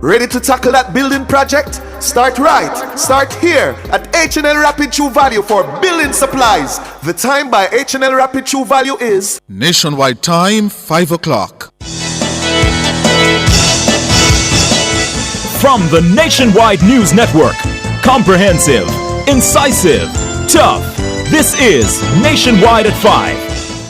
Ready to tackle that building project? Start right. Start here at H&L Rapid True Value for building supplies. The time by H&L Rapid True Value is Nationwide time, 5 o'clock. From the Nationwide News Network, comprehensive, incisive, tough. This is Nationwide at 5.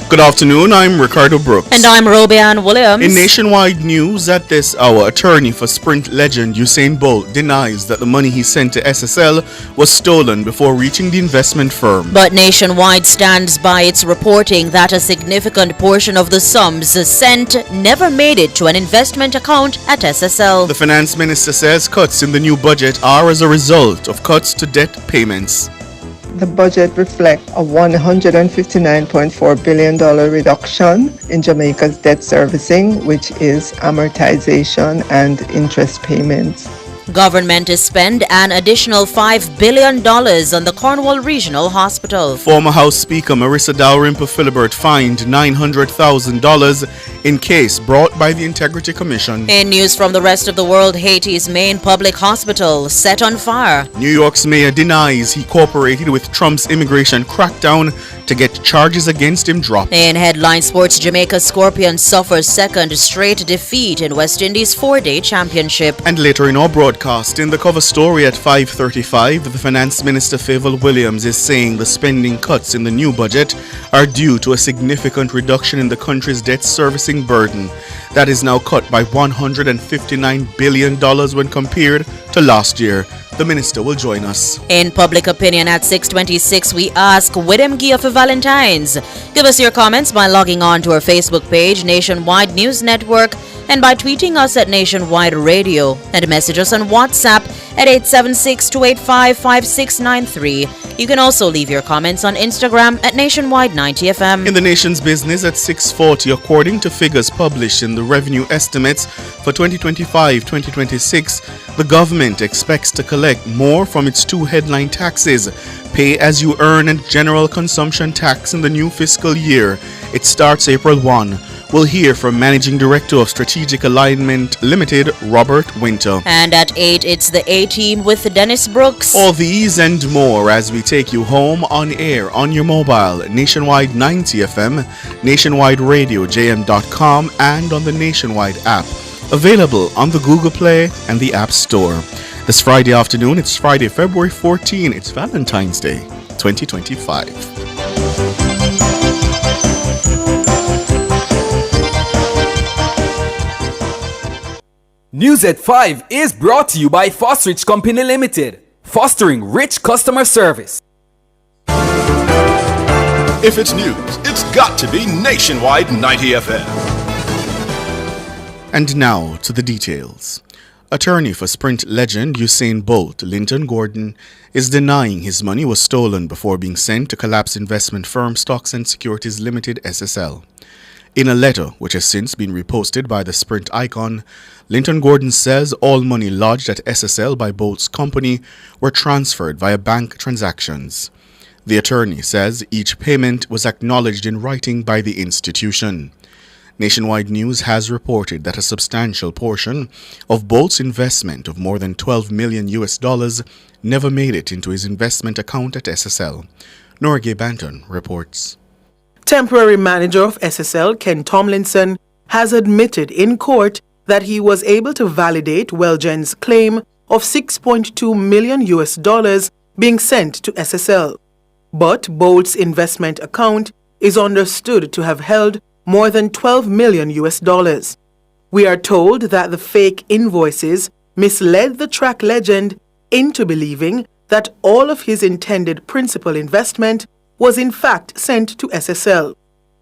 Good afternoon, I'm Ricardo Brooks. And I'm Robian Williams. In Nationwide News at this hour, attorney for Sprint legend Usain Bolt denies that the money he sent to SSL was stolen before reaching the investment firm. But Nationwide stands by its reporting that a significant portion of the sums sent never made it to an investment account at SSL. The finance minister says cuts in the new budget are as a result of cuts to debt payments. The budget reflects a $159.4 billion reduction in Jamaica's debt servicing, which is amortization and interest payments. Government is spend an additional $5 billion on the Cornwall Regional Hospital. Former House Speaker Marissa Dalrymple Philibert fined $900,000 in case brought by the Integrity Commission. In news from the rest of the world, Haiti's main public hospital set on fire. New York's mayor denies he cooperated with Trump's immigration crackdown to get charges against him dropped. In headline sports, Jamaica Scorpions suffers second straight defeat in West Indies' 4-day championship. And later in our broadcast, in the cover story at 5:35, the Finance Minister Favour Williams is saying the spending cuts in the new budget are due to a significant reduction in the country's debt servicing burden. That is now cut by $159 billion when compared to last year. The minister will join us. In public opinion at 6:26, we ask, what them give for Valentine's? Give us your comments by logging on to our Facebook page, Nationwide News Network, and by tweeting us at Nationwide Radio, and message us on WhatsApp at 876-285-5693. You can also leave your comments on Instagram at Nationwide 90FM. In the nation's business at 6:40, according to figures published in the revenue estimates for 2025-2026, the government expects to collect more from its two headline taxes, Pay As You Earn and General Consumption Tax in the new fiscal year. It starts April 1. We'll hear from Managing Director of Strategic Alignment Limited, Robert Winter. And at 8, it's the A-Team with Dennis Brooks. All these and more as we take you home on air, on your mobile, Nationwide 90 FM, Nationwide Radio, JM.com, and on the Nationwide app. Available on the Google Play and the App Store. This Friday afternoon, it's Friday, February 14. It's Valentine's Day, 2025. News at 5 is brought to you by Fostrich Company Limited, fostering rich customer service. If it's news, it's got to be Nationwide 90 FM. And now to the details. Attorney for Sprint legend Usain Bolt, Linton Gordon, is denying his money was stolen before being sent to collapse investment firm Stocks and Securities Limited SSL. In a letter which has since been reposted by the Sprint icon, Linton Gordon says all money lodged at SSL by Bolt's company were transferred via bank transactions. The attorney says each payment was acknowledged in writing by the institution. Nationwide News has reported that a substantial portion of Bolt's investment of more than $12 million never made it into his investment account at SSL. Norgay Banton reports. Temporary manager of SSL, Ken Tomlinson, has admitted in court that he was able to validate Welgen's claim of $6.2 million being sent to SSL. But Bolt's investment account is understood to have held more than $12 million. We are told that the fake invoices misled the track legend into believing that all of his intended principal investment was in fact sent to SSL.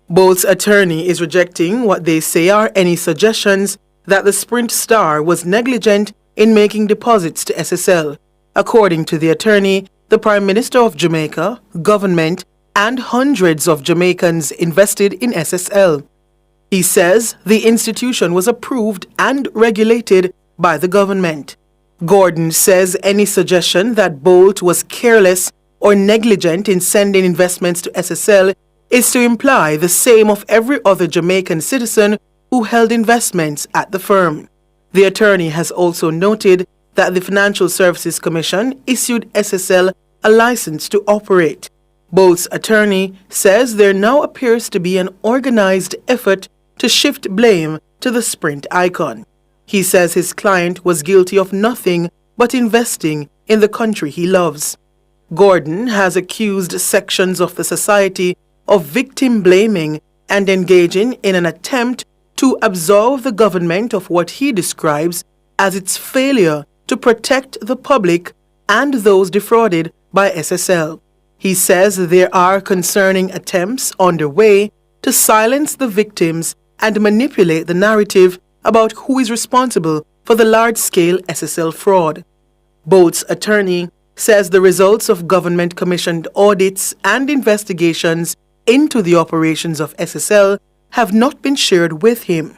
Bolt's attorney is rejecting what they say are any suggestions that the Sprint star was negligent in making deposits to SSL. According to the attorney, the Prime Minister of Jamaica, government, and hundreds of Jamaicans invested in SSL. He says the institution was approved and regulated by the government. Gordon says any suggestion that Bolt was careless or negligent in sending investments to SSL is to imply the same of every other Jamaican citizen who held investments at the firm. The attorney has also noted that the Financial Services Commission issued SSL a license to operate. Bolt's attorney says there now appears to be an organized effort to shift blame to the Sprint icon. He says his client was guilty of nothing but investing in the country he loves. Gordon has accused sections of the society of victim blaming and engaging in an attempt to absolve the government of what he describes as its failure to protect the public and those defrauded by SSL. He says there are concerning attempts underway to silence the victims and manipulate the narrative about who is responsible for the large-scale SSL fraud. Bolt's attorney says the results of government-commissioned audits and investigations into the operations of SSL have not been shared with him.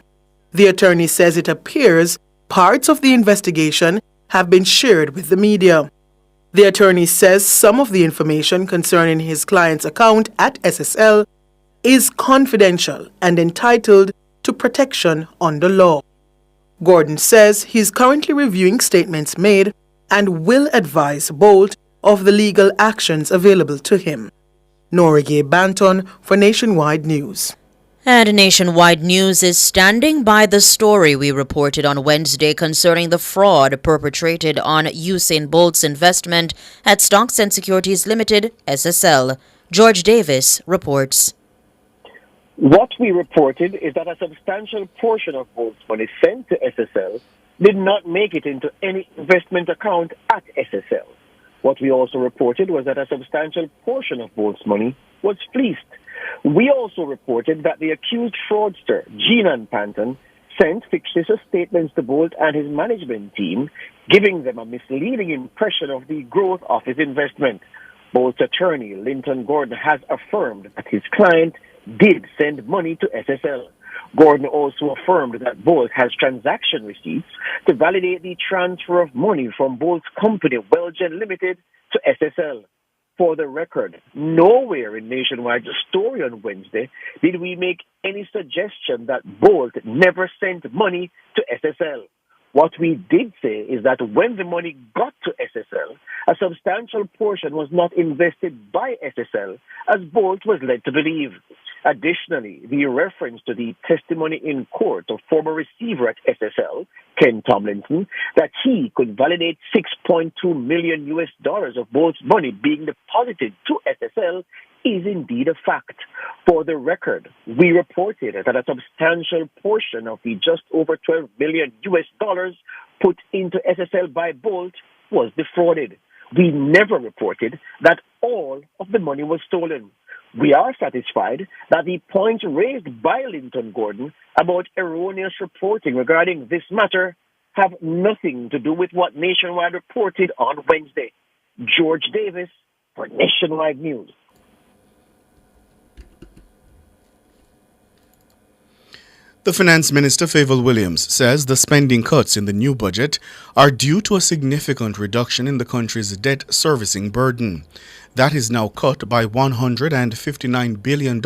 The attorney says it appears parts of the investigation have been shared with the media. The attorney says some of the information concerning his client's account at SSL is confidential and entitled to protection under law. Gordon says he's currently reviewing statements made and will advise Bolt of the legal actions available to him. Norige Banton for Nationwide News. And Nationwide News is standing by the story we reported on Wednesday concerning the fraud perpetrated on Usain Bolt's investment at Stocks and Securities Limited, SSL. George Davis reports. What we reported is that a substantial portion of Bolt's money sent to SSL did not make it into any investment account at SSL. What we also reported was that a substantial portion of Bolt's money was fleeced. We also reported that the accused fraudster, Jean Panton, sent fictitious statements to Bolt and his management team, giving them a misleading impression of the growth of his investment. Bolt's attorney, Linton Gordon, has affirmed that his client did send money to SSL. Gordon also affirmed that Bolt has transaction receipts to validate the transfer of money from Bolt's company, Welgen Limited, to SSL. For the record, nowhere in Nationwide's story on Wednesday did we make any suggestion that Bolt never sent money to SSL. What we did say is that when the money got to SSL, a substantial portion was not invested by SSL, as Bolt was led to believe. Additionally, the reference to the testimony in court of former receiver at SSL, Ken Tomlinson, that he could validate $6.2 million of Bolt's money being deposited to SSL is indeed a fact. For the record, we reported that a substantial portion of the just over $12 million put into SSL by Bolt was defrauded. We never reported that all of the money was stolen. We are satisfied that the points raised by Linton Gordon about erroneous reporting regarding this matter have nothing to do with what Nationwide reported on Wednesday. George Davis for Nationwide News. The Finance Minister, Favour Williams, says the spending cuts in the new budget are due to a significant reduction in the country's debt servicing burden. That is now cut by $159 billion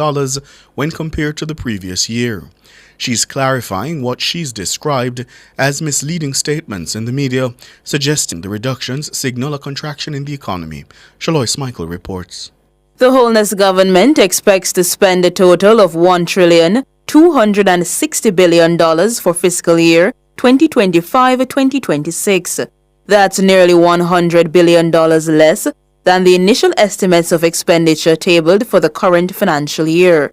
when compared to the previous year. She's clarifying what she's described as misleading statements in the media, suggesting the reductions signal a contraction in the economy. Shalois Michael reports. The Holness government expects to spend a total of $1,260 billion for fiscal year 2025-2026. That's nearly $100 billion less than the initial estimates of expenditure tabled for the current financial year.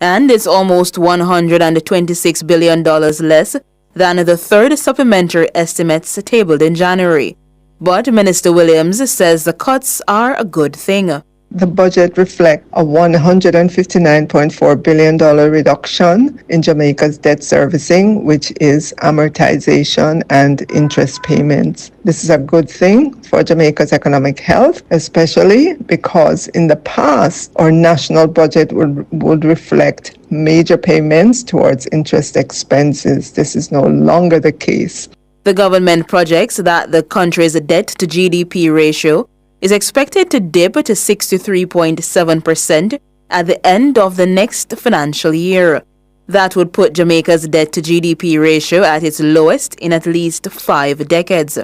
And it's almost $126 billion less than the third supplementary estimates tabled in January. But Minister Williams says the cuts are a good thing. The budget reflects a $159.4 billion reduction in Jamaica's debt servicing, which is amortization and interest payments. This is a good thing for Jamaica's economic health, especially because in the past, our national budget would reflect major payments towards interest expenses. This is no longer the case. The government projects that the country's debt to GDP ratio is expected to dip to 63.7% at the end of the next financial year. That would put Jamaica's debt to GDP ratio at its lowest in at least 5 decades.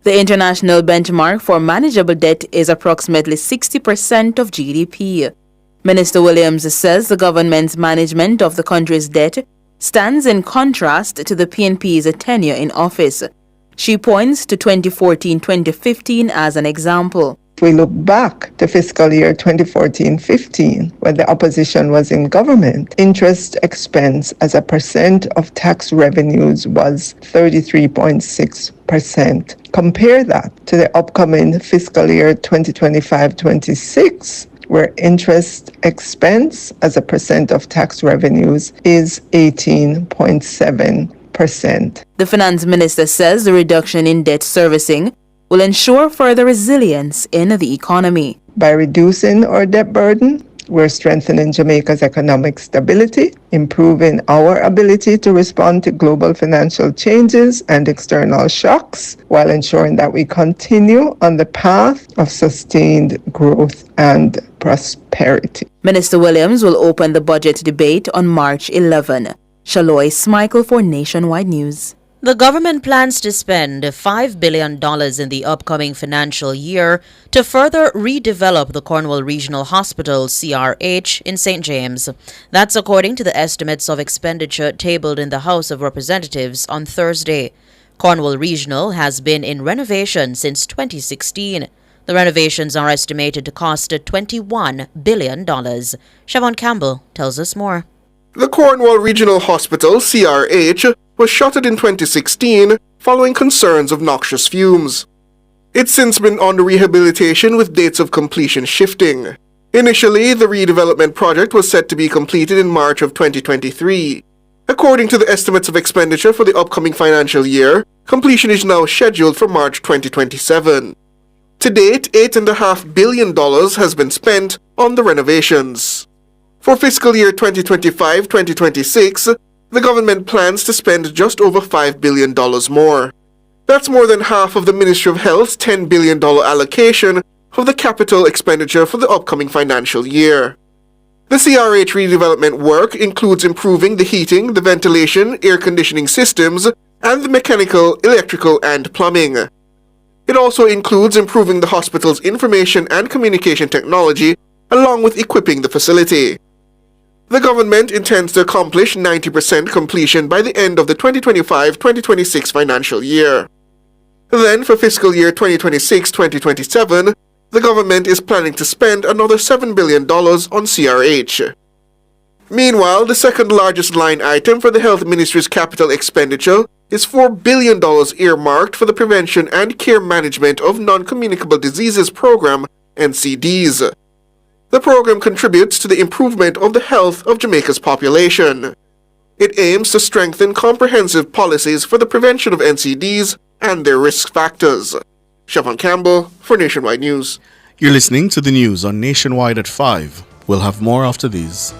The international benchmark for manageable debt is approximately 60% of GDP. Minister Williams says the government's management of the country's debt stands in contrast to the PNP's tenure in office. She points to 2014-2015 as an example. If we look back to fiscal year 2014-15, when the opposition was in government, interest expense as a percent of tax revenues was 33.6%. Compare that to the upcoming fiscal year 2025-26, where interest expense as a percent of tax revenues is 18.7%. The finance minister says the reduction in debt servicing will ensure further resilience in the economy. By reducing our debt burden, we're strengthening Jamaica's economic stability, improving our ability to respond to global financial changes and external shocks, while ensuring that we continue on the path of sustained growth and prosperity. Minister Williams will open the budget debate on March 11. Shaloy Smichael for Nationwide News. The government plans to spend $5 billion in the upcoming financial year to further redevelop the Cornwall Regional Hospital, CRH, in St. James. That's according to the estimates of expenditure tabled in the House of Representatives on Thursday. Cornwall Regional has been in renovation since 2016. The renovations are estimated to cost $21 billion. Siobhan Campbell tells us more. The Cornwall Regional Hospital, CRH, was shuttered in 2016 following concerns of noxious fumes. It's since been under rehabilitation with dates of completion shifting. Initially, the redevelopment project was set to be completed in March of 2023. According to the estimates of expenditure for the upcoming financial year, completion is now scheduled for March 2027. To date, $8.5 billion has been spent on the renovations. For fiscal year 2025-2026, the government plans to spend just over $5 billion more. That's more than half of the Ministry of Health's $10 billion allocation of the capital expenditure for the upcoming financial year. The CRH redevelopment work includes improving the heating, the ventilation, air conditioning systems, and the mechanical, electrical, and plumbing. It also includes improving the hospital's information and communication technology, along with equipping the facility. The government intends to accomplish 90% completion by the end of the 2025-2026 financial year. Then, for fiscal year 2026-2027, the government is planning to spend another $7 billion on CRH. Meanwhile, the second largest line item for the Health Ministry's capital expenditure is $4 billion earmarked for the Prevention and Care Management of Non-Communicable Diseases Program, NCDs. The program contributes to the improvement of the health of Jamaica's population. It aims to strengthen comprehensive policies for the prevention of NCDs and their risk factors. Siobhan Campbell for Nationwide News. You're listening to the news on Nationwide at 5. We'll have more after these.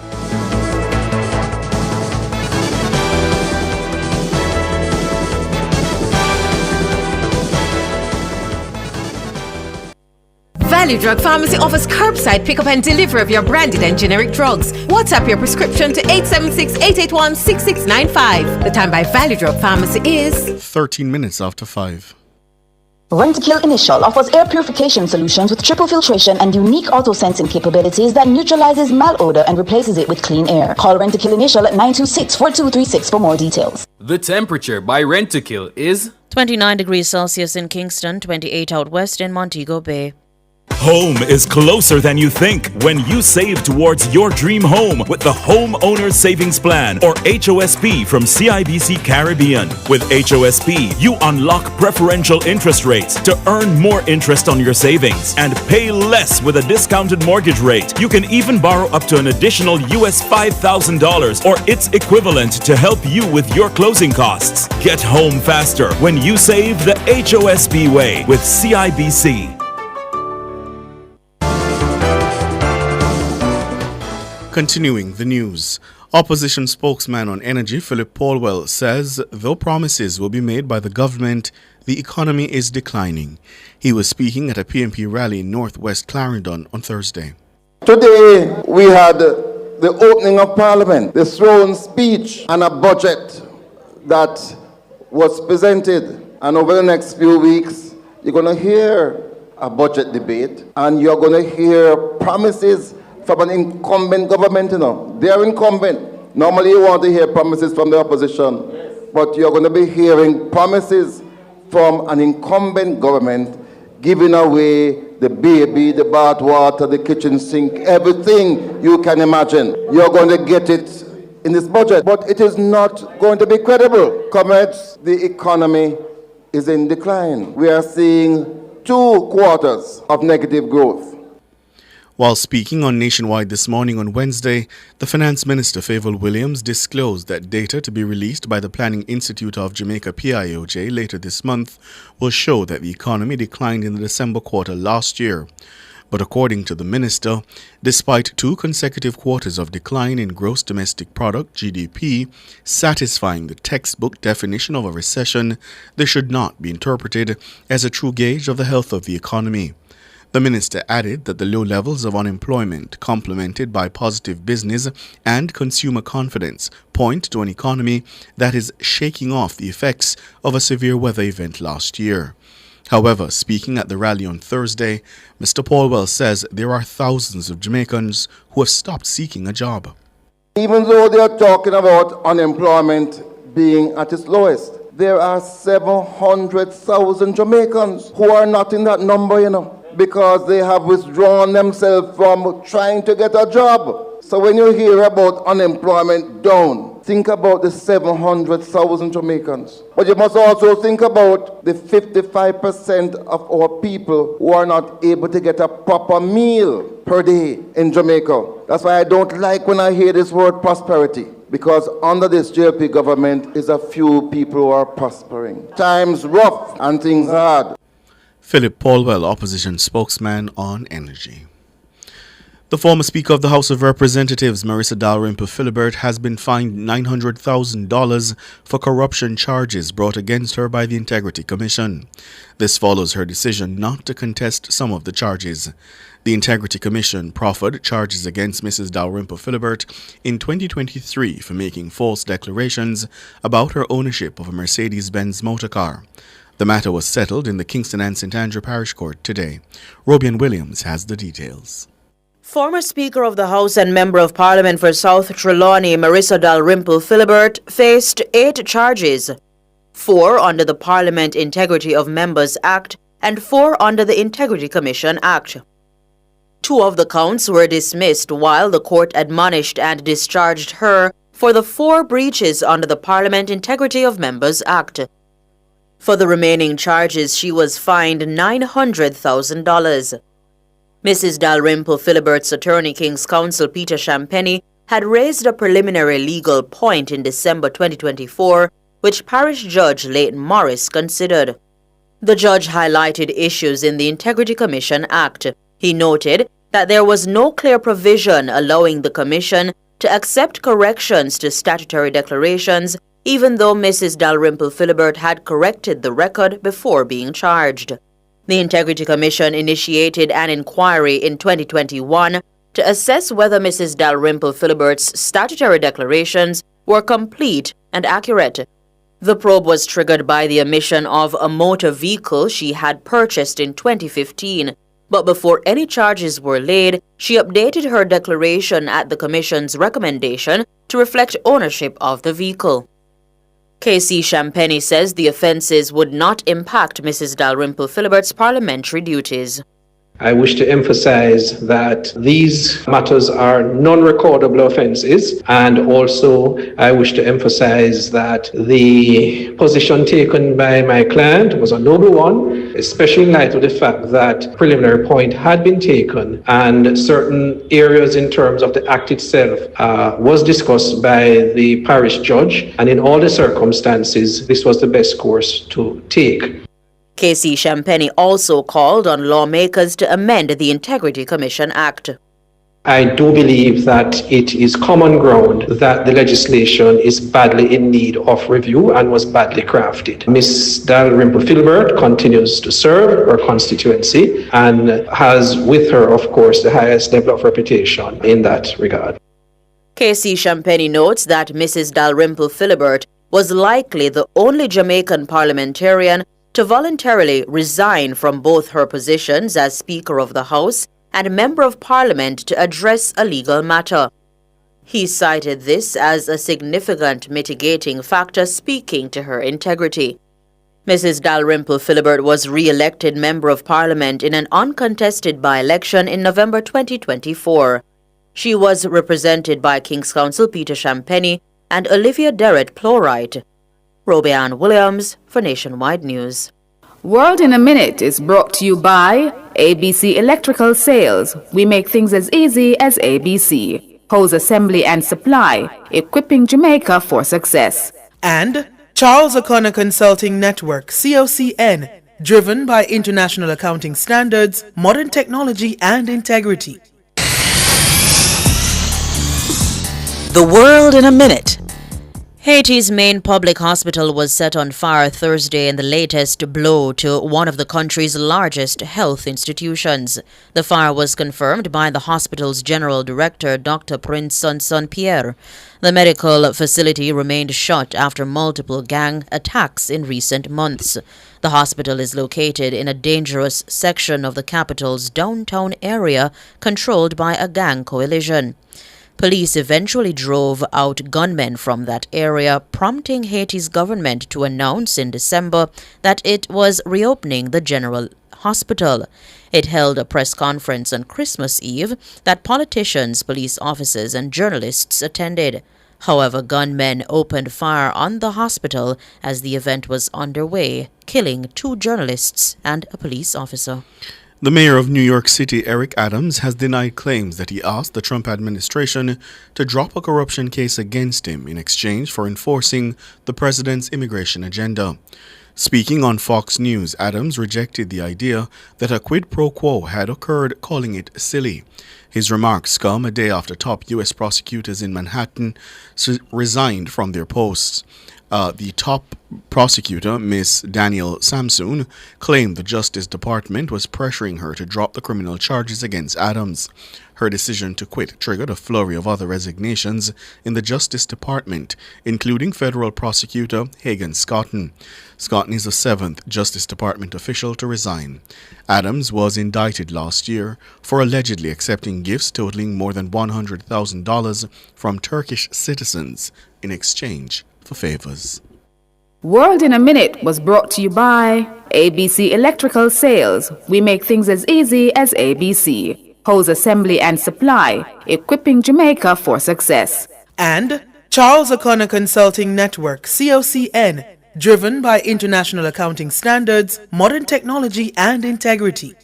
Value Drug Pharmacy offers curbside pickup and delivery of your branded and generic drugs. WhatsApp your prescription to 876-881-6695. The time by Value Drug Pharmacy is 13 minutes after 5. Rentokil Initial offers air purification solutions with triple filtration and unique auto-sensing capabilities that neutralizes malodor and replaces it with clean air. Call Rentokil Initial at 926-4236 for more details. The temperature by Rentokil is 29 degrees Celsius in Kingston, 28 out west in Montego Bay. Home is closer than you think when you save towards your dream home with the Homeowner Savings Plan, or HOSP, from CIBC Caribbean. With HOSP, you unlock preferential interest rates to earn more interest on your savings and pay less with a discounted mortgage rate. You can even borrow up to an additional US $5,000 or its equivalent to help you with your closing costs. Get home faster when you save the HOSP way with CIBC. Continuing the news, opposition spokesman on energy Philip Paulwell says though promises will be made by the government, the economy is declining. He was speaking at a PNP rally in northwest Clarendon on Thursday. Today we had the opening of Parliament, the throne speech, and a budget that was presented. And over the next few weeks, you're going to hear a budget debate, and you're going to hear promises from an incumbent government. They're incumbent. Normally you want to hear promises from the opposition, but you're going to be hearing promises from an incumbent government giving away the baby, the bathwater, the kitchen sink, everything you can imagine. You're going to get it in this budget, but it is not going to be credible. Comrades, the economy is in decline. We are seeing 2 quarters of negative growth. While speaking on Nationwide this morning on Wednesday, the Finance Minister Fayval Williams disclosed that data to be released by the Planning Institute of Jamaica PIOJ later this month will show that the economy declined in the December quarter last year. But according to the minister, despite 2 consecutive quarters of decline in gross domestic product (GDP), satisfying the textbook definition of a recession, this should not be interpreted as a true gauge of the health of the economy. The minister added that the low levels of unemployment, complemented by positive business and consumer confidence, point to an economy that is shaking off the effects of a severe weather event last year. However, speaking at the rally on Thursday, Mr. Paulwell says there are thousands of Jamaicans who have stopped seeking a job. Even though they are talking about unemployment being at its lowest, there are 700,000 Jamaicans who are not in that number, because they have withdrawn themselves from trying to get a job. So when you hear about unemployment down, think about the 700,000 Jamaicans. But you must also think about the 55% of our people who are not able to get a proper meal per day in Jamaica. That's why I don't like when I hear this word prosperity, because under this JLP government is a few people who are prospering. Times rough and things hard. Philip Paulwell, opposition spokesman on energy. The former Speaker of the House of Representatives, Marissa Dalrymple Philibert, has been fined $900,000 for corruption charges brought against her by the Integrity Commission. This follows her decision not to contest some of the charges. The Integrity Commission proffered charges against Mrs. Dalrymple Philibert in 2023 for making false declarations about her ownership of a Mercedes-Benz motorcar. The matter was settled in the Kingston and St. Andrew Parish Court today. Robian Williams has the details. Former Speaker of the House and Member of Parliament for South Trelawney, Marissa Dalrymple Philibert, faced 8 charges, 4 under the Parliament Integrity of Members Act and 4 under the Integrity Commission Act. 2 of the counts were dismissed, while the court admonished and discharged her for the 4 breaches under the Parliament Integrity of Members Act. For the remaining charges, she was fined $900,000. Mrs. Dalrymple Philibert's attorney, King's Counsel Peter Champagny, had raised a preliminary legal point in December 2024, which Parish Judge Leighton Morris considered. The judge highlighted issues in the Integrity Commission Act. He noted that there was no clear provision allowing the Commission to accept corrections to statutory declarations, even though Mrs. Dalrymple Philibert had corrected the record before being charged. The Integrity Commission initiated an inquiry in 2021 to assess whether Mrs. Dalrymple Philibert's statutory declarations were complete and accurate. The probe was triggered by the omission of a motor vehicle she had purchased in 2015, but before any charges were laid, she updated her declaration at the Commission's recommendation to reflect ownership of the vehicle. KC Champagny says the offences would not impact Mrs. Dalrymple Philibert's parliamentary duties. I wish to emphasize that these matters are non-recordable offences, and also I wish to emphasize that the position taken by my client was a noble one, especially in light of the fact that preliminary point had been taken and certain areas in terms of the act itself was discussed by the parish judge, and in all the circumstances this was the best course to take. KC Champagny also called on lawmakers to amend the Integrity Commission Act. I do believe that it is common ground that the legislation is badly in need of review and was badly crafted. Ms. Dalrymple Philibert continues to serve her constituency and has with her, of course, the highest level of reputation in that regard. KC Champagne notes that Mrs. Dalrymple Philibert was likely the only Jamaican parliamentarian to voluntarily resign from both her positions as Speaker of the House and Member of Parliament to address a legal matter. He cited this as a significant mitigating factor, speaking to her integrity. Mrs. Dalrymple Philibert was re-elected Member of Parliament in an uncontested by-election in November 2024. She was represented by King's Counsel Peter Champagne and Olivia Derrett Plowright. Robianne Williams for Nationwide News. World in a Minute is brought to you by ABC Electrical Sales. We make things as easy as ABC. Hose assembly and supply, equipping Jamaica for success. And Charles O'Connor Consulting Network, COCN, driven by international accounting standards, modern technology, and integrity. The World in a Minute. Haiti's main public hospital was set on fire Thursday in the latest blow to one of the country's largest health institutions. The fire was confirmed by the hospital's general director, Dr. Prince Sonson Pierre. The medical facility remained shut after multiple gang attacks in recent months. The hospital is located in a dangerous section of the capital's downtown area controlled by a gang coalition. Police eventually drove out gunmen from that area, prompting Haiti's government to announce in December that it was reopening the general hospital. It held a press conference on Christmas Eve that politicians, police officers, and journalists attended. However, gunmen opened fire on the hospital as the event was underway, killing 2 journalists and a police officer. The mayor of New York City, Eric Adams, has denied claims that he asked the Trump administration to drop a corruption case against him in exchange for enforcing the president's immigration agenda. Speaking on Fox News, Adams rejected the idea that a quid pro quo had occurred, calling it silly. His remarks come a day after top U.S. prosecutors in Manhattan resigned from their posts. The top prosecutor, Miss Danielle Samsoon, claimed the Justice Department was pressuring her to drop the criminal charges against Adams. Her decision to quit triggered a flurry of other resignations in the Justice Department, including federal prosecutor Hagan Scotton. Scotton is the 7th Justice Department official to resign. Adams was indicted last year for allegedly accepting gifts totaling more than $100,000 from Turkish citizens in exchange for favors. World in a Minute was brought to you by ABC Electrical Sales. We make things as easy as ABC. Hose assembly and supply, equipping Jamaica for success. And Charles O'Connor Consulting Network, COCN, driven by international accounting standards, modern technology, and integrity.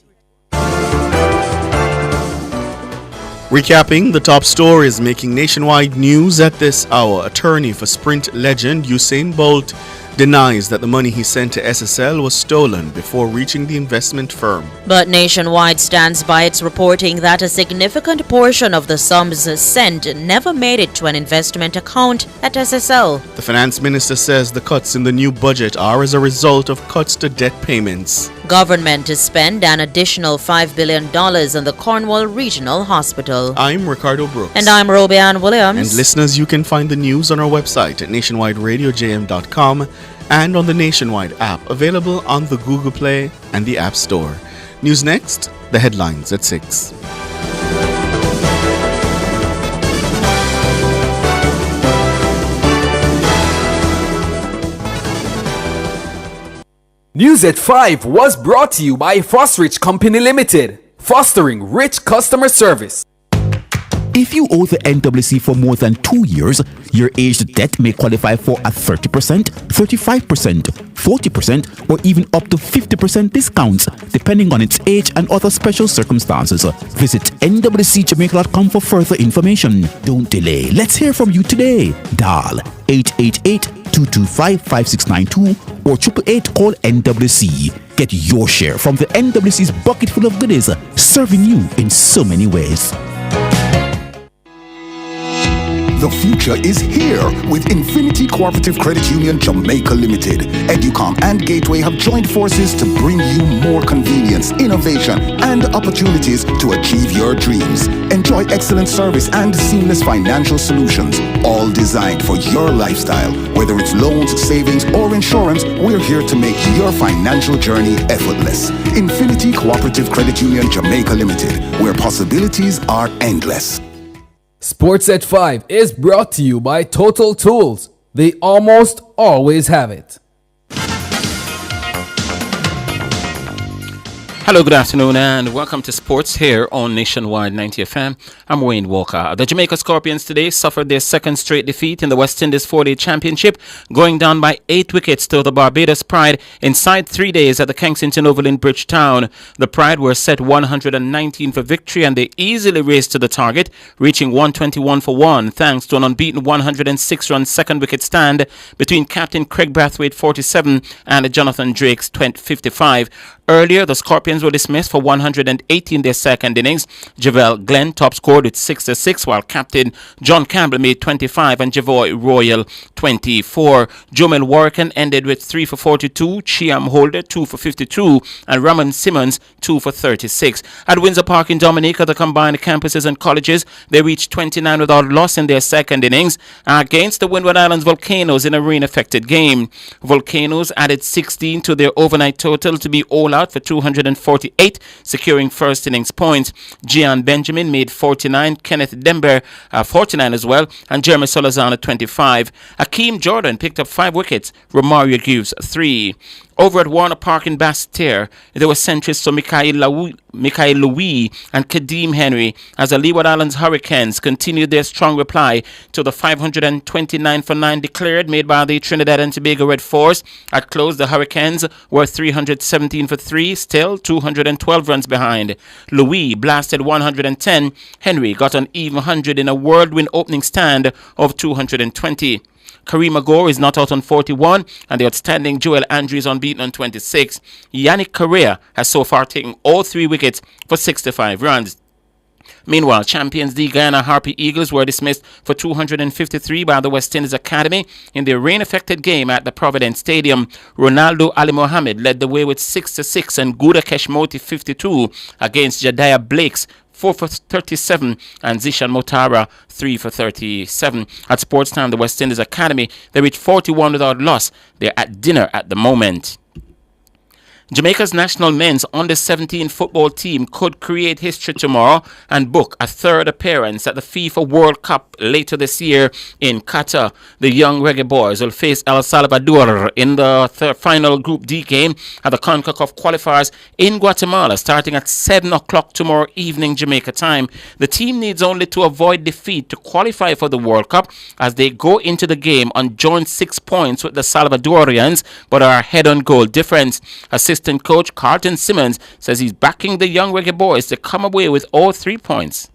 Recapping the top stories making nationwide news at this hour, attorney for Sprint legend Usain Bolt denies that the money he sent to SSL was stolen before reaching the investment firm. But Nationwide stands by its reporting that a significant portion of the sums sent never made it to an investment account at SSL. The finance minister says the cuts in the new budget are as a result of cuts to debt payments. Government to spend an additional $5 billion on the Cornwall Regional Hospital. I'm Ricardo Brooks. And I'm Robianne Williams. And listeners, you can find the news on our website at nationwideradiojm.com and on the Nationwide app, available on the Google Play and the App Store. News next, the headlines at 6. News at 5 was brought to you by Fosrich Company Limited, fostering rich customer service. If you owe the NWC for more than 2 years, your aged debt may qualify for a 30%, 35%, 40%, or even up to 50% discounts, depending on its age and other special circumstances. Visit nwcjamaica.com for further information. Don't delay. Let's hear from you today. Dial 888-225-5692 or 888-CALL NWC. Get your share from the NWC's bucket full of goodies, serving you in so many ways. The future is here with Infinity Cooperative Credit Union Jamaica Limited. Educom and Gateway have joined forces to bring you more convenience, innovation, and opportunities to achieve your dreams. Enjoy excellent service and seamless financial solutions, all designed for your lifestyle. Whether it's loans, savings, or insurance, we're here to make your financial journey effortless. Infinity Cooperative Credit Union Jamaica Limited, where possibilities are endless. Sports at 5 is brought to you by Total Tools. They almost always have it. Hello, good afternoon, and welcome to Sports here on Nationwide 90 FM. I'm Wayne Walker. The Jamaica Scorpions today suffered their second straight defeat in the West Indies 4-Day Championship, going down by 8 wickets to the Barbados Pride inside 3 days at the Kensington Oval in Bridgetown. The Pride were set 119 for victory, and they easily raced to the target, reaching 121 for 1 thanks to an unbeaten 106-run second wicket stand between Captain Craig Brathwaite 47 and Jonathan Drake's 55. Earlier, the Scorpions were dismissed for 118 in their second innings. Javel Glenn top scored with 66, while Captain John Campbell made 25 and Javoy Royal 24. Jomel Warrican ended with 3 for 42, Chiam Holder 2 for 52, and Ramon Simmons 2 for 36. At Windsor Park in Dominica, the combined campuses and colleges, they reached 29 without loss in their second innings against the Windward Islands Volcanoes in a rain-affected game. Volcanoes added 16 to their overnight total to be all out for 248, securing first innings points. Gian Benjamin made 49, Kenneth Dember 49 as well, and Jeremy Solazano 25. Akeem Jordan picked up 5 wickets, Romario Gives 3. Over at Warner Park in Basseterre, there were centrists for Mikhail Louis and Kadeem Henry as the Leeward Islands Hurricanes continued their strong reply to the 529 for 9 declared made by the Trinidad and Tobago Red Force. At close, the Hurricanes were 317 for 3, still 212 runs behind. Louis blasted 110. Henry got an even 100 in a whirlwind opening stand of 220. Kareem Agor is not out on 41, and the outstanding Joel Andrews unbeaten on 26. Yannick Correa has so far taken all 3 wickets for 65 runs. Meanwhile, champions the Guyana Harpy Eagles were dismissed for 253 by the West Indies Academy in their rain-affected game at the Providence Stadium. Ronaldo Ali Mohammed led the way with 66 and Gouda Keshmoti 52 against Jediah Blake's 4 for 37 and Zishan Motara 3 for 37. At sports time, the West Indies Academy, they reached 41 without loss. They're at dinner at the moment. Jamaica's national men's under-17 football team could create history tomorrow and book a third appearance at the FIFA World Cup later this year in Qatar. The young Reggae Boys will face El Salvador in the final Group D game at the CONCACAF qualifiers in Guatemala starting at 7 o'clock tomorrow evening Jamaica time. The team needs only to avoid defeat to qualify for the World Cup as they go into the game on joint 6 points with the Salvadorians but are ahead on goal difference. Assistant coach Carlton Simmons says he's backing the young Reggae Boys to come away with all 3 points.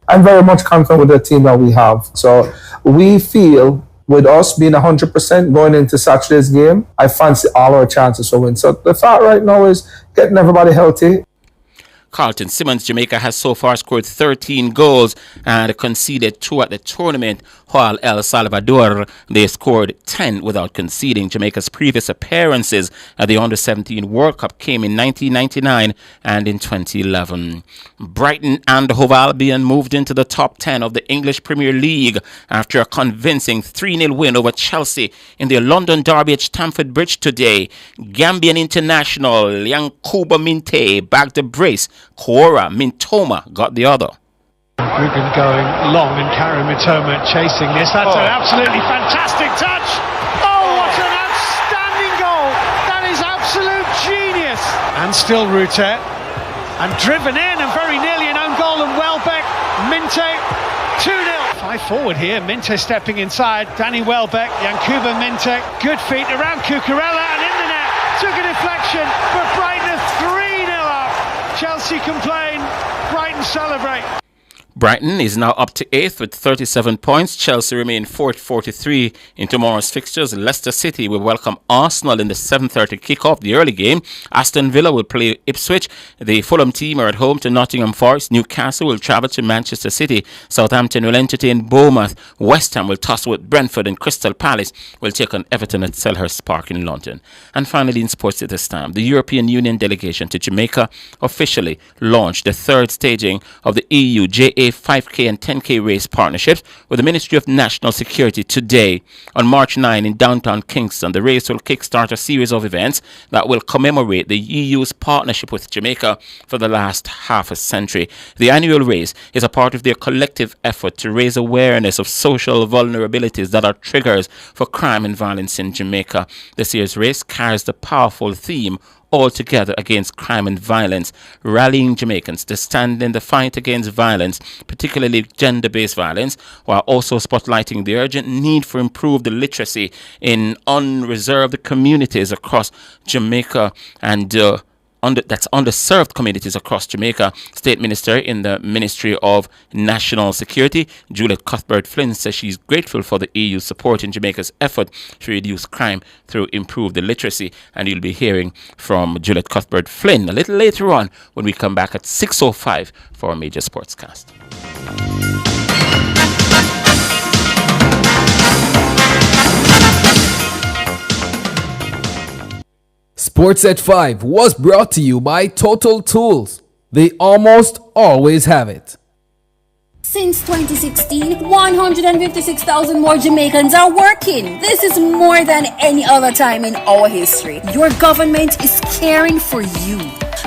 I'm very much confident with the team that we have. So we feel with us being 100% going into Saturday's game, I fancy all our chances to win. So the thought right now is getting everybody healthy. Carlton Simmons, Jamaica has so far scored 13 goals and conceded 2 at the tournament, while El Salvador, they scored 10 without conceding. Jamaica's previous appearances at the Under-17 World Cup came in 1999 and in 2011. Brighton and Hove Albion moved into the top 10 of the English Premier League after a convincing 3-0 win over Chelsea in their London derby at Stamford Bridge today. Gambian international Yankuba Minte bagged the brace. Kora Mintoma got the other. We've been going long and Karen Mitoma chasing this. That's an absolutely fantastic touch. Oh, what an outstanding goal. That is absolute genius. And still Rutet. And driven in and very nearly an own goal. And Welbeck, Minte, 2-0. 5 forward here. Minte stepping inside. Danny Welbeck, Yankuba Minte. Good feet around Cucurella and in the net. Took a deflection, but Brighton are 3-0 up. Chelsea complain, Brighton celebrate. Brighton is now up to 8th with 37 points. Chelsea remain 4th, 43 in tomorrow's fixtures. Leicester City will welcome Arsenal in the 7:30 kickoff, the early game. Aston Villa will play Ipswich. The Fulham team are at home to Nottingham Forest. Newcastle will travel to Manchester City. Southampton will entertain Bournemouth. West Ham will tussle with Brentford, and Crystal Palace will take on Everton at Selhurst Park in London. And finally, in sports at this time, the European Union delegation to Jamaica officially launched the third staging of the EU JA 5K and 10K race partnerships with the Ministry of National Security today. On March 9 in downtown Kingston, the race will kickstart a series of events that will commemorate the EU's partnership with Jamaica for the last half a century. The annual race is a part of their collective effort to raise awareness of social vulnerabilities that are triggers for crime and violence in Jamaica. This year's race carries the powerful theme all together against crime and violence, rallying Jamaicans to stand in the fight against violence, particularly gender-based violence, while also spotlighting the urgent need for improved literacy in unreserved communities across Jamaica and that's underserved communities across Jamaica. State Minister in the Ministry of National Security, Juliet Cuthbert-Flynn, says she's grateful for the EU's support in Jamaica's effort to reduce crime through improved literacy. And you'll be hearing from Juliet Cuthbert-Flynn a little later on when we come back at 6:05 for a major sportscast. Sports at 5 was brought to you by Total Tools. They almost always have it. Since 2016, 156,000 more Jamaicans are working. This is more than any other time in our history. Your government is caring for you.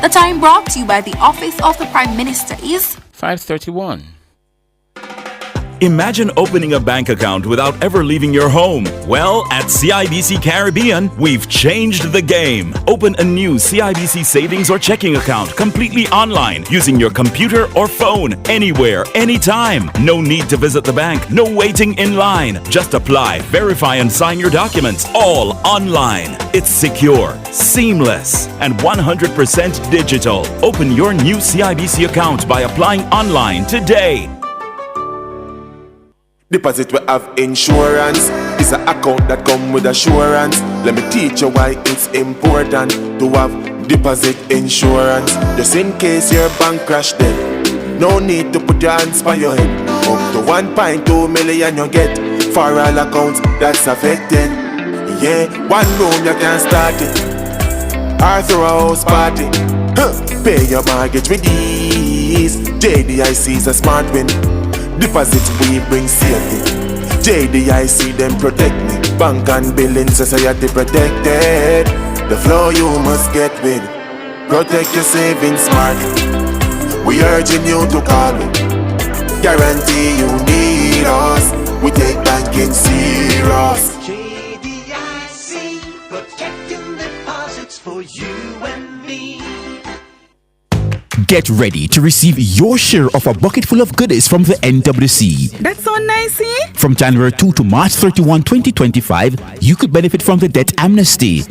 The time brought to you by the Office of the Prime Minister is 5:31. Imagine opening a bank account without ever leaving your home. Well, at CIBC Caribbean, we've changed the game. Open a new CIBC savings or checking account completely online using your computer or phone anywhere, anytime. No need to visit the bank, no waiting in line. Just apply, verify, and sign your documents all online. It's secure, seamless, and 100% digital. Open your new CIBC account by applying online today. Deposit will have insurance. It's an account that come with assurance. Let me teach you why it's important to have deposit insurance. Just in case your bank crash dead, no need to put your hands by your head. Up to 1.2 million you get for all accounts that's affected. Yeah, one room you can start it, or throw a house party. Pay your mortgage with ease. JDIC is a smart win. Deposits we bring safety. JDIC them protect me. Bank and billing society protected. The flow you must get with. Protect your savings smart. We urging you to call me. Guarantee you need us. We take banking serious. JDIC, protecting deposits for you and me. Get ready to receive your share of a bucket full of goodies from the NWC. That's so nice, eh? From January 2 to March 31, 2025, you could benefit from the debt amnesty.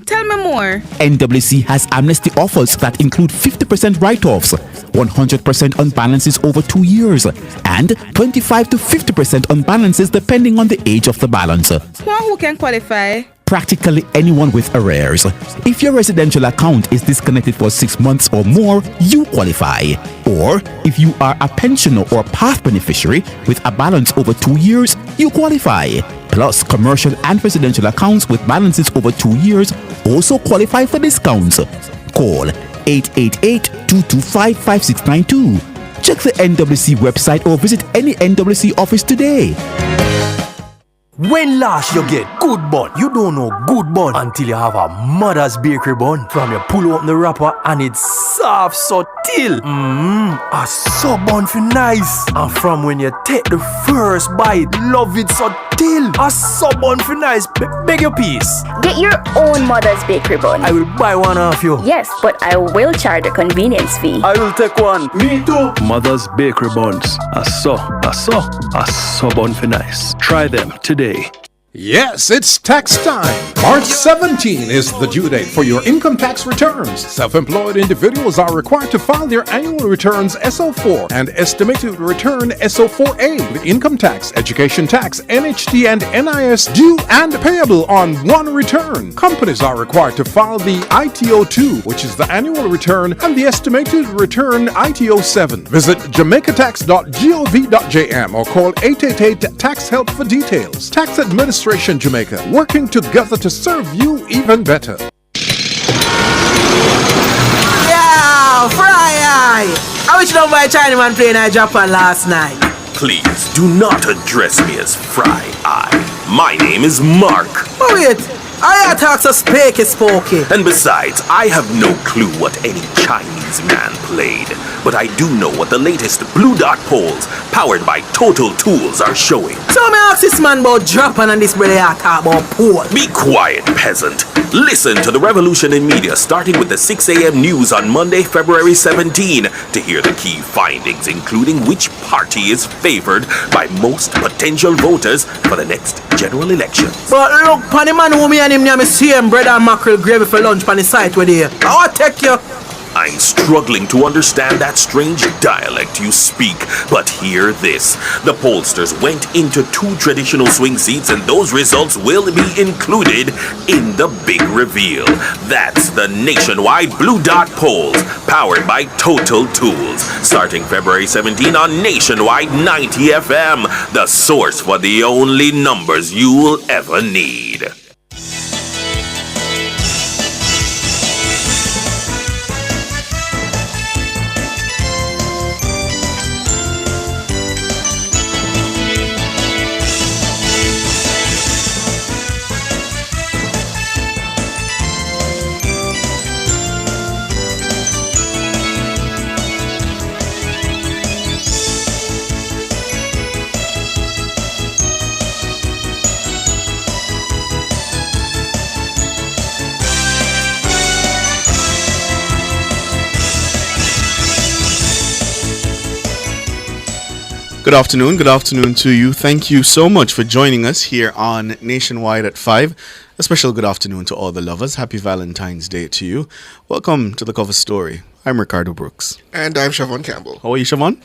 Tell me more. NWC has amnesty offers that include 50% write-offs, 100% on balances over 2 years, and 25 to 50% on balances depending on the age of the balance. Who can qualify? Practically anyone with arrears. If your residential account is disconnected for 6 months or more, you qualify. Or if you are a pensioner or PATH beneficiary with a balance over 2 years, you qualify. Plus, commercial and residential accounts with balances over 2 years also qualify for discounts. Call 888-225-5692. Check the NWC website or visit any NWC office today. When last you get good bun, you don't know good bun until you have a mother's bakery bun. From you pull up the wrapper and it's soft so till. A so bun for nice. And from when you take the first bite, love it so till. A so bun for nice. Beg your piece. Get your own mother's bakery bun. I will buy one off you. Yes, but I will charge a convenience fee. I will take one. Me too. Mother's bakery buns. A so bun for nice. Try them today. Yes, it's tax time. March 17 is the due date for your income tax returns. Self-employed individuals are required to file their annual returns SO4 and estimated return SO4A with income tax, education tax, NHT and NIS due and payable on one return. Companies are required to file the ITO2, which is the annual return, and the estimated return ITO7. Visit jamaicatax.gov.jm or call 888-TAX-HELP for details. Tax Administration Jamaica, working together to serve you even better. Yeah, fry eye. I wish you don't buy Chinaman playing at Japan last night. Please do not address me as Fry Eye. My name is Mark. Oh wait, I talk so spooky. And besides, I have no clue what any Chinese man played. But I do know what the latest Blue Dot polls, powered by Total Tools, are showing. So me ask this man about Japan and this brother talk about poll. Be quiet, peasant. Listen to the revolution in media starting with the 6 a.m. news on Monday, February 17 to hear the key findings, including which party is favored by most potential voters for the next general election. But look, pan the man who me and him near me same bread and mackerel gravy for lunch pan the site with you. I want to take you. I'm struggling to understand that strange dialect you speak, but hear this. The pollsters went into 2 traditional swing seats and those results will be included in the big reveal. That's the nationwide Blue Dot polls, powered by Total Tools, starting February 17 on Nationwide 90 FM, the source for the only numbers you'll ever need. Good afternoon to you. Thank you so much for joining us here on Nationwide at 5. A special good afternoon to all the lovers. Happy Valentine's Day to you. Welcome to the cover story. I'm Ricardo Brooks. And I'm Siobhan Campbell. How are you, Siobhan?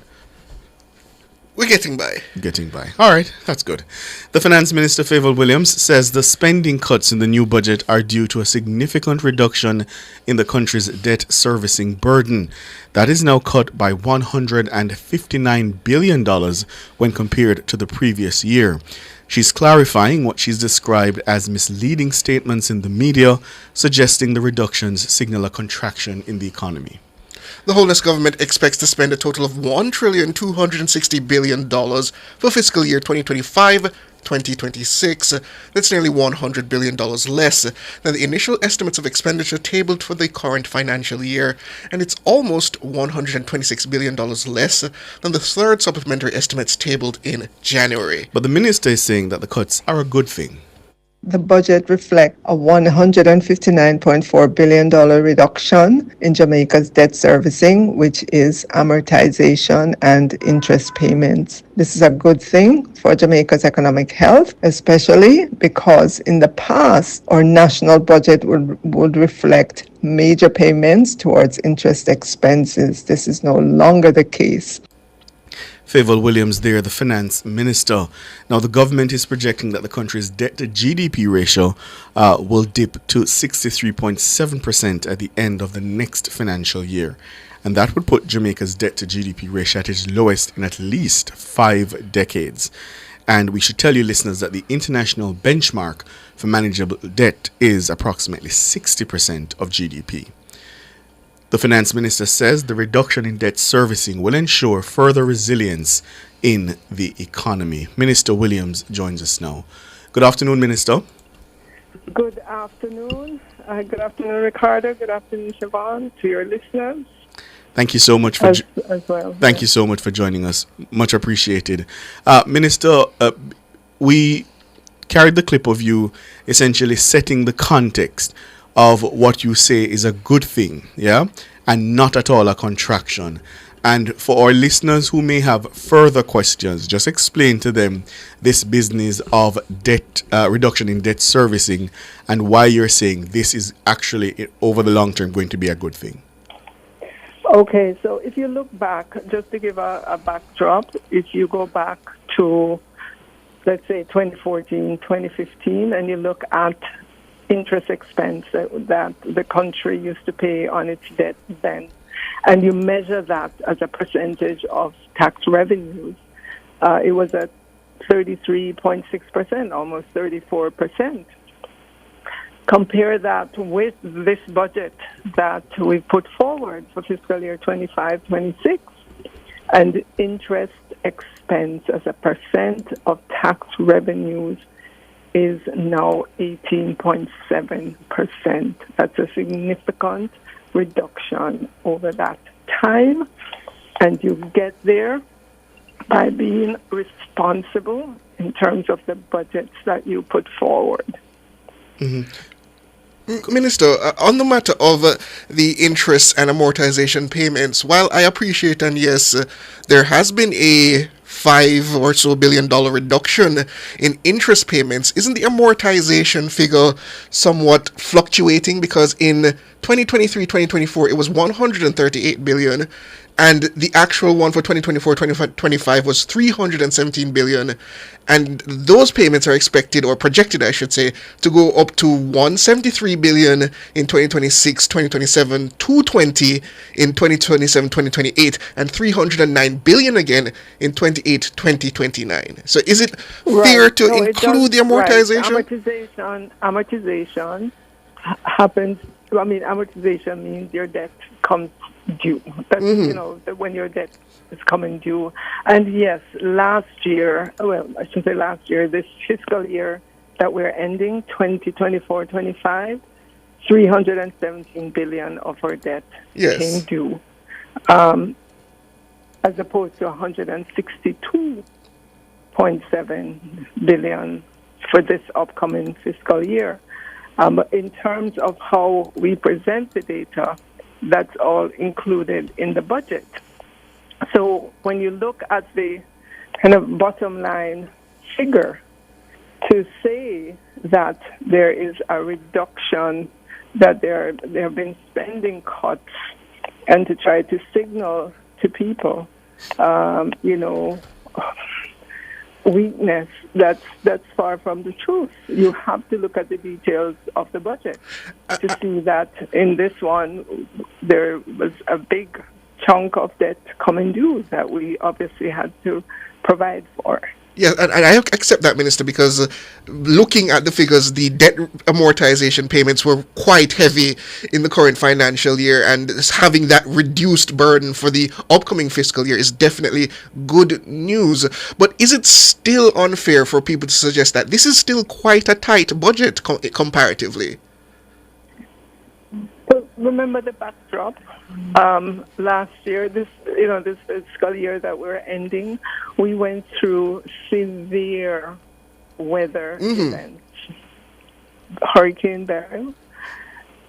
We're getting by. All right, that's good. The Finance Minister, Favour Williams, says the spending cuts in the new budget are due to a significant reduction in the country's debt servicing burden. That is now cut by $159 billion when compared to the previous year. She's clarifying what she's described as misleading statements in the media, suggesting the reductions signal a contraction in the economy. The Holness government expects to spend a total of $1,260 billion for fiscal year 2025-2026. That's nearly $100 billion less than the initial estimates of expenditure tabled for the current financial year, and it's almost $126 billion less than the third supplementary estimates tabled in January. But the minister is saying that the cuts are a good thing. The budget reflects a $159.4 billion reduction in Jamaica's debt servicing, which is amortization and interest payments. This is a good thing for Jamaica's economic health, especially because in the past, our national budget would reflect major payments towards interest expenses. This is no longer the case. Favour Williams there, the finance minister. Now, the government is projecting that the country's debt-to-GDP ratio will dip to 63.7% at the end of the next financial year. And that would put Jamaica's debt-to-GDP ratio at its lowest in at least 5 decades. And we should tell you, listeners, that the international benchmark for manageable debt is approximately 60% of GDP. The finance minister says the reduction in debt servicing will ensure further resilience in the economy. Minister Williams joins us now. Good afternoon, Minister. Good afternoon. Good afternoon, Ricardo. Good afternoon, Siobhan, to your listeners. Thank you so much for as well. Thank you so much for joining us. Much appreciated. Minister, we carried the clip of you essentially setting the context of what you say is a good thing, yeah, and not at all a contraction. And for our listeners who may have further questions, just explain to them this business of debt reduction in debt servicing and why you're saying this is actually, over the long term, going to be a good thing. Okay, so if you look back, just to give a backdrop, if you go back to, let's say, 2014, 2015, and you look at interest expense that the country used to pay on its debt then, and you measure that as a percentage of tax revenues, it was at 33.6%, almost 34%. Compare that with this budget that we put forward for fiscal year 25-26, and interest expense as a percent of tax revenues is now 18.7%. That's a significant reduction over that time, and you get there by being responsible in terms of the budgets that you put forward. Mm-hmm. Minister, on the matter of the interest and amortization payments, while I appreciate, and yes, there has been a $5 or so billion reduction in interest payments, isn't the amortization figure somewhat fluctuating? Because in 2023-2024 it was 138 billion, and the actual one for 2024-2025 was 317 billion, and those payments are expected, or projected I should say, to go up to 173 billion in 2026-2027, 220 in 2027-2028, and 309 billion again in 28-2029. So is it fair to include the amortization? Right. Amortization happens. I mean, amortization means your debt comes due. That's, when your debt is coming due. And yes, last year, I should say last year, this fiscal year that we're ending, 2024-25, 317 billion of our debt came due, as opposed to 162.7 billion for this upcoming fiscal year. In terms of how we present the data, that's all included in the budget. So when you look at the kind of bottom line figure, to say that there is a reduction, that there have been spending cuts, and to try to signal to people, weakness, that's far from the truth. You have to look at the details of the budget to see that in this one there was a big chunk of debt coming due that we obviously had to provide for. Yeah, and I accept that, Minister, because looking at the figures, the debt amortization payments were quite heavy in the current financial year, and having that reduced burden for the upcoming fiscal year is definitely good news. But is it still unfair for people to suggest that this is still quite a tight budget comparatively? Well, remember the backdrop. Last year, this fiscal year that we're ending, we went through severe weather events. Hurricane Beryl,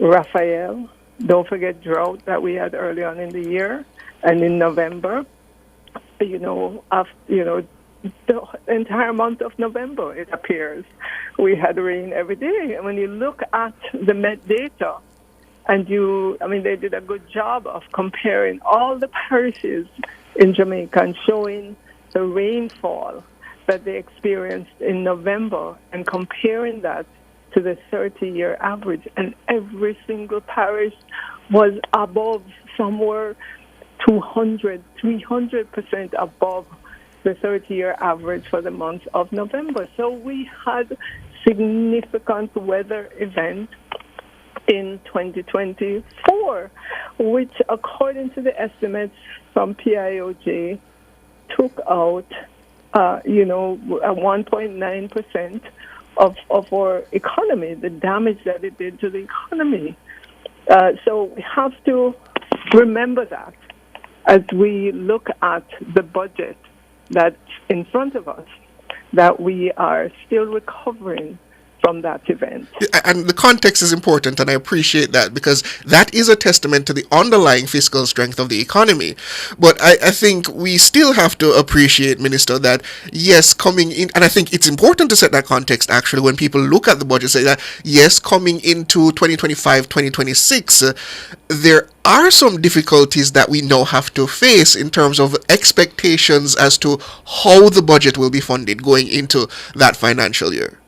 Raphael, don't forget drought that we had early on in the year, and in November, the entire month of November, it appears, we had rain every day. And when you look at the Met data, and they did a good job of comparing all the parishes in Jamaica and showing the rainfall that they experienced in November and comparing that to the 30-year average. And every single parish was above, somewhere 200, 300% above the 30-year average for the month of November. So we had significant weather events in 2024, which, according to the estimates from PIOJ, took out, 1.9% of our economy, the damage that it did to the economy. So we have to remember that as we look at the budget that's in front of us, that we are still recovering from that event. And the context is important, and I appreciate that, because that is a testament to the underlying fiscal strength of the economy. But I think we still have to appreciate, Minister, that yes, coming in, and I think it's important to set that context actually when people look at the budget, say that yes, coming into 2025, 2026, there are some difficulties that we now have to face in terms of expectations as to how the budget will be funded going into that financial year.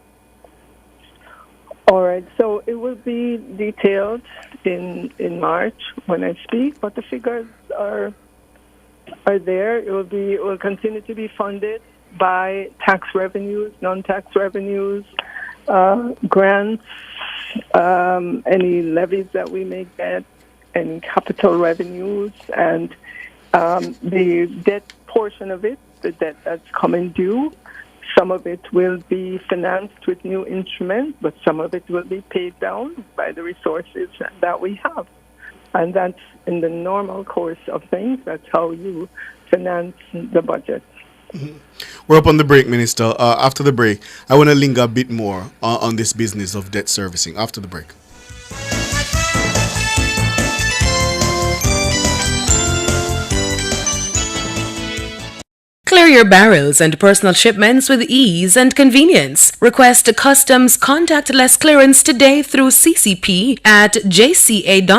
All right, so it will be detailed in March when I speak, but the figures are there. It will continue to be funded by tax revenues, non-tax revenues, grants, any levies that we may get, any capital revenues, and the debt portion of it, the debt that's coming due. Some of it will be financed with new instruments, but some of it will be paid down by the resources that we have. And that's in the normal course of things. That's how you finance the budget. Mm-hmm. We're up on the break, Minister. After the break, I want to linger a bit more on this business of debt servicing. After the break. Clear your barrels and personal shipments with ease and convenience. Request a customs contactless clearance today through CCP at jca.gov.jm.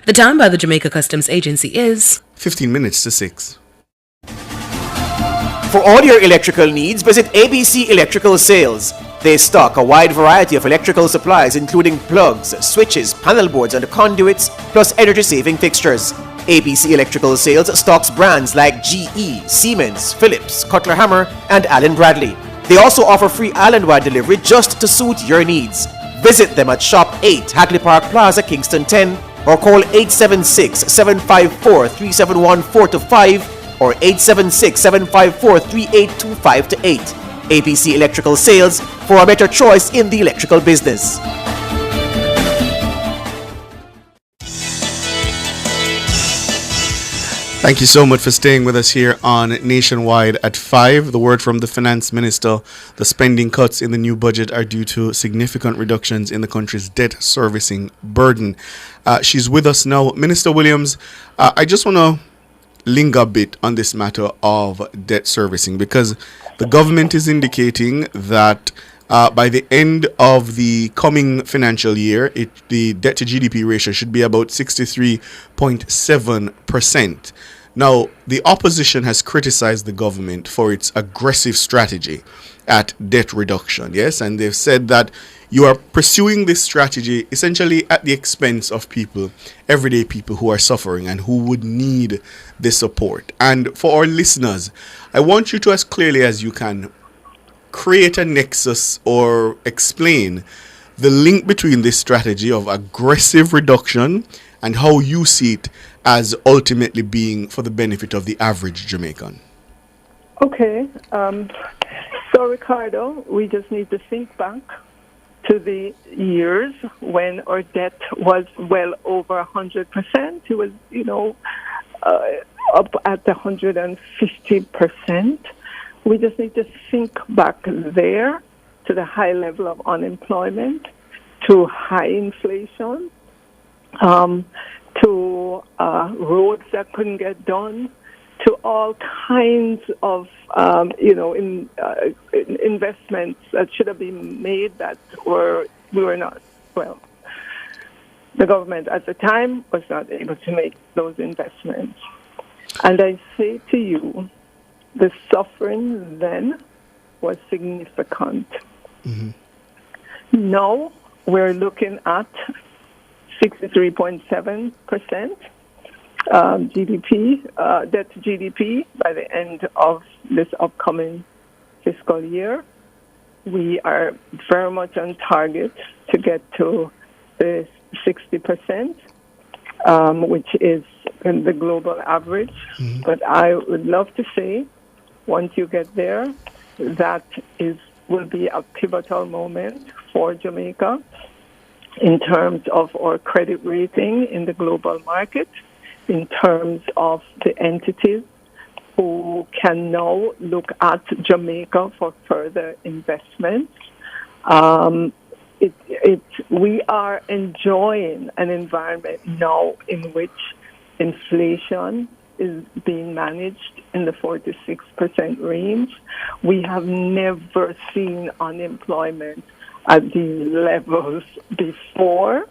The time by the Jamaica Customs Agency is 15 minutes to 6. For all your electrical needs, visit ABC Electrical Sales. They stock a wide variety of electrical supplies including plugs, switches, panel boards and conduits, plus energy-saving fixtures. ABC Electrical Sales stocks brands like GE, Siemens, Philips, Cutler Hammer, and Allen Bradley. They also offer free island-wide delivery just to suit your needs. Visit them at Shop 8, Hagley Park Plaza, Kingston 10, or call 876-754-3714-5 or 876-754-3825-8. ABC Electrical Sales, for a better choice in the electrical business. Thank you so much for staying with us here on Nationwide at 5. The word from the Finance Minister: the spending cuts in the new budget are due to significant reductions in the country's debt servicing burden. She's with us now. Minister Williams, I just want to linger a bit on this matter of debt servicing, because the government is indicating that by the end of the coming financial year, the debt to GDP ratio should be about 63.7%. Now, the opposition has criticized the government for its aggressive strategy at debt reduction, yes, and they've said that you are pursuing this strategy essentially at the expense of people, everyday people who are suffering and who would need the support. And for our listeners, I want you to, as clearly as you can, create a nexus or explain the link between this strategy of aggressive reduction and how you see it as ultimately being for the benefit of the average Jamaican. Okay. So, Ricardo, we just need to think back to the years when our debt was well over 100%. It was, up at 150%. We just need to think back there to the high level of unemployment, to high inflation, to roads that couldn't get done, to all kinds of, investments that should have been made that we were not. Well, the government at the time was not able to make those investments. And I say to you, the suffering then was significant. Mm-hmm. Now we're looking at 63.7% GDP, debt to GDP by the end of this upcoming fiscal year. We are very much on target to get to the 60%, which is the global average. Mm-hmm. But I would love to say, once you get there, that will be a pivotal moment for Jamaica in terms of our credit rating in the global market, in terms of the entities who can now look at Jamaica for further investments. We are enjoying an environment now in which inflation is being managed in the 4 to 6% range. We have never seen unemployment at these levels before.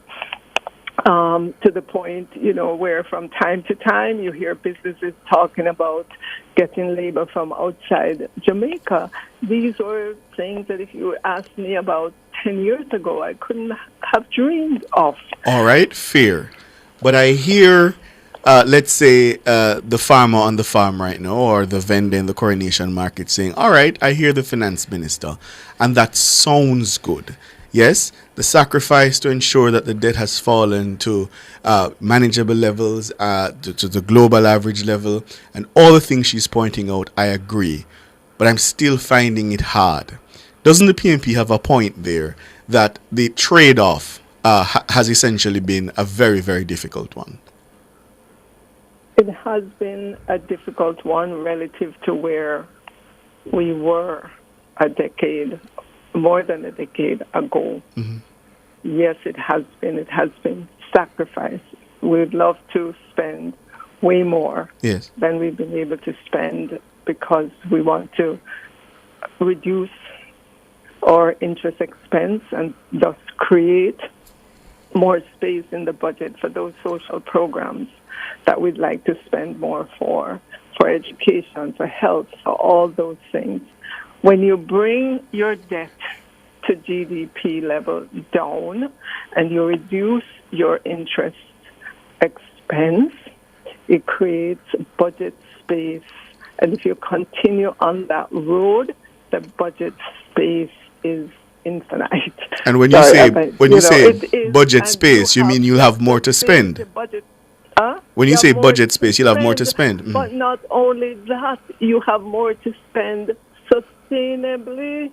To the point, where from time to time you hear businesses talking about getting labor from outside Jamaica. These were things that if you asked me about 10 years ago, I couldn't have dreamed of. All right, fair. But I hear, let's say, the farmer on the farm right now, or the vendor in the Coronation Market saying, all right, I hear the finance minister, and that sounds good. Yes, the sacrifice to ensure that the debt has fallen to manageable levels, to the global average level, and all the things she's pointing out, I agree. But I'm still finding it hard. Doesn't the PNP have a point there that the trade-off has essentially been a very, very difficult one? It has been a difficult one relative to where we were more than a decade ago. Mm-hmm. Yes, it has been sacrificed. We'd love to spend way more than we've been able to spend because we want to reduce our interest expense and thus create more space in the budget for those social programs that we'd like to spend more for education, for health, for all those things. When you bring your debt to GDP level down and you reduce your interest expense, it creates budget space. And if you continue on that road, the budget space is infinite. And when you say budget space, you mean you'll have more to spend? When you say budget space, you'll have more to spend. Mm. But not only that, you have more to spend sustainably.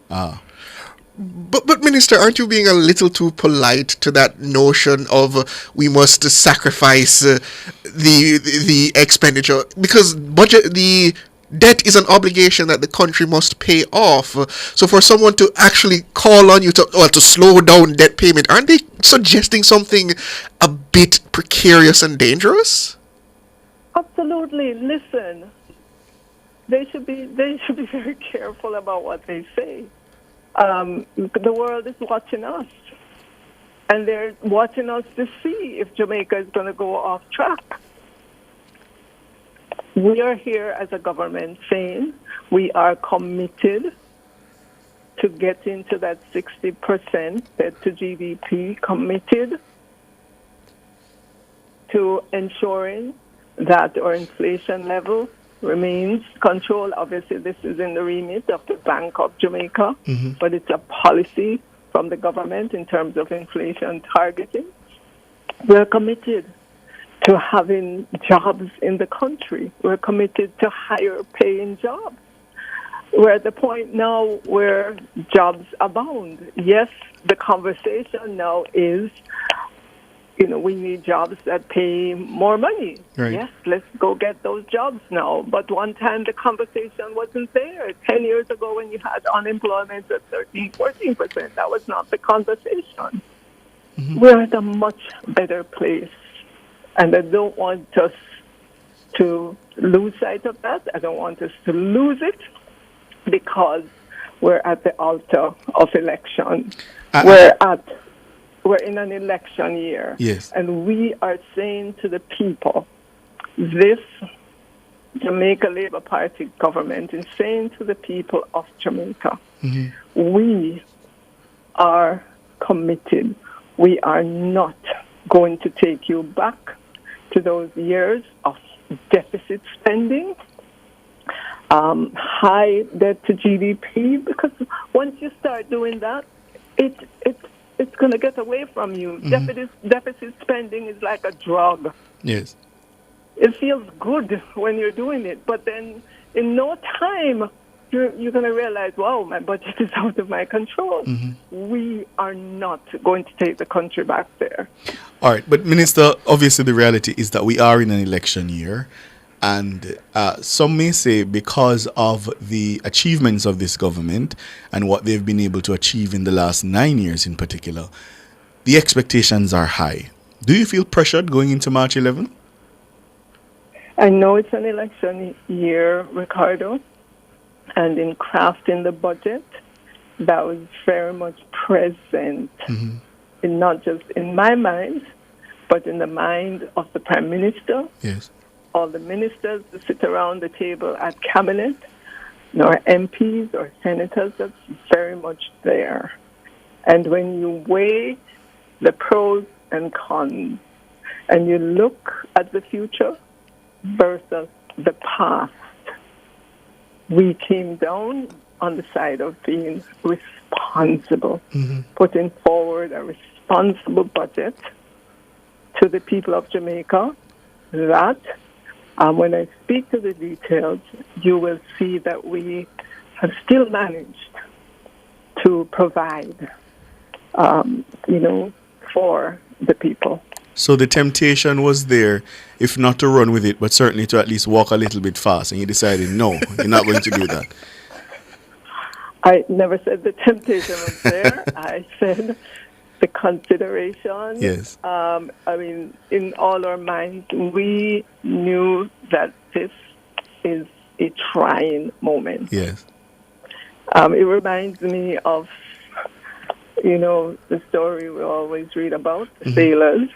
But Minister, aren't you being a little too polite to that notion of we must sacrifice the expenditure, because the debt is an obligation that the country must pay off. So for someone to actually call on you to slow down debt payment, aren't they suggesting something a bit precarious and dangerous? Absolutely. Listen, they should be very careful about what they say. The world is watching us, and they're watching us to see if Jamaica is going to go off track. We are here as a government saying we are committed to getting to that 60% debt to GDP, committed to ensuring that our inflation level remains controlled. Obviously, this is in the remit of the Bank of Jamaica, but it's a policy from the government in terms of inflation targeting. We're committed to having jobs in the country. We're committed to higher paying jobs. We're at the point now where jobs abound. Yes, the conversation now is, we need jobs that pay more money. Right. Yes, let's go get those jobs now. But one time the conversation wasn't there. 10 years ago when you had unemployment at 13, 14%, that was not the conversation. We're at a much better place. And I don't want us to lose sight of that. I don't want us to lose it because we're at the altar of election. We're in an election year. Yes. And we are saying to the people, this Jamaica Labour Party government is saying to the people of Jamaica, we are committed. We are not going to take you back to those years of deficit spending, high debt to GDP, because once you start doing that, it's going to get away from you. Deficit spending is like a drug. Yes. It feels good when you're doing it, but then in no time, you're going to realize, wow, my budget is out of my control. We are not going to take the country back there. All right, but Minister, obviously the reality is that we are in an election year, And some may say because of the achievements of this government and what they've been able to achieve in the last 9 years in particular, the expectations are high. Do you feel pressured going into March 11? I know it's an election year, Ricardo, and in crafting the budget, that was very much present, in not just in my mind, but in the mind of the Prime Minister, yes, all the ministers that sit around the table at Cabinet, nor MPs or senators, that's very much there. And when you weigh the pros and cons, and you look at the future versus the past, we came down on the side of being responsible, putting forward a responsible budget to the people of Jamaica that, when I speak to the details, you will see that we have still managed to provide, for the people. So the temptation was there, if not to run with it, but certainly to at least walk a little bit fast. And you decided, no, you're not going to do that. I never said the temptation was there. I said the consideration. Yes. In all our minds, we knew that this is a trying moment. Yes. It reminds me of, the story we always read about, the sailors,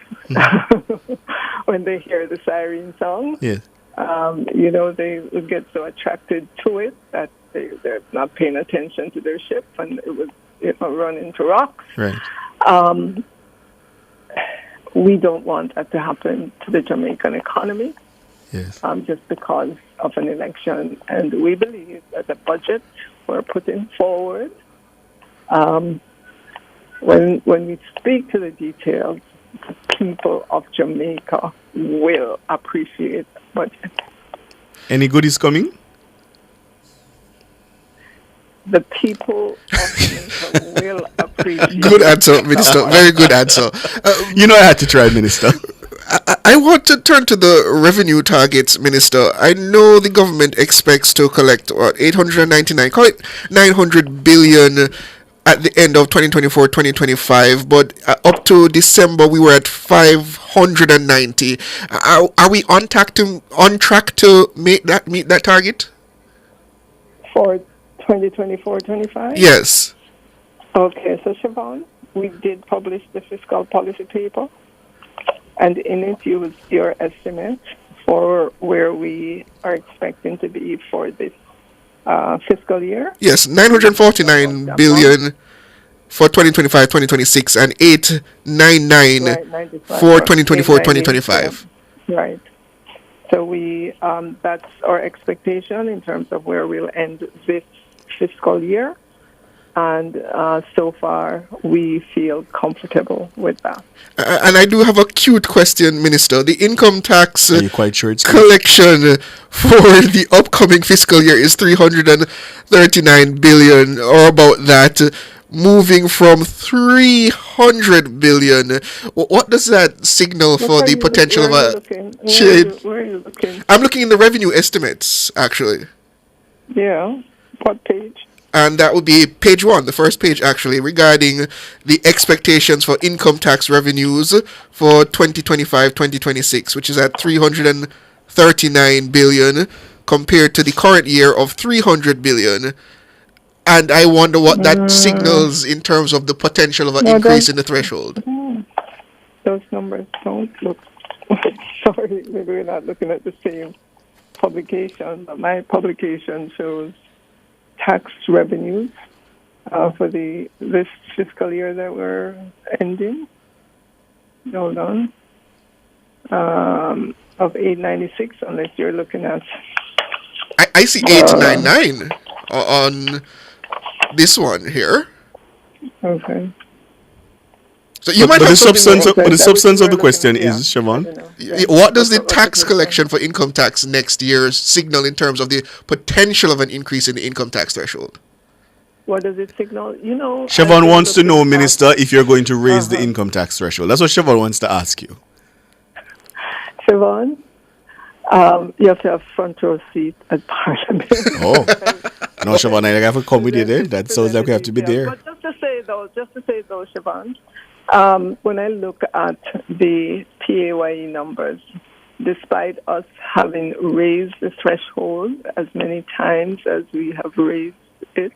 when they hear the siren song. Yes. They would get so attracted to it that they're not paying attention to their ship, and it would run into rocks. Right. We don't want that to happen to the Jamaican economy. Yes. Just because of an election. And we believe that the budget we're putting forward, when we speak to the details, the people of Jamaica will appreciate the budget. Any goodies coming? The people of Jamaica will appreciate. Good answer, Minister. Very good answer. I had to try, Minister. I want to turn to the revenue targets, Minister. I know the government expects to collect 899, call it 900 billion at the end of 2024-2025, but up to December we were at 590. Are we on track to meet that target? For 2024-25? Yes. Okay, so Siobhan, we did publish the fiscal policy paper, and in it you will see our estimate for where we are expecting to be for this fiscal year. Yes, 949 billion for 2025-2026 and 899 for 2024-2025. Right. So we that's our expectation in terms of where we'll end this fiscal year, and so far we feel comfortable with that. And I do have a cute question, Minister. The income tax Are you quite sure it's collection for the upcoming fiscal year is 339 billion, or about that, moving from 300 billion. What does that signal for the potential of a change? Where are you looking? I'm looking in the revenue estimates, actually. Yeah. What page? And that would be page 1, the first page actually, regarding the expectations for income tax revenues for 2025-2026, which is at 339 billion compared to the current year of 300 billion. And I wonder what that signals in terms of the potential of an increase in the threshold. Those numbers don't look... Sorry, maybe we're not looking at the same publication, but my publication shows tax revenues for this fiscal year that we're ending. Hold on. Of 896, unless you're looking at... I see 899 on this one here. Okay. So you might but have the substance of the question is, Siobhan, what does the tax collection for income tax next year signal in terms of the potential of an increase in the income tax threshold? What does it signal? Siobhan wants to know, Minister, if you're going to raise the income tax threshold. That's what Siobhan wants to ask you. Siobhan, You have to have front row seat at Parliament. Oh. No, Siobhan, I have to come with you there. That sounds like we have to be there. But just to say though, Siobhan, when I look at the PAYE numbers, despite us having raised the threshold as many times as we have raised it,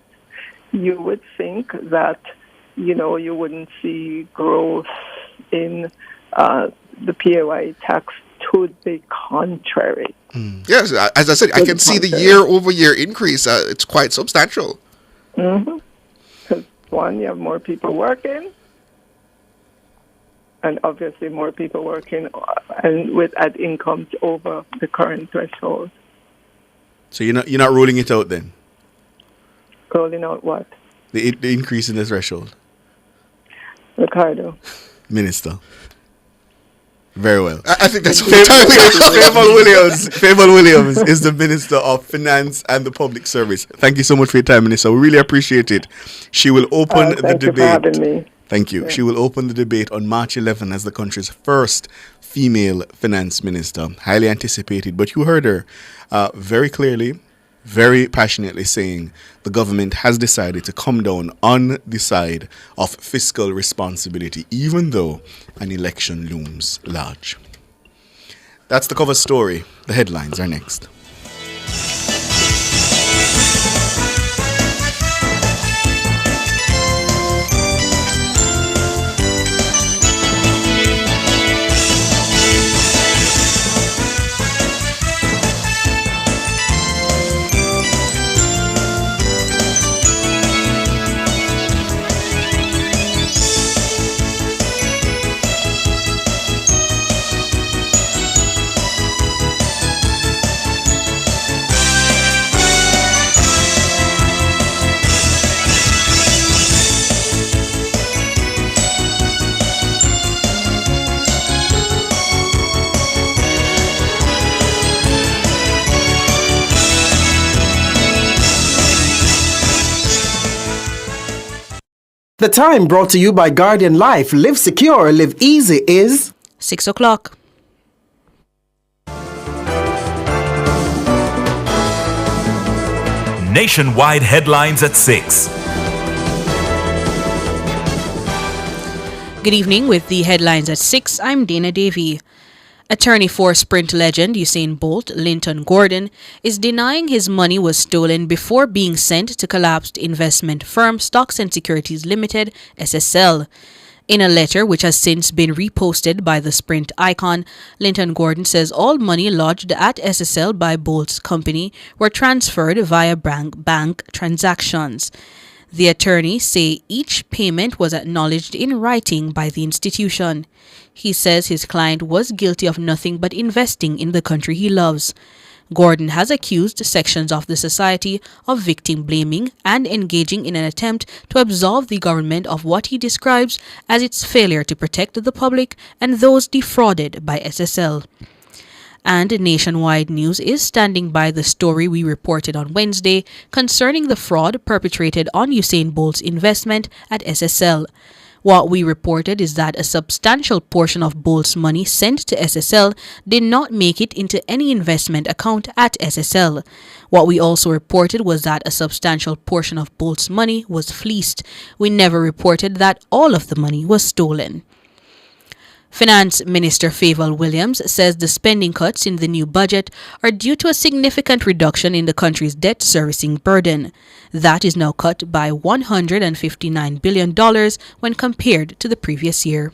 you would think that, you wouldn't see growth in the PAYE tax. To the contrary. Yes, as I said, I can see the year-over-year increase. It's quite substantial. Because one, you have more people working, and obviously more people working and at incomes over the current threshold. So you're not ruling it out then? Rolling out what? The increase in the threshold. Ricardo. Minister. Very well. I think that's Favour Williams is the Minister of Finance and the Public Service. Thank you so much for your time, Minister. We really appreciate it. She will open the debate. Thank you for having me. Thank you. Yeah. She will open the debate on March 11 as the country's first female finance minister. Highly anticipated. But you heard her very clearly, very passionately saying the government has decided to come down on the side of fiscal responsibility, even though an election looms large. That's the cover story. The headlines are next. The time brought to you by Guardian Life. Live secure, live easy is 6 o'clock. Nationwide headlines at 6. Good evening with the headlines at 6. I'm Dana Davey. Attorney for Sprint legend Usain Bolt, Linton Gordon, is denying his money was stolen before being sent to collapsed investment firm Stocks and Securities Limited, SSL. In a letter which has since been reposted by the Sprint icon, Linton Gordon says all money lodged at SSL by Bolt's company were transferred via bank transactions. The attorney say each payment was acknowledged in writing by the institution. He says his client was guilty of nothing but investing in the country he loves. Gordon has accused sections of the society of victim blaming and engaging in an attempt to absolve the government of what he describes as its failure to protect the public and those defrauded by SSL. And Nationwide News is standing by the story we reported on Wednesday concerning the fraud perpetrated on Usain Bolt's investment at SSL. What we reported is that a substantial portion of Bolt's money sent to SSL did not make it into any investment account at SSL. What we also reported was that a substantial portion of Bolt's money was fleeced. We never reported that all of the money was stolen. Finance Minister Favour Williams says the spending cuts in the new budget are due to a significant reduction in the country's debt servicing burden. That is now cut by $159 billion when compared to the previous year.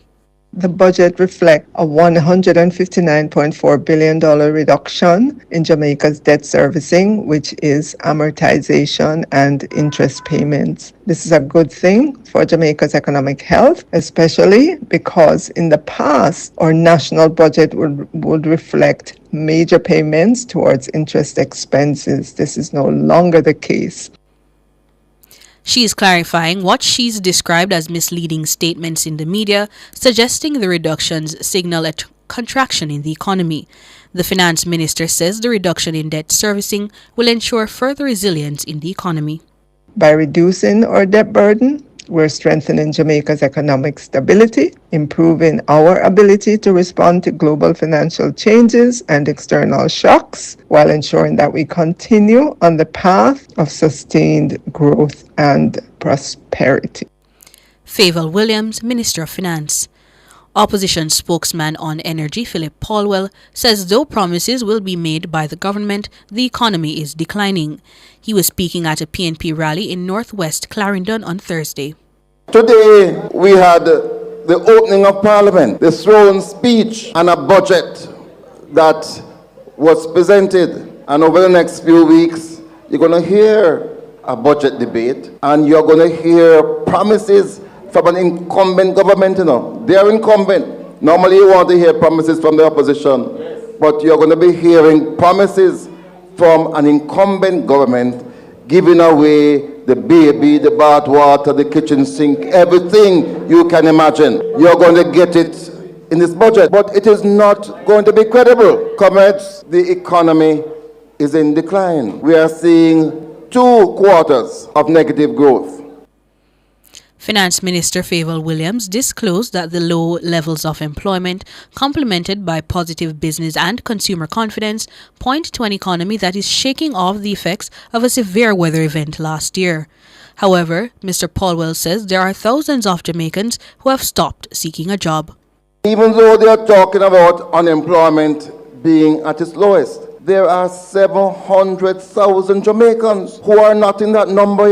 The budget reflects a $159.4 billion reduction in Jamaica's debt servicing, which is amortization and interest payments. This is a good thing for Jamaica's economic health, especially because in the past, our national budget would reflect major payments towards interest expenses. This is no longer the case. She is clarifying what she's described as misleading statements in the media, suggesting the reductions signal a contraction in the economy. The finance minister says the reduction in debt servicing will ensure further resilience in the economy. By reducing our debt burden, We're strengthening Jamaica's economic stability, improving our ability to respond to global financial changes and external shocks, while ensuring that we continue on the path of sustained growth and prosperity. Favour Williams, Minister of Finance. Opposition spokesman on energy Philip Paulwell says though promises will be made by the government, the economy is declining. He was speaking at a PNP rally in northwest Clarendon on Thursday. Today we had the opening of Parliament, the sworn speech and a budget that was presented. And over the next few weeks, you're going to hear a budget debate and you're going to hear promises from an incumbent government, They are incumbent. Normally you want to hear promises from the opposition, but you're going to be hearing promises from an incumbent government giving away the baby, the bathwater, the kitchen sink, everything you can imagine. You're going to get it in this budget, but it is not going to be credible. Comrades, the economy is in decline. We are seeing 2 quarters of negative growth. Finance Minister Favour Williams disclosed that the low levels of employment, complemented by positive business and consumer confidence, point to an economy that is shaking off the effects of a severe weather event last year. However, Mr. Paulwell says there are thousands of Jamaicans who have stopped seeking a job. Even though they are talking about unemployment being at its lowest, there are 700,000 Jamaicans who are not in that number,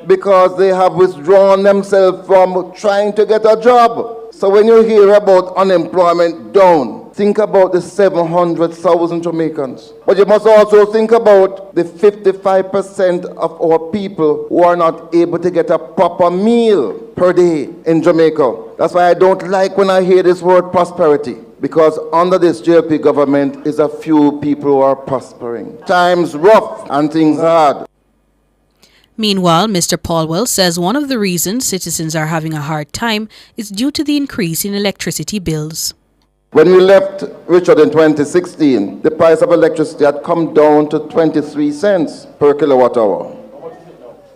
because they have withdrawn themselves from trying to get a job. So when you hear about unemployment down, think about the 700,000 Jamaicans. But you must also think about the 55% of our people who are not able to get a proper meal per day in Jamaica. That's why I don't like when I hear this word prosperity, because under this JLP government is a few people who are prospering. Times rough and things hard. Meanwhile, Mr. Paulwell says one of the reasons citizens are having a hard time is due to the increase in electricity bills. When we left Richard in 2016, the price of electricity had come down to 23 cents per kilowatt hour.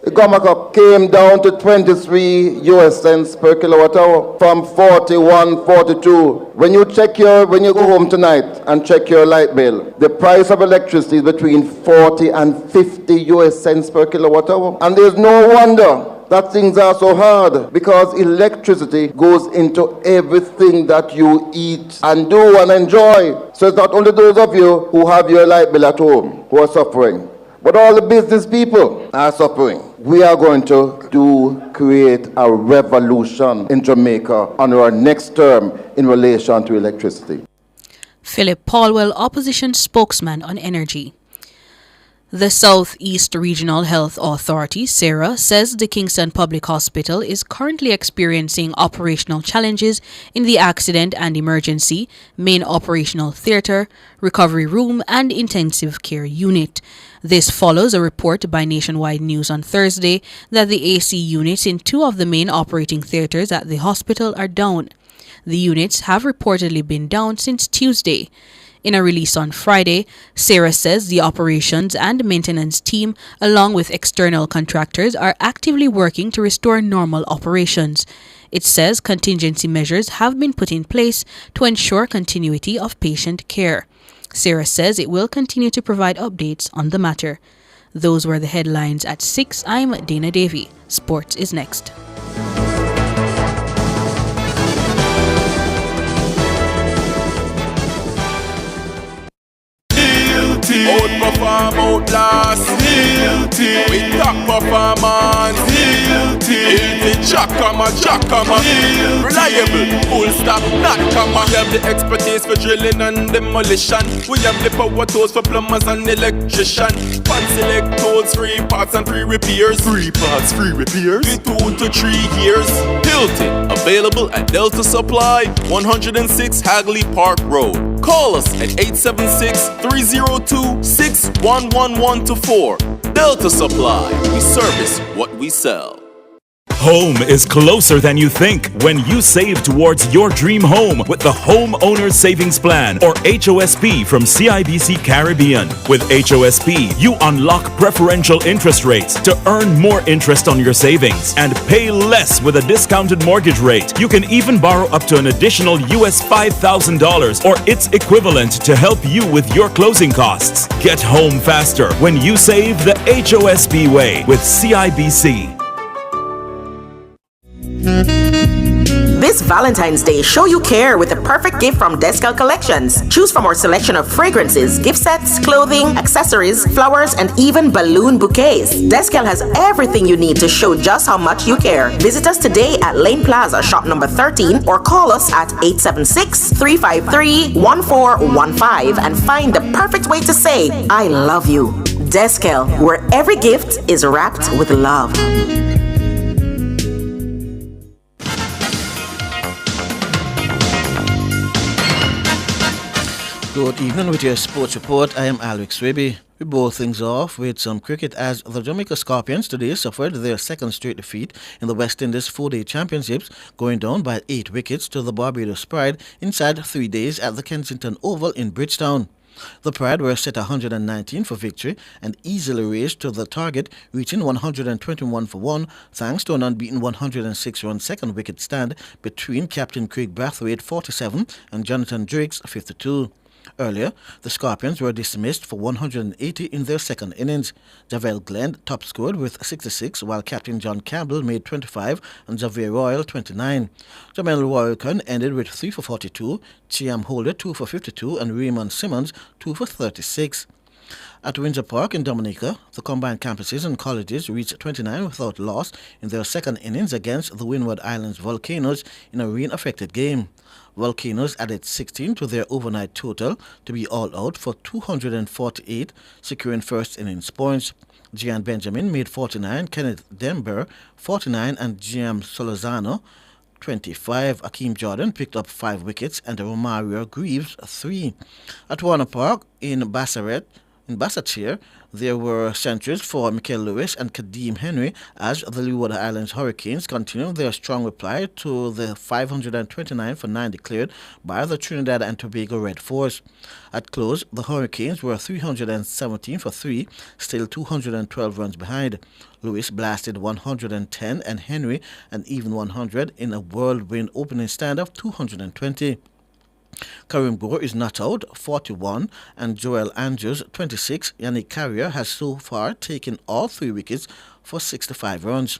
The Gomaka came down to 23 US cents per kilowatt hour from 41, 42. When you go home tonight and check your light bill, the price of electricity is between 40 and 50 US cents per kilowatt hour. And there's no wonder that things are so hard, because electricity goes into everything that you eat and do and enjoy. So it's not only those of you who have your light bill at home who are suffering, but all the business people are suffering. We are going to create a revolution in Jamaica under our next term in relation to electricity. Philip Paulwell, opposition spokesman on energy. The Southeast Regional Health Authority, SERA, says the Kingston Public Hospital is currently experiencing operational challenges in the accident and emergency, main operational theatre, recovery room, and intensive care unit. This follows a report by Nationwide News on Thursday that the AC units in 2 of the main operating theatres at the hospital are down. The units have reportedly been down since Tuesday. In a release on Friday, SERA says the operations and maintenance team, along with external contractors, are actively working to restore normal operations. It says contingency measures have been put in place to ensure continuity of patient care. SERA says it will continue to provide updates on the matter. Those were the headlines at 6. I'm Dana Davey. Sports is next. Outperform, outlast, with top performance, Jackama, reliable, full stop, not comma. We have the expertise for drilling and demolition. We have the power tools for plumbers and electricians. Fancy select tools, free parts and free repairs. Free parts, free repairs. 2 to 3 years. Hilton, available at Delta Supply, 106 Hagley Park Road. Call us at 876-302-6111-4. Delta Supply, we service what we sell. Home is closer than you think when you save towards your dream home with the Homeowner Savings Plan or HOSP from CIBC Caribbean. With HOSP, you unlock preferential interest rates to earn more interest on your savings and pay less with a discounted mortgage rate. You can even borrow up to an additional US $5,000 or its equivalent to help you with your closing costs. Get home faster when you save the HOSP way with CIBC. This Valentine's Day, show you care with the perfect gift from Descal Collections. Choose from our selection of fragrances, gift sets, clothing, accessories, flowers, and even balloon bouquets. Descal has everything you need to show just how much you care. Visit us today at Lane Plaza, shop number 13, or call us at 876-353-1415 and find the perfect way to say, I love you. Descal, where every gift is wrapped with love. Good evening with your sports report. I am Alex Raby. We bowl things off with some cricket as the Jamaica Scorpions today suffered their second straight defeat in the West Indies 4-day championships, going down by 8 wickets to the Barbados Pride inside 3 days at the Kensington Oval in Bridgetown. The Pride were set 119 for victory and easily raced to the target, reaching 121 for 1 thanks to an unbeaten 106-run second wicket stand between Captain Craig Brathwaite 47 and Jonathan Drakes 52. Earlier, the Scorpions were dismissed for 180 in their second innings. Javel Glenn top scored with 66, while Captain John Campbell made 25 and Xavier Royal 29. Jamel Royalcon ended with 3 for 42, Chiam Holder 2 for 52 and Raymond Simmons 2 for 36. At Windsor Park in Dominica, the combined campuses and colleges reached 29 without loss in their second innings against the Windward Islands Volcanoes in a rain-affected game. Volcanoes added 16 to their overnight total to be all out for 248, securing first innings points. Gian Benjamin made 49, Kenneth Denber 49 and Giam Solozano 25. Akeem Jordan picked up 5 wickets and Romario Greaves 3. At Warner Park in Basseterre, there were centuries for Michael Lewis and Kadeem Henry as the Leeward Islands Hurricanes continued their strong reply to the 529 for 9 declared by the Trinidad and Tobago Red Force. At close, the Hurricanes were 317 for 3, still 212 runs behind. Lewis blasted 110 and Henry an even 100 in a whirlwind opening stand of 220. Karim Gore is not out, 41, and Joel Andrews, 26. Yannick Carrier has so far taken all 3 wickets for 65 runs.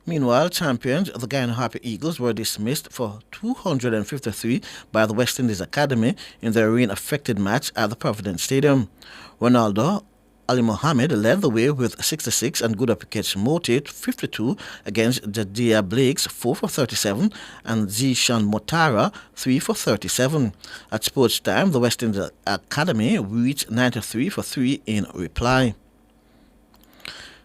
Meanwhile, champions, the Guyana Harper Eagles, were dismissed for 253 by the West Indies Academy in their rain-affected match at the Providence Stadium. Ronaldo Ali Mohammed led the way with 66 and Gudapikech Mote 52 against Jadiah Blakes 4 for 37 and Zishan Motara 3 for 37. At sports time, the West Indies Academy reached 93 for 3 in reply.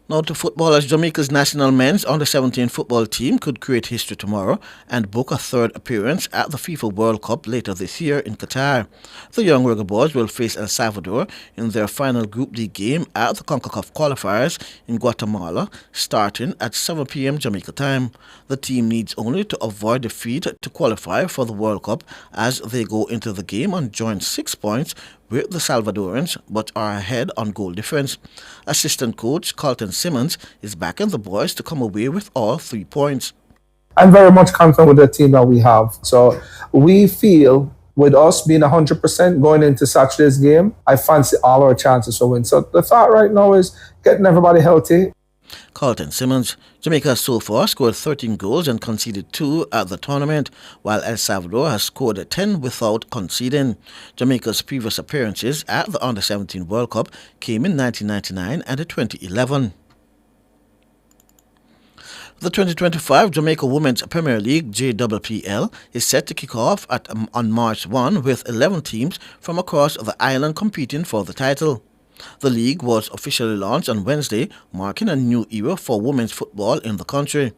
Now to football, as Jamaica's national men's under-17 football team could create history tomorrow and book a third appearance at the FIFA World Cup later this year in Qatar. The young Rugger Boys will face El Salvador in their final Group D game at the CONCACAF qualifiers in Guatemala, starting at 7 p.m. Jamaica time. The team needs only to avoid defeat to qualify for the World Cup as they go into the game on joint 6 points with the Salvadorans, but are ahead on goal difference. Assistant coach Carlton Simmons is backing the boys to come away with all 3 points. I'm very much confident with the team that we have. So we feel with us being 100% going into Saturday's game, I fancy all our chances to win. So the thought right now is getting everybody healthy. Carlton Simmons. Jamaica so far scored 13 goals and conceded 2 at the tournament, while El Salvador has scored 10 without conceding. Jamaica's previous appearances at the Under-17 World Cup came in 1999 and 2011. The 2025 Jamaica Women's Premier League JPPL is set to kick off on March 1 with 11 teams from across the island competing for the title. The league was officially launched on Wednesday, marking a new era for women's football in the country.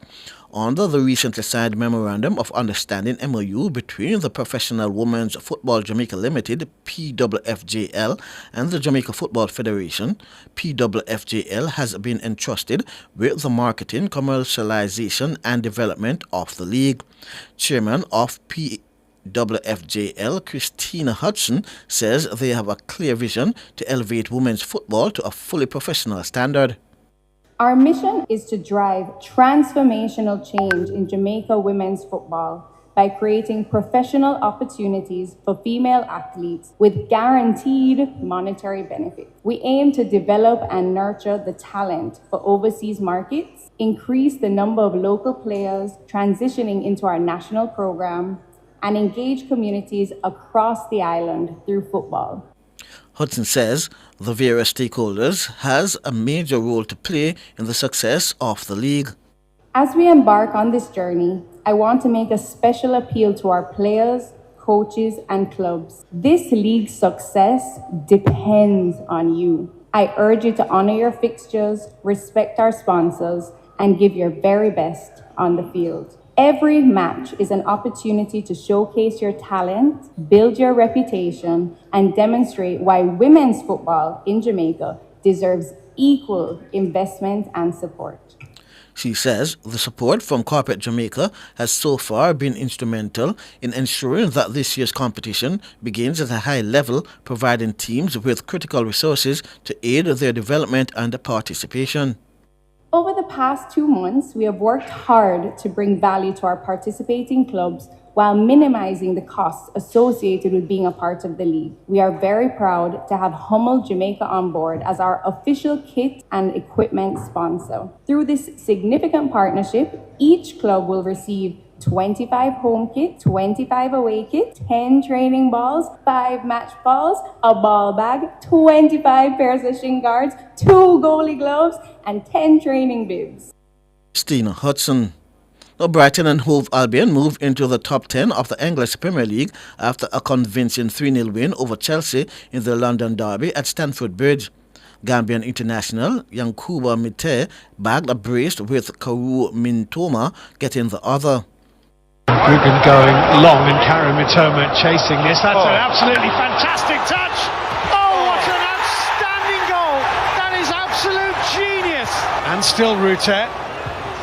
under the recently signed Memorandum of Understanding MOU between the Professional Women's Football Jamaica Limited (PWFJL) and the Jamaica Football Federation. PWFJL has been entrusted with the marketing, commercialization and development of the league. Chairman of PWFJL, Christina Hudson, says they have a clear vision to elevate women's football to a fully professional standard. Our mission is to drive transformational change in Jamaica women's football by creating professional opportunities for female athletes with guaranteed monetary benefits. We aim to develop and nurture the talent for overseas markets, increase the number of local players transitioning into our national program, and engage communities across the island through football. Hudson says the various stakeholders has a major role to play in the success of the league. As we embark on this journey, I want to make a special appeal to our players, coaches, and clubs. This league's success depends on you. I urge you to honor your fixtures, respect our sponsors, and give your very best on the field. Every match is an opportunity to showcase your talent, build your reputation, and demonstrate why women's football in Jamaica deserves equal investment and support. She says the support from Corporate Jamaica has so far been instrumental in ensuring that this year's competition begins at a high level, providing teams with critical resources to aid their development and participation. Over the past 2 months, we have worked hard to bring value to our participating clubs while minimizing the costs associated with being a part of the league. We are very proud to have Hummel Jamaica on board as our official kit and equipment sponsor. Through this significant partnership, each club will receive 25 home kit, 25 away kit, 10 training balls, 5 match balls, a ball bag, 25 pairs of shin guards, 2 goalie gloves, and 10 training bibs. Christina Hudson. Now, Brighton and Hove Albion moved into the top 10 of the English Premier League after a convincing 3-0 win over Chelsea in the London derby at Stamford Bridge. Gambian international Yankuba Mite bagged a brace with Karu Mintoma getting the other. We've been going long and Karu Mitoma chasing this. That's an absolutely fantastic touch. Oh, what an outstanding goal. That is absolute genius. And still Rute.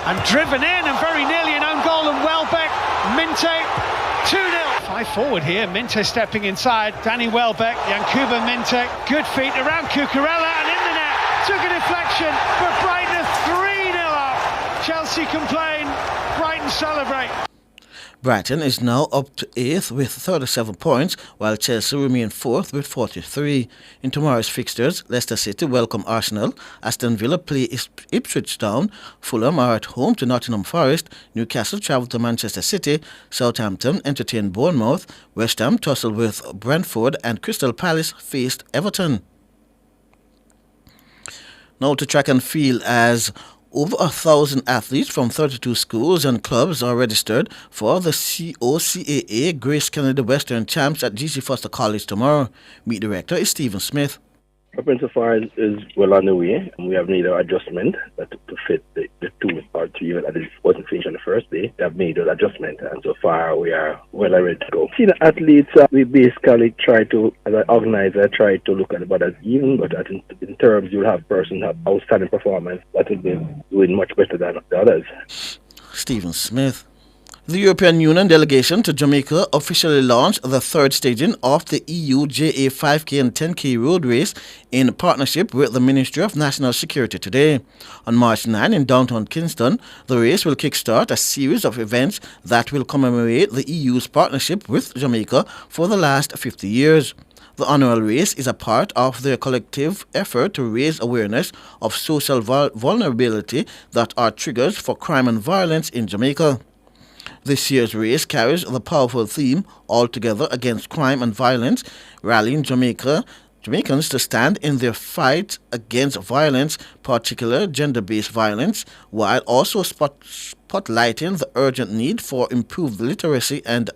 And driven in and very nearly an own goal, and Welbeck, Minte, 2-0. 5 forward here, Minte stepping inside, Danny Welbeck, Yankuba Minte, good feet around Cucurella and in the net. Took a deflection, but Brighton are 3-0 up. Chelsea complain, Brighton celebrate. Brighton is now up to 8th with 37 points, while Chelsea remain 4th with 43. In tomorrow's fixtures, Leicester City welcome Arsenal, Aston Villa play Ipswich Town, Fulham are at home to Nottingham Forest, Newcastle travel to Manchester City, Southampton entertain Bournemouth, West Ham tussle with Brentford, and Crystal Palace faced Everton. Now to track and field, as over 1,000 athletes from 32 schools and clubs are registered for the COCAA Grace Kennedy Western Champs at GC Foster College tomorrow. Meet director is Stephen Smith. Our principal is well on the way, and we have made an adjustment that to fit the 2 or 3 that it wasn't finished on the first day. They have made those adjustments, and so far we are well ready to go. See, the athletes, we basically try to, as an organizer, try to look at it as even, but in terms you'll have persons have outstanding performance that will be doing much better than the others. Stephen Smith. The European Union delegation to Jamaica officially launched the 3rd staging of the EU JA 5K and 10K road race in partnership with the Ministry of National Security today. On March 9 in downtown Kingston, the race will kickstart a series of events that will commemorate the EU's partnership with Jamaica for the last 50 years. The annual race is a part of their collective effort to raise awareness of social vulnerability that are triggers for crime and violence in Jamaica. This year's race carries the powerful theme, All Together Against Crime and Violence, rallying Jamaicans to stand in their fight against violence, particularly gender-based violence, while also spotlighting the urgent need for improved literacy and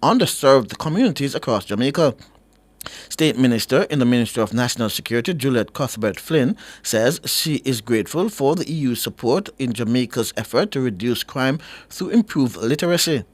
underserved communities across Jamaica. State Minister in the Ministry of National Security, Juliet Cuthbert-Flynn, says she is grateful for the EU's support in Jamaica's effort to reduce crime through improved literacy.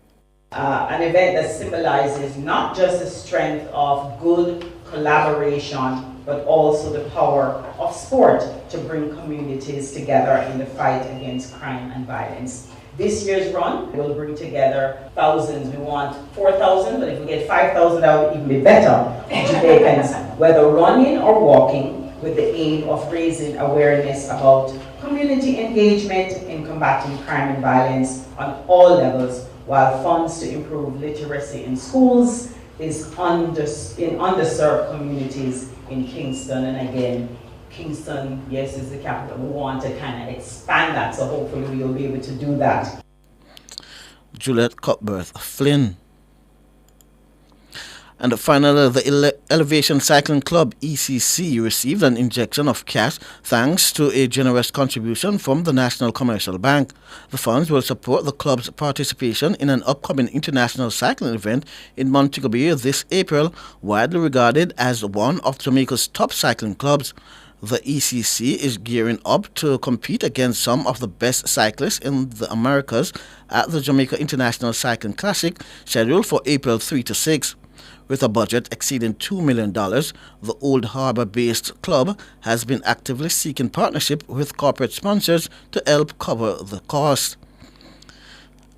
An event that symbolizes not just the strength of good collaboration, but also the power of sport to bring communities together in the fight against crime and violence. This year's run will bring together thousands. We want 4,000, but if we get 5,000, that would even be better. Jamaicans, whether running or walking, with the aim of raising awareness about community engagement in combating crime and violence on all levels, while funds to improve literacy in schools is in underserved communities in Kingston. And again, Kingston, yes, is the capital. We want to kind of expand that, so hopefully we'll be able to do that. Juliet Cuthbert-Flynn. And finally, the Elevation Cycling Club, ECC, received an injection of cash thanks to a generous contribution from the National Commercial Bank. The funds will support the club's participation in an upcoming international cycling event in Montego Bay this April, widely regarded as one of Jamaica's top cycling clubs. The ECC is gearing up to compete against some of the best cyclists in the Americas at the Jamaica International Cycling Classic, scheduled for April 3 to 6. With a budget exceeding $2 million, the Old Harbour-based club has been actively seeking partnership with corporate sponsors to help cover the cost.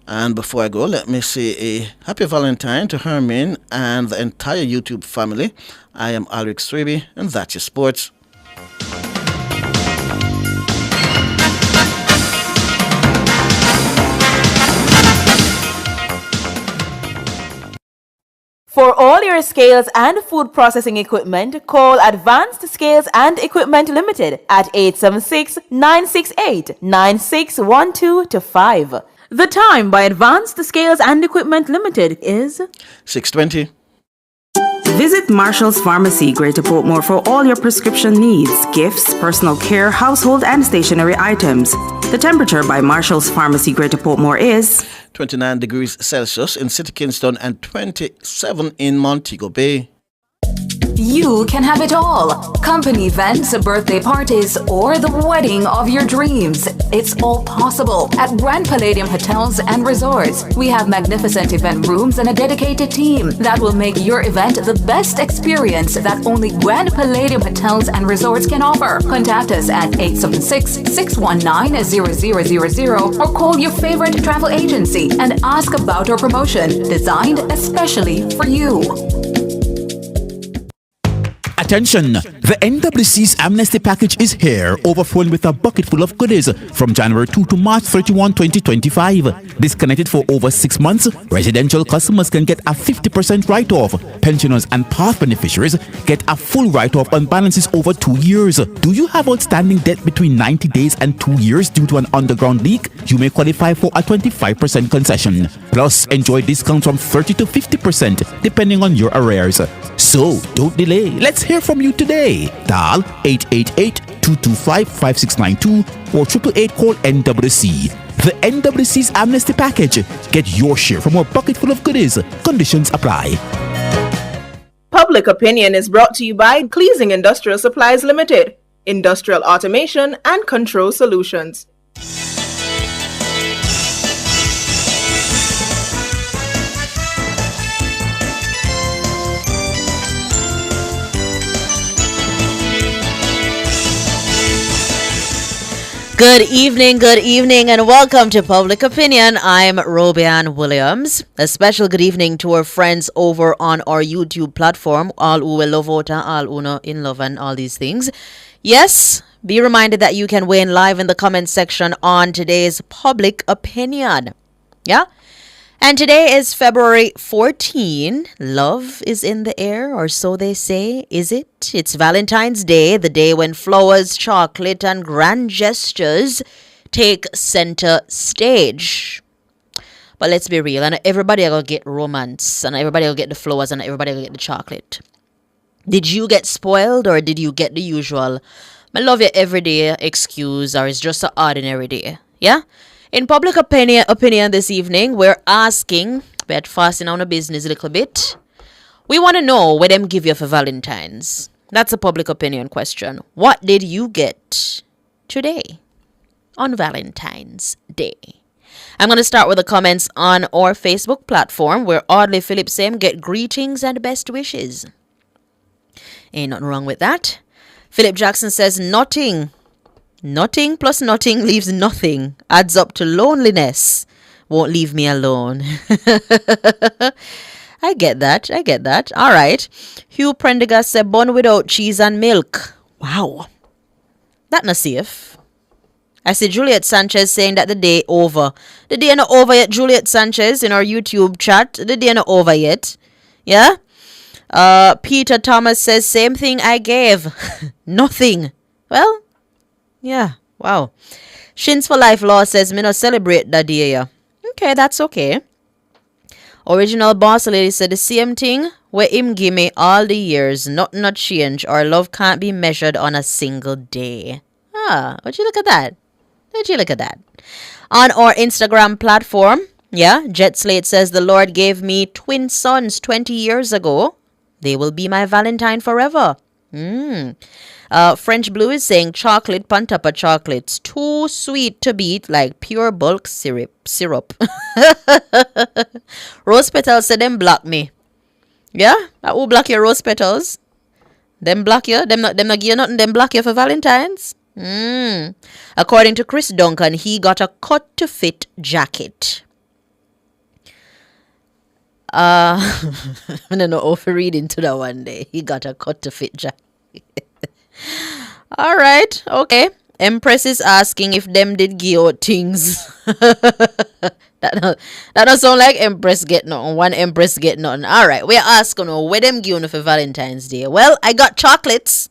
And before I go, let me say a happy Valentine to Hermine and the entire YouTube family. I am Alric Swaby, and that's your sports. For all your scales and food processing equipment, call Advanced Scales and Equipment Limited at 876-968-9612-5. The time by Advanced Scales and Equipment Limited is 6:20. Visit Marshall's Pharmacy, Greater Portmore, for all your prescription needs, gifts, personal care, household, and stationery items. The temperature by Marshall's Pharmacy, Greater Portmore is 29 degrees Celsius in City Kingston and 27 in Montego Bay. You can have it all. Company events, birthday parties, or the wedding of your dreams. It's all possible at Grand Palladium Hotels and Resorts. We have magnificent event rooms and a dedicated team that will make your event the best experience that only Grand Palladium Hotels and Resorts can offer. Contact us at 876-619-0000 or call your favorite travel agency and ask about our promotion designed especially for you. Attention! The NWC's amnesty package is here, overflowing with a bucket full of goodies from January 2 to March 31, 2025. Disconnected for over 6 months, residential customers can get a 50% write-off. Pensioners and past beneficiaries get a full write-off on balances over 2 years. Do you have outstanding debt between 90 days and 2 years due to an underground leak? You may qualify for a 25% concession. Plus, enjoy discounts from 30 to 50% depending on your arrears. So, don't delay. Let's hear from you today. Dial 888-225-5692 or 888-CALL NWC. The NWC's amnesty package. Get your share from our bucket full of goodies. Conditions apply. Public Opinion is brought to you by Cleasing Industrial Supplies Limited, Industrial Automation and Control Solutions. Good evening, and welcome to Public Opinion. I'm Robian Williams. A special good evening to our friends over on our YouTube platform, all who will love Ota, all uno in love, and all these things. Yes, be reminded that you can weigh in live in the comment section on today's Public Opinion. Yeah? And today is February 14. Love is in the air, or so they say. Is it? It's Valentine's Day, the day when flowers, chocolate, and grand gestures take center stage. But let's be real, and everybody will get romance, and everybody will get the flowers, and everybody will get the chocolate. Did you get spoiled, or did you get the usual "I love you every day" excuse, or it's just an ordinary day? Yeah? In Public Opinion this evening, we're asking, we're fasting on the business a little bit. We want to know what them give you for Valentine's. That's a public opinion question. What did you get today on Valentine's Day? I'm going to start with the comments on our Facebook platform where Audley Phillips saying get greetings and best wishes. Ain't nothing wrong with that. Philip Jackson says nothing. Nothing plus nothing leaves nothing. Adds up to loneliness. Won't leave me alone. I get that. All right. Hugh Prendergast said bun without cheese and milk. Wow. That not safe. I see Juliet Sanchez saying that the day over. The day not over yet, Juliet Sanchez, in our YouTube chat. The day not over yet. Yeah? Peter Thomas says, same thing I gave. Nothing. Well, yeah. Wow. Shins for Life Law says, me no celebrate that day. Yeah. Okay, that's okay. Original Boss Lady said the same thing where him give me all the years. Nothing not change. Our love can't be measured on a single day. Would you look at that? On our Instagram platform, yeah, Jet Slate says the Lord gave me twin sons 20 years ago. They will be my Valentine forever. French Blue is saying chocolate pantapa chocolates too sweet to beat like pure bulk syrup. Rose Petals said them block me. Yeah? Who block your Rose Petals? Them block you? Them not give you nothing, them block you for Valentine's? According to Chris Duncan, he got a cut to fit jacket. I don't know if we read into that one day. He got a cut to fit jacket. All right, okay. Empress is asking if them did give out things. that don't sound like Empress get nothing. One Empress get nothing. All right, we're asking where them give for Valentine's Day. Well, I got chocolates.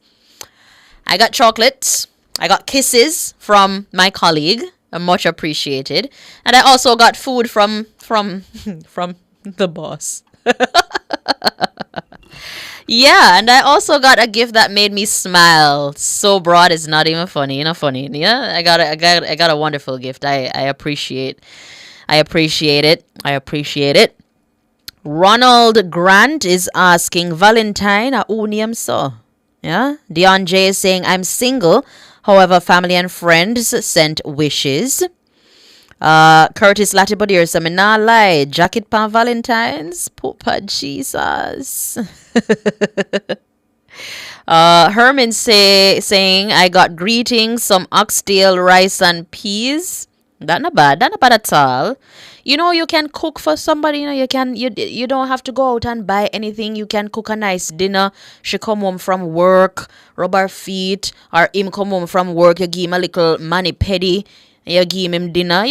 I got kisses from my colleague. Much appreciated. And I also got food from the boss. Yeah, and I also got a gift that made me smile. So broad, it's not even funny. Yeah, I got a wonderful gift. I appreciate it. Ronald Grant is asking Valentine a unium so. Yeah. Dion J is saying I'm single. However, family and friends sent wishes. Curtis Latibodier said, me nah lie, jacket pan Valentine's, Papa Jesus. Herman saying, I got greetings, some oxtail, rice and peas. That not bad at all. You know, you can cook for somebody, you don't have to go out and buy anything. You can cook a nice dinner. She come home from work, rub her feet, or him come home from work, you give him a little mani-pedi. You give him dinner,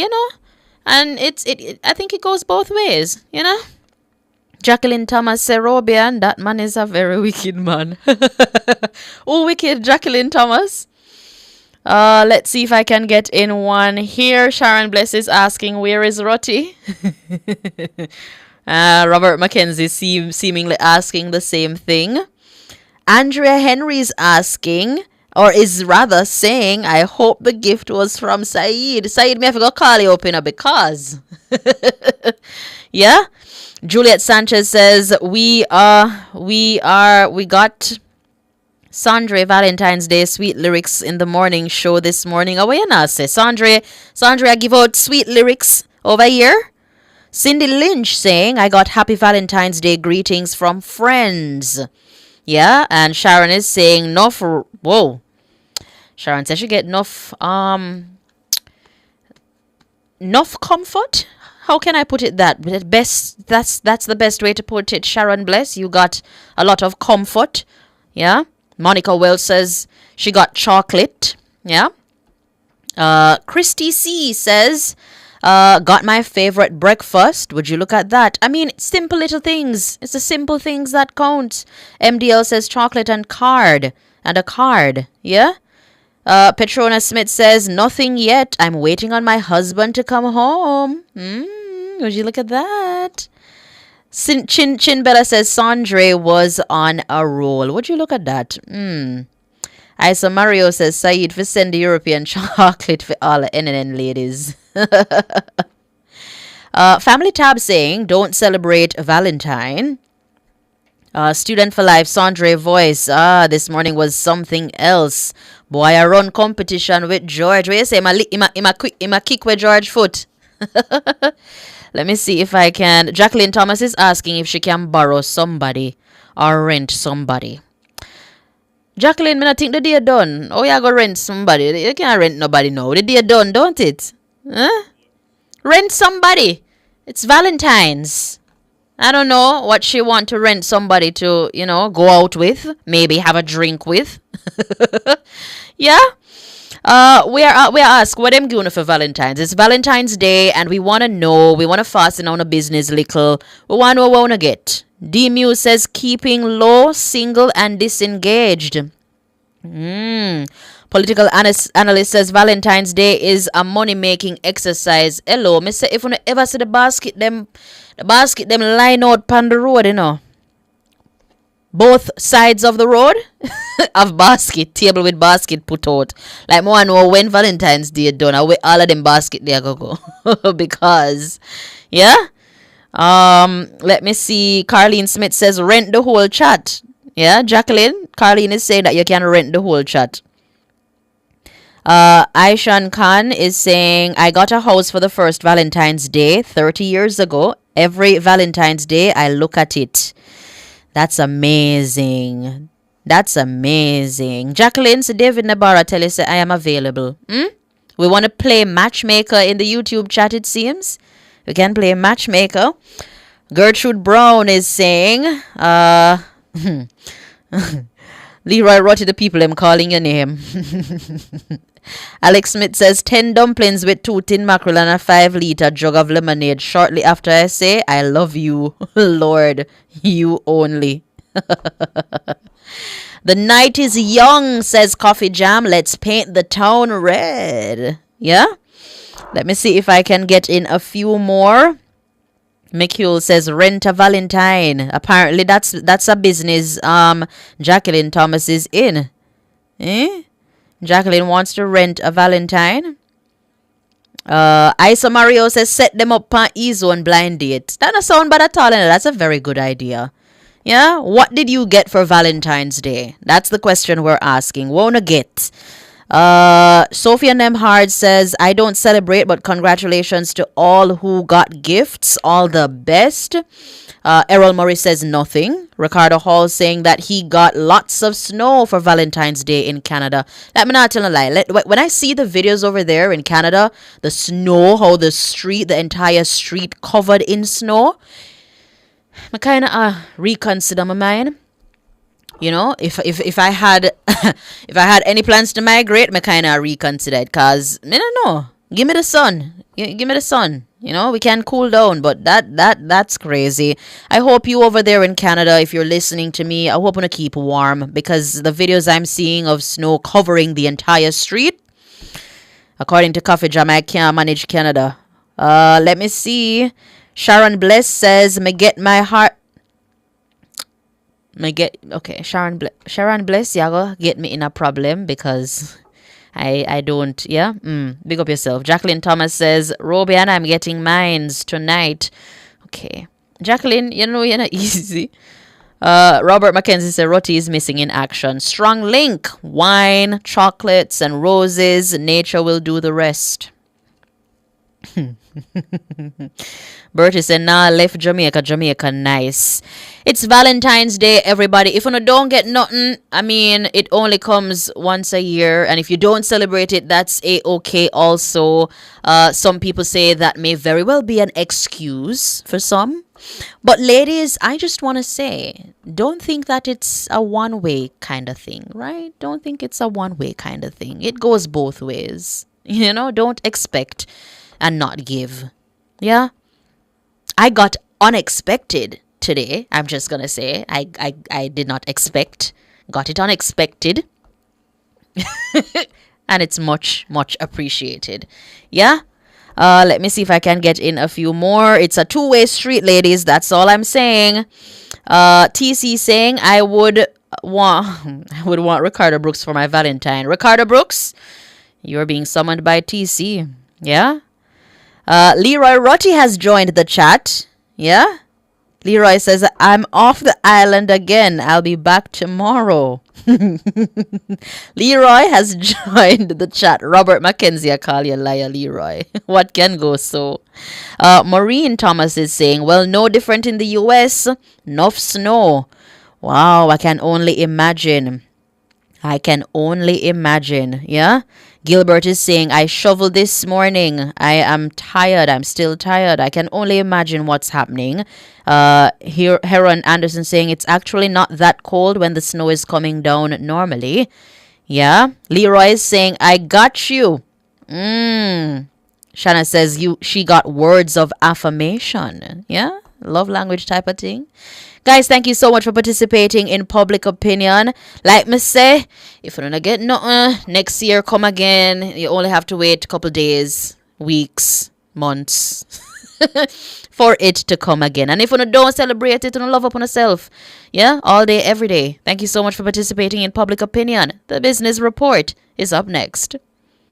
and I think it goes both ways, Jacqueline Thomas Serobian, that man is a very wicked man. Oh, wicked Jacqueline Thomas. Let's see if I can get in one here. Sharon Bless is asking, where is Rotty? Robert McKenzie seemingly asking the same thing. Andrea Henry is asking, or is rather saying, I hope the gift was from Saeed. Saeed, me have to go call you up because. Yeah? Juliet Sanchez says, we got Sandre Valentine's Day sweet lyrics in the morning show this morning. Oh, you know, say Sandre, I give out sweet lyrics over here. Cindy Lynch saying, I got happy Valentine's Day greetings from friends. Yeah, and Sharon is saying, whoa. Sharon says she get enough comfort. How can I put it that? That's the best way to put it. Sharon Bless, you got a lot of comfort. Yeah. Monica Wells says she got chocolate. Yeah. Christy C says, got my favorite breakfast. Would you look at that? I mean, simple little things. It's the simple things that count. MDL says chocolate and a card. Yeah. Petrona Smith says, nothing yet. I'm waiting on my husband to come home. Would you look at that? Chinbella says, Sandre was on a roll. Would you look at that? Isa Mario says, Saeed, for send the European chocolate for all the NNN ladies. Family Tab saying, don't celebrate Valentine. Student for Life, Sandre Voice. This morning was something else. Boy, I run competition with George. What you say? Ima kick with George foot. Let me see if I can. Jacqueline Thomas is asking if she can borrow somebody or rent somebody. Jacqueline, I think the day done. Oh, you go rent somebody. You can't rent nobody now. The day done, don't it? Huh? Rent somebody. It's Valentine's. I don't know what she want to rent somebody to, go out with. Maybe have a drink with. Yeah? We are asked what I'm doing for Valentine's. It's Valentine's Day and we want to know. We want to fasten on a business little. We want to know what we want to get. D Muse says keeping low, single and disengaged. Political analyst says Valentine's Day is a money-making exercise. Hello, Mister. If you ever see the basket them line out on the road, both sides of the road have basket, table with basket put out. Like more know when Valentine's Day done, I wait all of them basket there go because, yeah. Let me see. Carlene Smith says rent the whole chat. Yeah, Jacqueline. Carlene is saying that you can rent the whole chat. Aishan Khan is saying, I got a house for the first Valentine's Day 30 years ago. Every Valentine's Day, I look at it. That's amazing. That's amazing. Jacqueline, so David Nabara tell us I am available. We want to play matchmaker in the YouTube chat, it seems. We can play matchmaker. Gertrude Brown is saying, Leroy Rotty, the people, I'm calling your name. Alex Smith says 10 dumplings with 2 tin mackerel and a 5-liter jug of lemonade. Shortly after I say, I love you, Lord, you only. The night is young, says Coffee Jam. Let's paint the town red. Yeah? Let me see if I can get in a few more. McHugh says rent a Valentine. Apparently that's a business Jacqueline Thomas is in. Jacqueline wants to rent a Valentine. Isa Mario says set them up on E-Zone blind date. That doesn't sound bad at all, and that's a very good idea. Yeah? What did you get for Valentine's Day? That's the question we're asking. Wanna get? Sophia Nemhard says, I don't celebrate, but congratulations to all who got gifts. All the best. Errol Murray says nothing. Ricardo Hall saying that he got lots of snow for Valentine's Day in Canada. Let me not tell a lie. When I see the videos over there in Canada, the snow, how the entire street covered in snow, I kind of reconsider my mind. If I had if I had any plans to migrate, I kind of reconsider it, cause I don't know. Give me the sun. Give me the sun. We can cool down, but that's crazy. I hope you over there in Canada, if you're listening to me, I hope you keep warm, because the videos I'm seeing of snow covering the entire street, according to Coffee Jam, I can't manage Canada. Let me see. Sharon Bless says, me get my heart. Sharon Bless, you go get me in a problem because I don't, yeah? Big up yourself. Jacqueline Thomas says, Roby and I'm getting mines tonight. Okay. Jacqueline, you're not easy. Robert McKenzie said, Roti is missing in action. Strong link. Wine, chocolates, and roses. Nature will do the rest. Bertie said, nah, left Jamaica nice. It's Valentine's Day, everybody. If you don't get nothing, it only comes once a year, and if you don't celebrate it, that's a-okay also. Some people say that may very well be an excuse for some. But ladies, I just want to say, don't think that it's a one-way kind of thing, right? Don't think it's a one-way kind of thing. It goes both ways. Don't expect and not give. Yeah? I got unexpected today. I'm just gonna say I did not expect. Got it unexpected. And it's much appreciated. Yeah? Let me see if I can get in a few more. It's a two-way street, ladies. That's all I'm saying. TC saying I would want Ricardo Brooks for my Valentine. Ricardo Brooks, you're being summoned by TC. Yeah? Leroy Rotty has joined the chat. Yeah? Leroy says, I'm off the island again. I'll be back tomorrow. Leroy has joined the chat. Robert Mackenzie, I call you a liar, Leroy. What can go so? Maureen Thomas is saying, well, no different in the US. Enough snow. Wow, I can only imagine. Yeah? Gilbert is saying, I shoveled this morning. I am tired. I'm still tired. I can only imagine what's happening. Here, Heron Anderson saying, it's actually not that cold when the snow is coming down normally. Yeah? Leroy is saying, I got you. Shanna says, she got words of affirmation. Yeah? Love language type of thing. Guys, thank you so much for participating in Public Opinion. Like me say, if you don't get nothing, next year come again. You only have to wait a couple days, weeks, months for it to come again. And if you don't celebrate it, you don't love up on yourself. Yeah, all day, every day. Thank you so much for participating in Public Opinion. The Business Report is up next.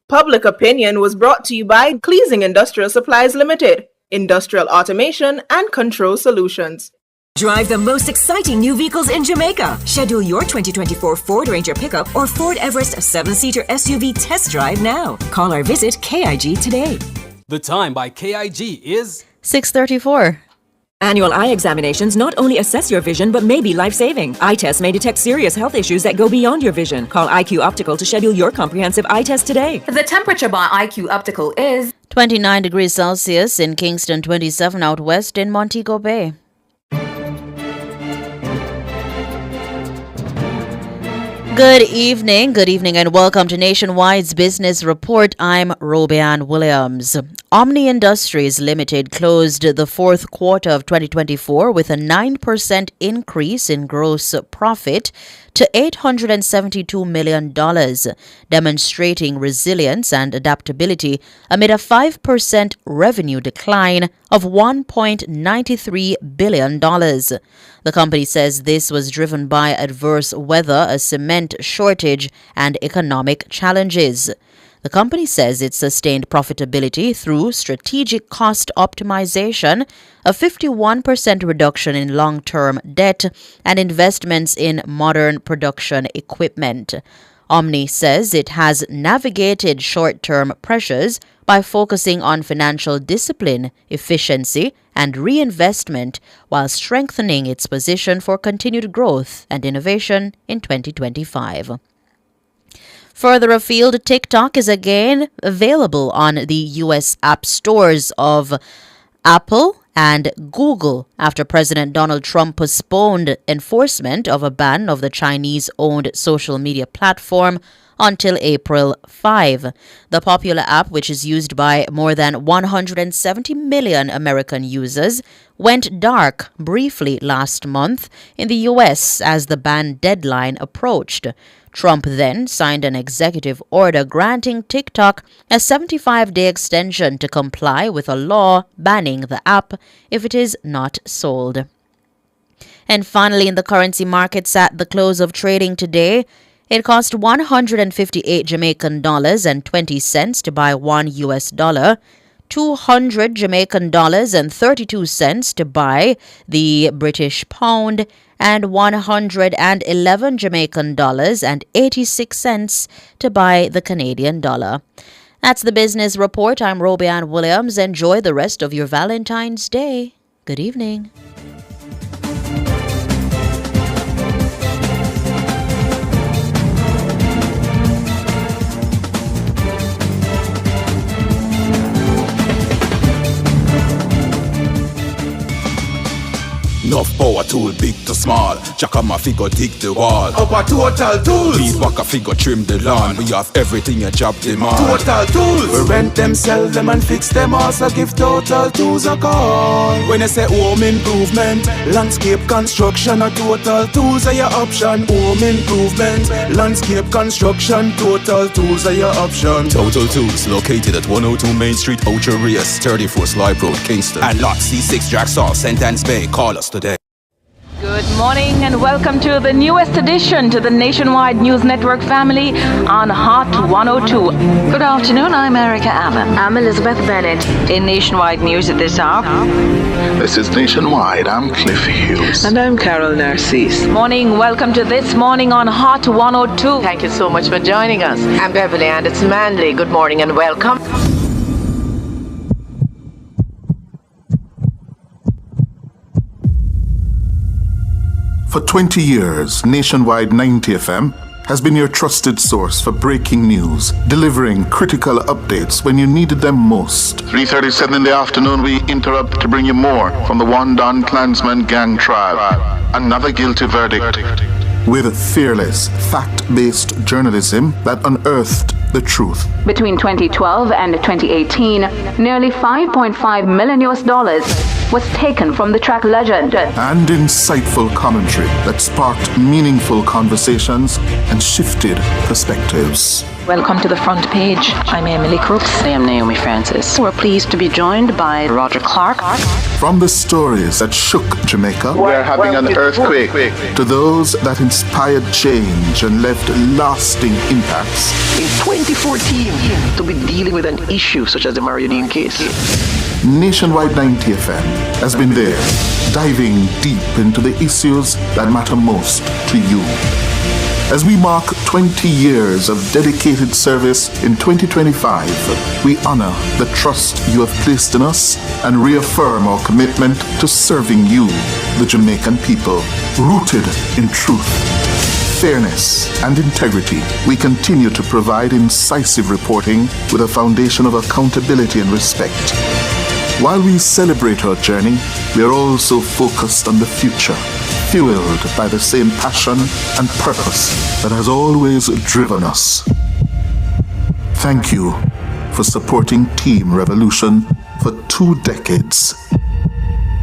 Public Opinion was brought to you by Cleasing Industrial Supplies Limited, industrial automation and control solutions. Drive the most exciting new vehicles in Jamaica. Schedule your 2024 Ford Ranger pickup or Ford Everest 7-seater SUV test drive now. Call or visit KIG today. The time by KIG is 6:34. Annual eye examinations not only assess your vision but may be life-saving. Eye tests may detect serious health issues that go beyond your vision. Call IQ Optical to schedule your comprehensive eye test today. The temperature by IQ Optical is 29 degrees Celsius in Kingston, 27 out west in Montego Bay. Good evening, and welcome to Nationwide's Business Report. I'm Robian Williams. Omni Industries Limited closed the fourth quarter of 2024 with a 9% increase in gross profit to $872 million, demonstrating resilience and adaptability amid a 5% revenue decline of $1.93 billion. The company says this was driven by adverse weather, a cement shortage, and economic challenges. The company says it sustained profitability through strategic cost optimization, a 51% reduction in long-term debt, and investments in modern production equipment. Omni says it has navigated short-term pressures by focusing on financial discipline, efficiency, and reinvestment while strengthening its position for continued growth and innovation in 2025. Further afield, TikTok is again available on the U.S. app stores of Apple and Google after President Donald Trump postponed enforcement of a ban of the Chinese-owned social media platform until April 5. The popular app, which is used by more than 170 million American users, went dark briefly last month in the U.S. as the ban deadline approached. Trump then signed an executive order granting TikTok a 75-day extension to comply with a law banning the app if it is not sold. And finally, in the currency markets at the close of trading today, it cost 158 Jamaican dollars and 20 cents to buy $1, 200 Jamaican dollars and 32 cents to buy the British pound, and 111 Jamaican dollars and 86 cents to buy the Canadian dollar. That's the Business Report. I'm Robian Williams. Enjoy the rest of your Valentine's Day. Good evening. Enough power tool, big to small. Chakama figure dig the wall. Our total tools. Beat back a figure trim the lawn. We have everything a job demand. Total tools. We rent them, sell them and fix them. Also give Total Tools a call. When I say home improvement, landscape construction, or Total Tools are your option. Home improvement, landscape construction, Total Tools are your option. Total Tools located at 102 Main Street, Ocho Rios, 34 Slide Road, Kingston, and Lot C6 Jacksaw, St. Anne's Bay. Call us today. Good Good morning and welcome to the newest addition to the Nationwide News Network family on Hot 102. Good afternoon, I'm Erica Allen. I'm Elizabeth Bennett. In Nationwide News at this hour. This is Nationwide. I'm Cliff Hughes. And I'm Carol Narcisse. Morning, welcome to This Morning on Hot 102. Thank you so much for joining us. I'm Beverly and it's Manley. Good morning and welcome. For 20 years, Nationwide 90 FM has been your trusted source for breaking news, delivering critical updates when you needed them most. 3:37 in the afternoon, we interrupt to bring you more from the One Don Klansman gang trial. Another guilty verdict. With fearless, fact-based journalism that unearthed the truth. Between 2012 and 2018, nearly $5.5 million was taken from the track legend. And insightful commentary that sparked meaningful conversations and shifted perspectives. Welcome to the front page. I'm Emily Crooks. I am Naomi Francis. We're pleased to be joined by Roger Clark. From the stories that shook Jamaica, we're having an earthquake, to those that inspired change and left lasting impacts. In 2014, to be dealing with an issue such as the Mario Dean case. Nationwide 90 FM has been there, diving deep into the issues that matter most to you. As we mark 20 years of dedicated service in 2025, we honor the trust you have placed in us and reaffirm our commitment to serving you, the Jamaican people, rooted in truth, fairness, and integrity. We continue to provide incisive reporting with a foundation of accountability and respect. While we celebrate our journey, we are also focused on the future, fueled by the same passion and purpose that has always driven us. Thank you for supporting Team Revolution for 2 decades.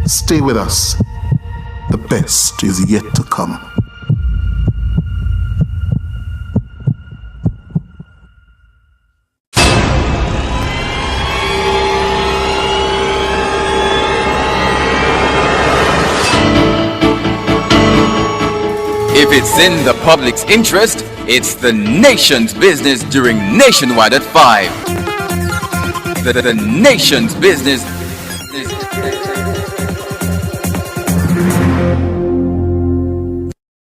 Stay with us. The best is yet to come. If it's in the public's interest, it's the nation's business during Nationwide at 5. The nation's business.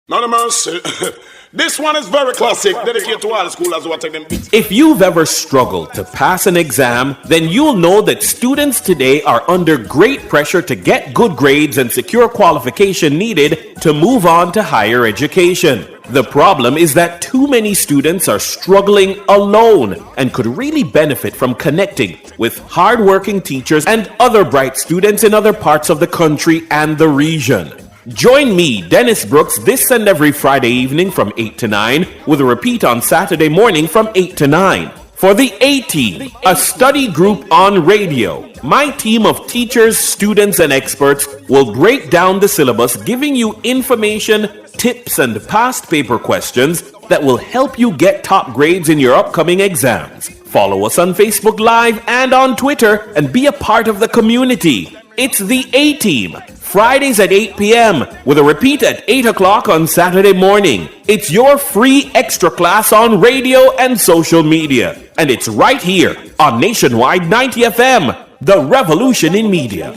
None of mercy. This one is very classic, dedicated to all the schoolers who are taking them. If you've ever struggled to pass an exam, then you'll know that students today are under great pressure to get good grades and secure qualification needed to move on to higher education. The problem is that too many students are struggling alone and could really benefit from connecting with hardworking teachers and other bright students in other parts of the country and the region. Join me, Dennis Brooks, this and every Friday evening from 8 to 9, with a repeat on Saturday morning from 8 to 9. For the A-Team, a study group on radio. My team of teachers, students, and experts will break down the syllabus, giving you information, tips, and past paper questions that will help you get top grades in your upcoming exams. Follow us on Facebook Live and on Twitter and be a part of the community. It's the A-Team. Fridays at 8 p.m. with a repeat at 8 o'clock on Saturday morning. It's your free extra class on radio and social media. And it's right here on Nationwide 90 FM, the revolution in media.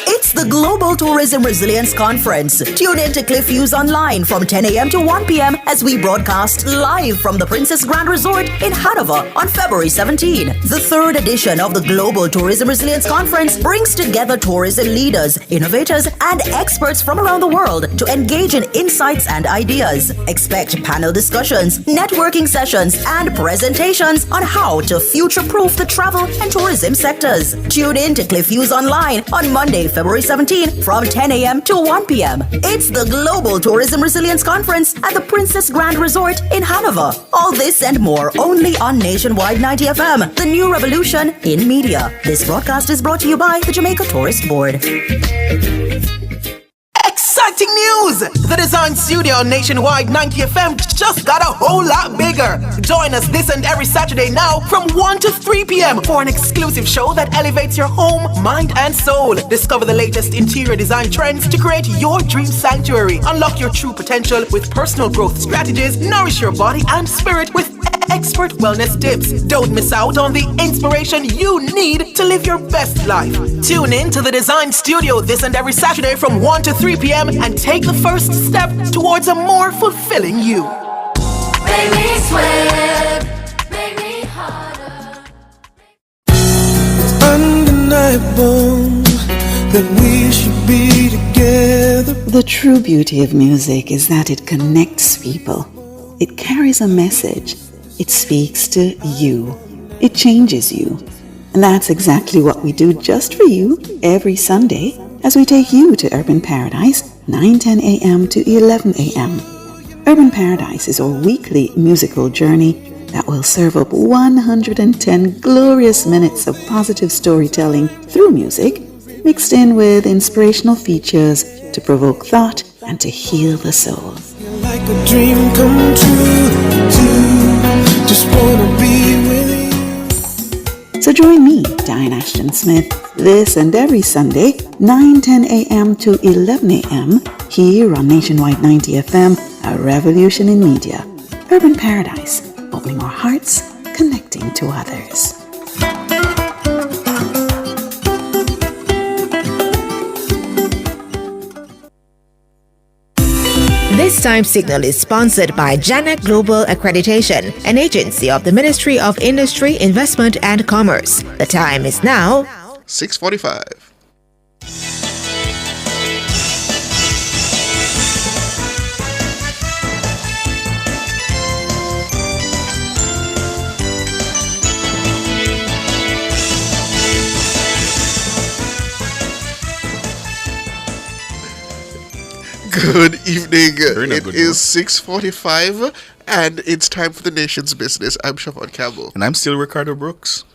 It's the Global Tourism Resilience Conference. Tune in to Cliff Hughes Online from 10 a.m. to 1 p.m. as we broadcast live from the Princess Grand Resort in Hanover on February 17. The third edition of the Global Tourism Resilience Conference brings together tourism leaders, innovators, and experts from around the world to engage in insights and ideas. Expect panel discussions, networking sessions, and presentations on how to future-proof the travel and tourism sectors. Tune in to Cliff Hughes Online on Monday, February 17 from 10 a.m. to 1 p.m. It's the Global Tourism Resilience Conference at the Princess Grand Resort in Hanover. All this and more only on Nationwide 90 FM, the new revolution in media. This broadcast is brought to you by the Jamaica Tourist Board. Exciting news! The Design Studio on Nationwide 90 FM just got a whole lot bigger. Join us this and every Saturday now from 1 to 3 p.m. for an exclusive show that elevates your home, mind, and soul. Discover the latest interior design trends to create your dream sanctuary. Unlock your true potential with personal growth strategies. Nourish your body and spirit with expert wellness tips. Don't miss out on the inspiration you need to live your best life. Tune in to the Design Studio this and every Saturday from 1 to 3 p.m. and take the first step towards a more fulfilling you. Make me sweat, make me harder. Undeniable that we should be together. The true beauty of music is that it connects people. It carries a message. It speaks to you. It changes you. And that's exactly what we do just for you every Sunday as we take you to Urban Paradise, 9:10 a.m. to 11 a.m. Urban Paradise is our weekly musical journey that will serve up 110 glorious minutes of positive storytelling through music, mixed in with inspirational features to provoke thought and to heal the soul. Like a dream come true. Just wanna be with you. So join me, Diane Ashton Smith, this and every Sunday, 9:10 a.m. to 11 a.m. here on Nationwide 90 FM, a revolution in media. Urban Paradise, opening our hearts, connecting to others. This time signal is sponsored by Janak Global Accreditation, an agency of the Ministry of Industry, Investment and Commerce. The time is now 6:45. Good evening. It is 6:45 and it's time for the nation's business. I'm Siobhan Campbell. And I'm still Ricardo Brooks.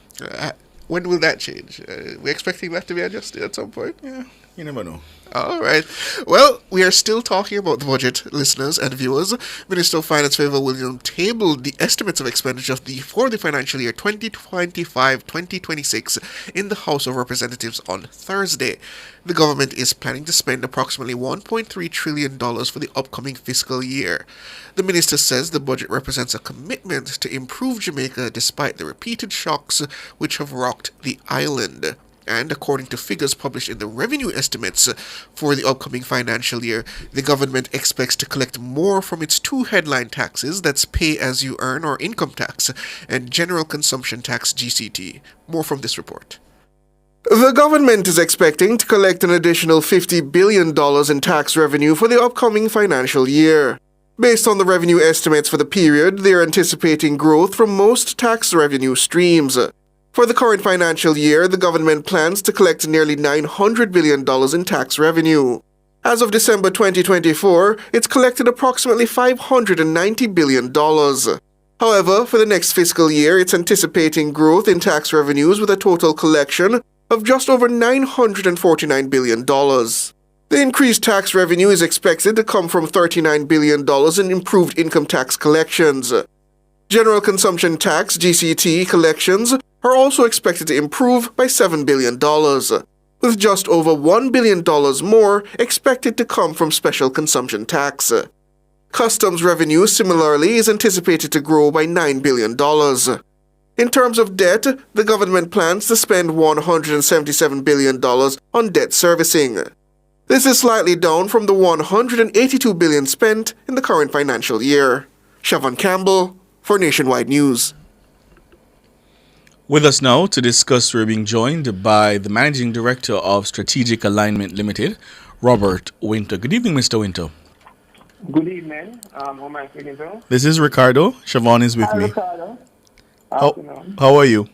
When will that change? We're expecting that to be adjusted at some point? Yeah, you never know. All right. Well, we are still talking about the budget, listeners and viewers. Minister of Finance Favour William tabled the estimates of expenditure for the financial year 2025-2026 in the House of Representatives on Thursday. The government is planning to spend approximately $1.3 trillion for the upcoming fiscal year. The minister says the budget represents a commitment to improve Jamaica despite the repeated shocks which have rocked the island. And according to figures published in the revenue estimates for the upcoming financial year, the government expects to collect more from its two headline taxes, that's pay-as-you-earn or income tax, and general consumption tax GCT. More from this report. The government is expecting to collect an additional $50 billion in tax revenue for the upcoming financial year. Based on the revenue estimates for the period, they are anticipating growth from most tax revenue streams. For the current financial year, the government plans to collect nearly $900 billion in tax revenue. As of December 2024, it's collected approximately $590 billion. However, for the next fiscal year, it's anticipating growth in tax revenues with a total collection of just over $949 billion. The increased tax revenue is expected to come from $39 billion in improved income tax collections. General consumption tax GCT collections are also expected to improve by $7 billion, with just over $1 billion more expected to come from special consumption tax. Customs revenue similarly is anticipated to grow by $9 billion. In terms of debt, the government plans to spend $177 billion on debt servicing. This is slightly down from the $182 billion spent in the current financial year. Siobhan Campbell for Nationwide News. With us now to discuss, we're being joined by the Managing Director of Strategic Alignment Limited, Robert Winter. Good evening, Mr. Winter. Good evening. Who am I speaking to? This is Ricardo. Siobhan is with Hi, me. Ricardo. How are you?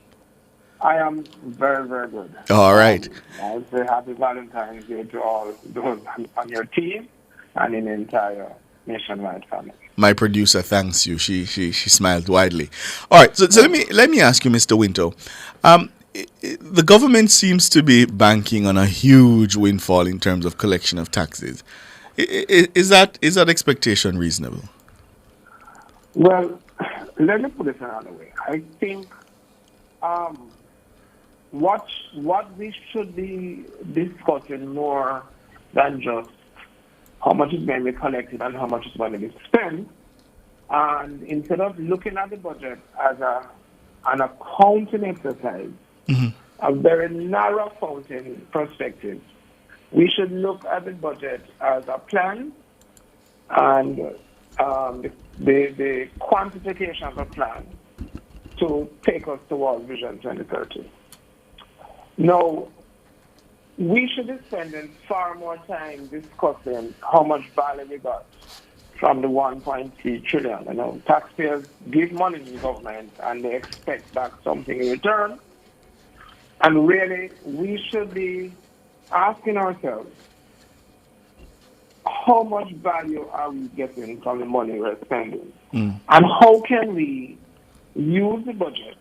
I am very, very good. All right. I would say happy Valentine's Day to all those on your team and in the entire Nationwide family. My producer thanks you. She smiled widely. All right. So let me ask you, Mr. Winter. The government seems to be banking on a huge windfall in terms of collection of taxes. Is that expectation reasonable? Well, let me put it another way. I think what we should be discussing more than just how much is going to be collected and how much is going to be spent, and instead of looking at the budget as an accounting exercise, a very narrow accounting perspective, we should look at the budget as a plan and the quantification of a plan to take us towards Vision 2030. Now, we should be spending far more time discussing how much value we got from the 1.3 trillion. You know, taxpayers give money to the government and they expect back something in return. And really, we should be asking ourselves, how much value are we getting from the money we're spending? And how can we use the budget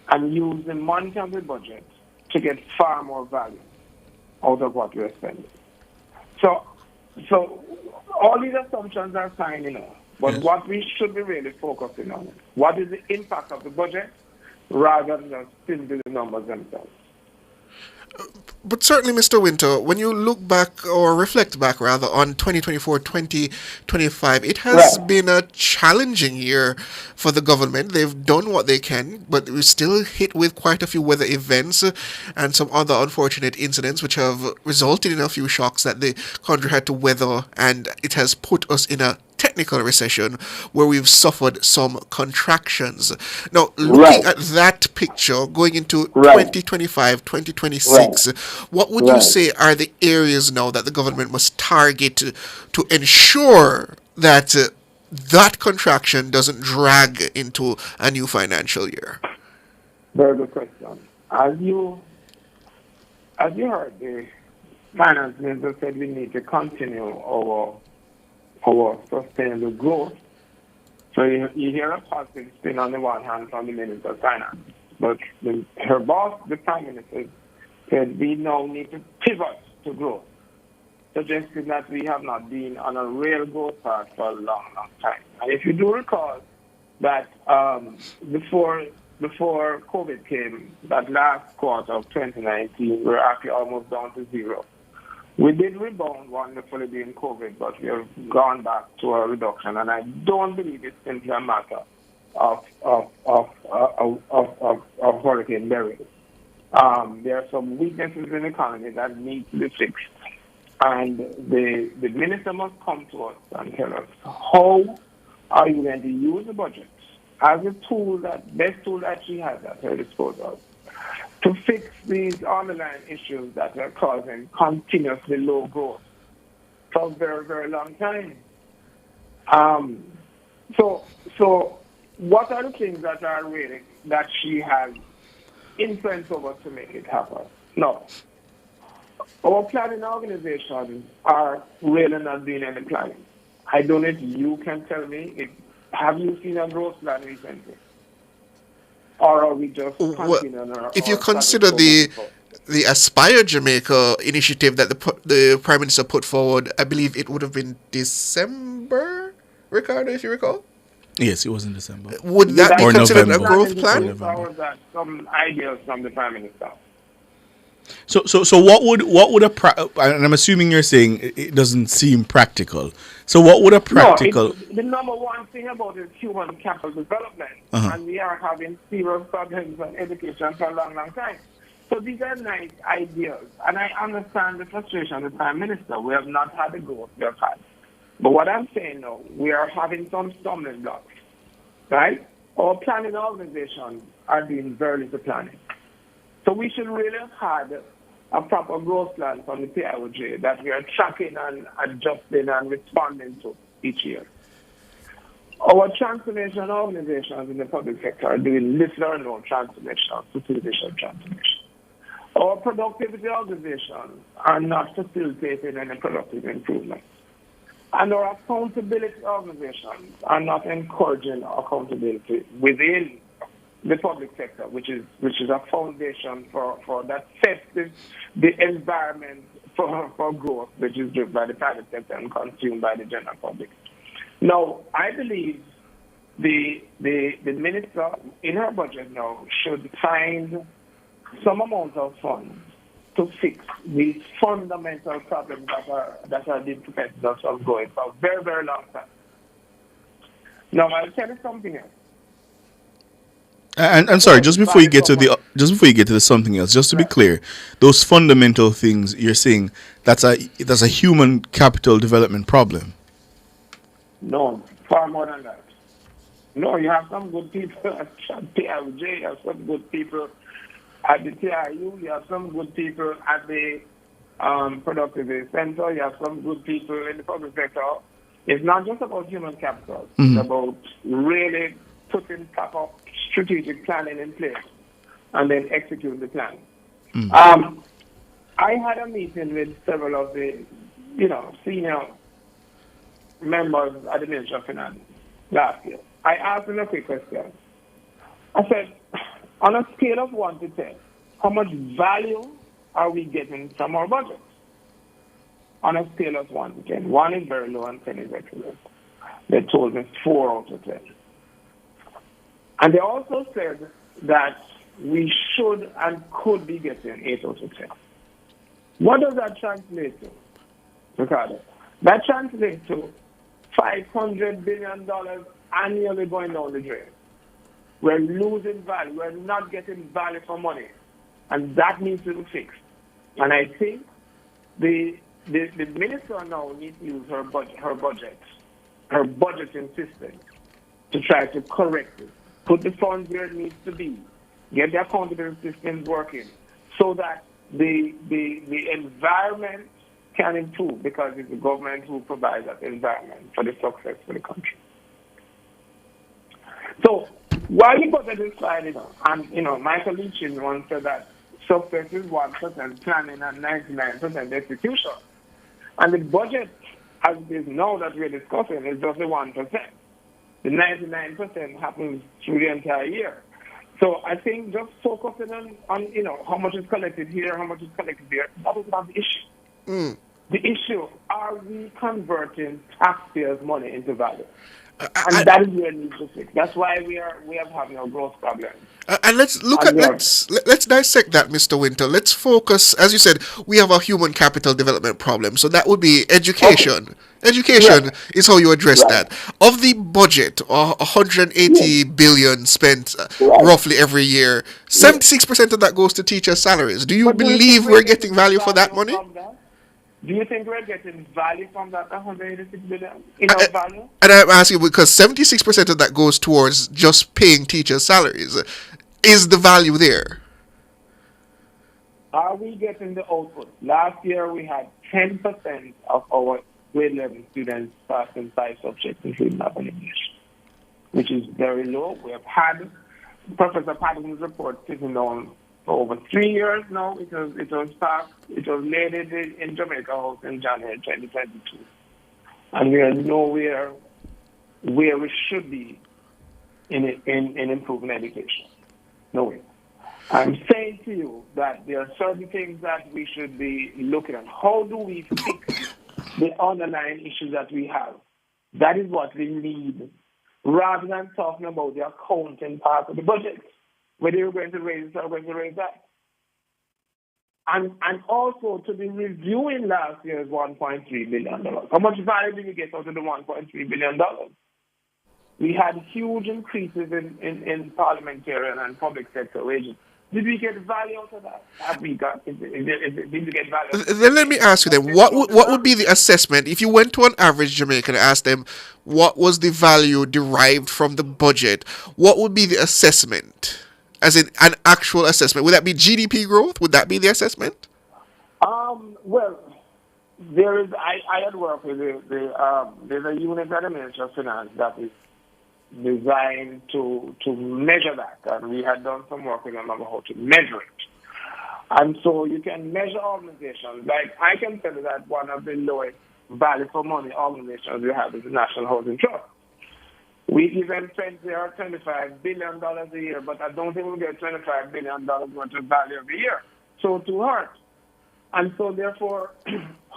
and use the money of the budget to get far more value out of what we're spending? So all these assumptions are fine, you know, but what we should be really focusing on is what is the impact of the budget rather than just simply the numbers themselves. But certainly, Mr. Winter, when you look back or reflect back rather on 2024-2025, it has been a challenging year for the government. They've done what they can, but we're still hit with quite a few weather events and some other unfortunate incidents which have resulted in a few shocks that the country had to weather, and it has put us in a technical recession where we've suffered some contractions. Now, looking at that picture going into 2025, 2026, what would you say are the areas now that the government must target to ensure that that contraction doesn't drag into a new financial year? Very good question. As you heard, the finance minister said we need to continue our sustainable growth. So you hear a positive spin on the one hand from the Minister of Finance. But her boss, the Prime Minister, said we now need to pivot to growth, suggesting that we have not been on a real growth path for a long, long time. And if you do recall that before COVID came, that last quarter of 2019, we're actually almost down to zero. We did rebound wonderfully during COVID, but we have gone back to a reduction, and I don't believe it's simply a matter of Hurricane Beryl. There are some weaknesses in the economy that need to be fixed, and the minister must come to us and tell us how are you going to use the budget as a tool, best tool that she has at her disposal, to fix these underlying issues that are causing continuously low growth for a very, very long time. So what are the things that are really that she has influence over to make it happen? No. Our planning organizations are really not doing any planning. I don't know if you can tell me, have you seen a growth plan recently? Or are we just continuing if you consider the Aspire Jamaica initiative that the Prime Minister put forward, I believe it would have been December, Ricardo, if you recall? Yes, it was in December. Would that be considered a growth plan? Or was that some ideas from the Prime Minister? So what would and I'm assuming you're saying it doesn't seem practical. So what would a practical? No, the number one thing about it is human capital development, and we are having serious problems on education for a long, long time. So these are nice ideas, and I understand the frustration of the Prime Minister. We have not had the growth we have had. But what I'm saying now, we are having some stumbling blocks, right? Our planning organizations are doing very little planning. So we should really have had a proper growth plan from the PIOJ that we are tracking and adjusting and responding to each year. Our transformation organizations in the public sector are doing little or no transformation, facilitation transformation. Our productivity organizations are not facilitating any productive improvements. And our accountability organizations are not encouraging accountability within the public sector, which is a foundation for that sets the environment for growth, which is driven by the private sector and consumed by the general public. Now, I believe the minister in her budget now should find some amount of funds to fix these fundamental problems that are being prevented us from going for a very, very long time. Now, I'll tell you something else. And sorry, just before you get to the something else, just to be clear, those fundamental things you're saying, that's a human capital development problem. No, far more than that. No, you have some good people at PLJ, you have some good people at the TRU, you have some good people at the productivity center, you have some good people in the public sector. It's not just about human capital. It's about really putting proper strategic planning in place and then execute the plan. I had a meeting with several of the, senior members at the Ministry of Finance last year. I asked them a quick question. I said, on a scale of 1 to 10, how much value are we getting from our budget? On a scale of 1 to 10. 1 is very low and 10 is excellent. They told me 4 out of 10. And they also said that we should and could be getting 8 out of 10. What does that translate to, Ricardo? That translates to $500 billion annually going down the drain. We're losing value. We're not getting value for money. And that needs to be fixed. And I think the minister now needs to use her budgeting system to try to correct it. Put the funds where it needs to be. Get the accountability systems working so that the environment can improve, because it's the government who provides that environment for the success for the country. So while the budget is sliding on, and Michael Leachin once said that success is 1% planning and 99% execution. And the budget, as it is now that we're discussing, is just the 1%. The 99% happens through the entire year. So I think just focusing on how much is collected here, how much is collected there, that is not the issue. The issue, are we converting taxpayers' money into value? And that is where it needs to fix. That's why we are having a growth problem. And let's dissect that, Mr. Winter. Let's focus, as you said, we have a human capital development problem. So that would be education. Okay. Education is how you address that. Of the budget, 180 billion spent roughly every year, 76% of that goes to teacher salaries. Do you believe we're getting value for that money? Do you think we're getting value from that 186 billion? Enough value? And I'm asking because 76% of that goes towards just paying teachers' salaries. Is the value there? Are we getting the output? Last year we had 10% of our grade 11 students passing 5 subjects, including math and English, which is very low. We have had Professor Patterson's report sitting down for over 3 years now. It was passed. It was laid in Jamaica House in January 2022. And we are nowhere where we should be in improving education. Nowhere. I'm saying to you that there are certain things that we should be looking at. How do we fix the underlying issues that we have? That is what we need, rather than talking about the accounting part of the budget, whether you're going to raise this or going to raise that. And also to be reviewing last year's $1.3 billion. How much value did we get out of the $1.3 billion? We had huge increases in parliamentarian and public sector wages. Did we get value out of that? Have we got? Did we get value? Then let me ask you then, what would be the assessment if you went to an average Jamaican and asked them what was the value derived from the budget? What would be the assessment? As in an actual assessment. Would that be GDP growth? Would that be the assessment? Well, there is. I had worked with there's a unit at the Ministry of Finance that is designed to measure that, and we had done some work with them on how to measure it. And so you can measure organizations. Like I can tell you that one of the lowest value for money organizations we have is the National Housing Trust. We even spend there $25 billion a year, but I don't think we'll get $25 billion worth of value every year. So to hurt. And so therefore,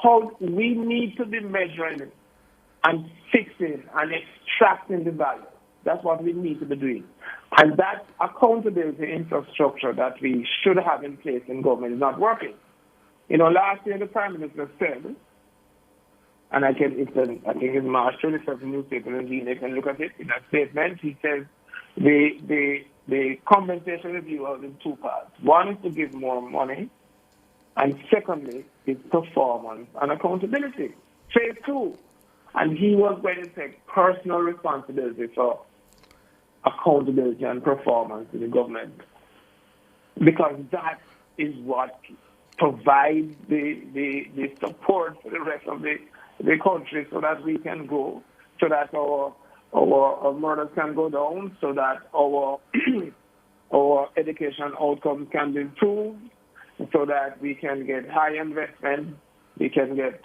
how we need to be measuring and fixing and extracting the value. That's what we need to be doing. And that accountability infrastructure that we should have in place in government is not working. Last year the Prime Minister said, and I think it's March 27th newspaper, and they can look at it in a statement. He says the compensation review is in two parts. One is to give more money, and secondly is performance and accountability. Phase 2. And he was going to take personal responsibility for accountability and performance in the government, because that is what provides the support for the rest of the country, so that we can grow, so that our murders can go down, so that our education outcomes can be improved, so that we can get high investment, we can get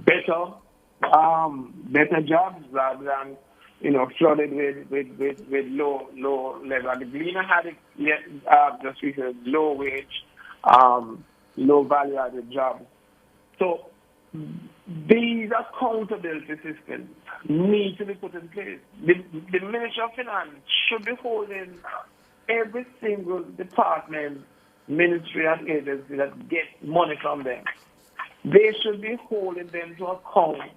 better jobs rather than flooded with low level. The Gleaner had it just recently, low wage, low value added jobs. So these accountability systems need to be put in place. The Ministry of Finance should be holding every single department, ministry and agency that gets money from them. They should be holding them to account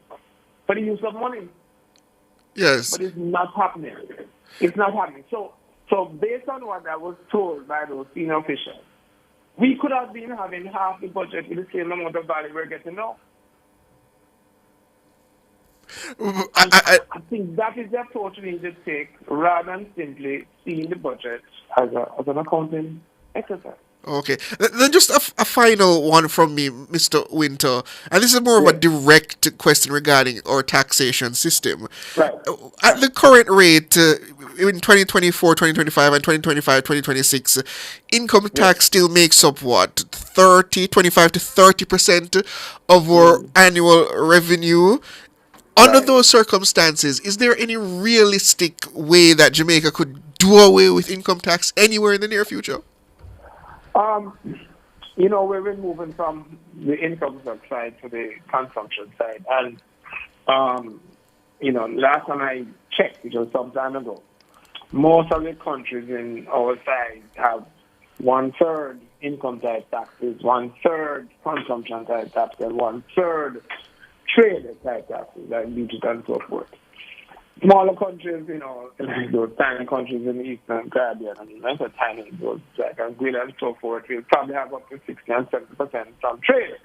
for the use of money. Yes. But it's not happening. It's not happening. So based on what I was told by those senior officials, we could have been having half the budget with the same amount of value we're getting now. I think that is the approach we need to take, rather than simply seeing the budget as an accounting exercise. Okay. Then just a final one from me, Mr. Winter. And this is more of a direct question regarding our taxation system. Right. At the current rate, in 2024, 2025, and 2025, 2026, income tax still makes up what? 25 to 30% of our annual revenue. Under those circumstances, is there any realistic way that Jamaica could do away with income tax anywhere in the near future? We've been moving from the income side to the consumption side. And, last time I checked, which was some time ago, most of the countries in our side have 1/3 income type taxes, 1/3 consumption type taxes, 1/3 trade type taxes, like duties and so forth. Smaller countries, like those tiny countries in the Eastern Caribbean, that's a tiny, those like Anguilla and so forth, will probably have up to 60 and 70% from trade.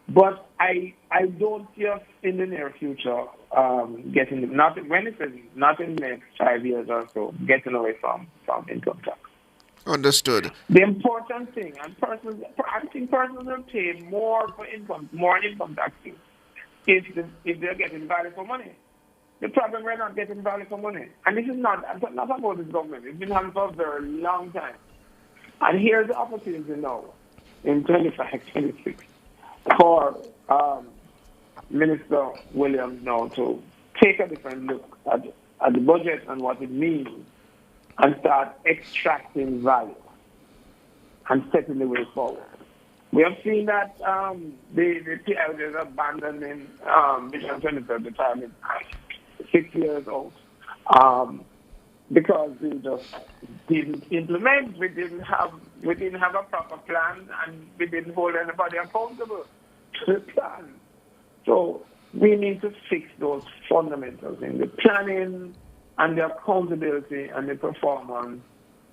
But I don't see us in the near future getting, not in the next 5 years or so, getting away from income tax. Understood. The important thing, I think persons will pay more income taxes if they're getting value for money. The problem, we're not getting value for money. And this is not about this government. It's been happening for a very long time. And here's the opportunity now, in 25, 26, for Minister Williams now to take a different look at the budget and what it means, and start extracting value and setting the way forward. We have seen that the PIO is abandoning Vision 2030 retirement 6 years old because we just didn't implement. We didn't have a proper plan, and we didn't hold anybody accountable to the plan. So we need to fix those fundamentals in the planning and the accountability and the performance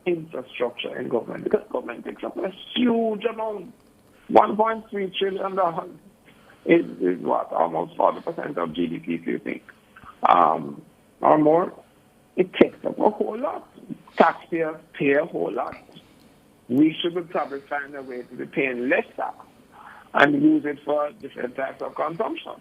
infrastructure in government, because government takes up a huge amount. $1.3 trillion is what, almost 40% of GDP, if you think, or more. It takes up a whole lot. Taxpayers pay a whole lot. We should probably find a way to be paying less tax and use it for different types of consumption.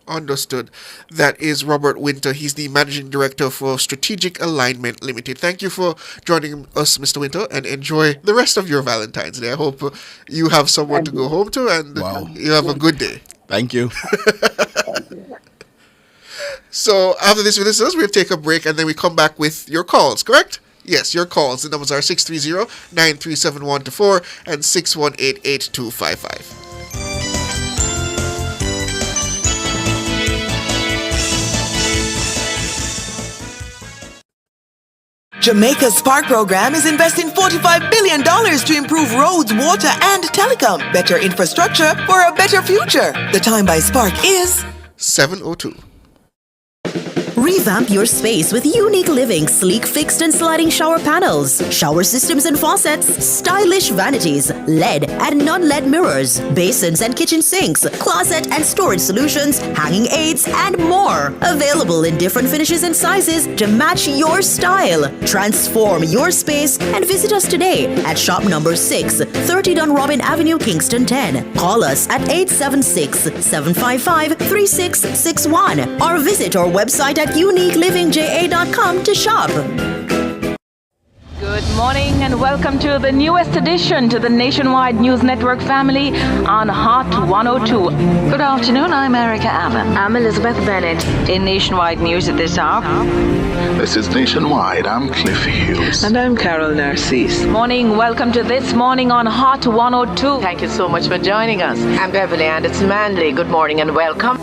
Understood. That is Robert Winter. He's the Managing Director for Strategic Alignment Limited. Thank you for joining us, Mr. Winter, and enjoy the rest of your Valentine's Day. I hope you have someone to go home to, and you have a good day. Thank you. So after this, listeners, we'll take a break, and then we come back with your calls, correct? Yes, your calls. The numbers are 630-937-124 and 618-8255. Jamaica's Spark program is investing $45 billion to improve roads, water, and telecom. Better infrastructure for a better future. The time by Spark is 7:02. Revamp your space with unique living, sleek fixed and sliding shower panels, shower systems and faucets, stylish vanities, LED and non-LED mirrors, basins and kitchen sinks, closet and storage solutions, hanging aids, and more. Available in different finishes and sizes to match your style. Transform your space and visit us today at shop number 6, 30 Dunrobin Avenue, Kingston 10. Call us at 876-755-3661 or visit our website at uniquelivingja.com to shop. Good morning and welcome to the newest addition to the Nationwide News Network family on Hot 102. Good afternoon, I'm Erica Allen. I'm Elizabeth Bennett. In Nationwide News at this hour. This is Nationwide. I'm Cliff Hughes. And I'm Carol Narcisse. Morning, welcome to This Morning on Hot 102. Thank you so much for joining us. I'm Beverly Anderson Manley. Good morning and welcome.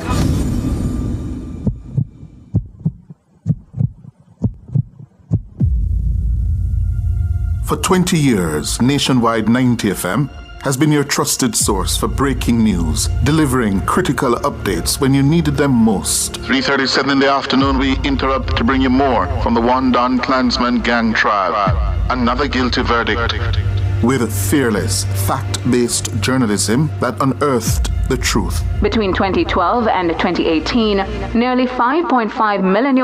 For 20 years, Nationwide 90 FM has been your trusted source for breaking news, delivering critical updates when you needed them most. 3:37 in the afternoon, we interrupt to bring you more from the One Don Klansman gang trial. Another guilty verdict. With fearless, fact-based journalism that unearthed the truth. Between 2012 and 2018, nearly $5.5 million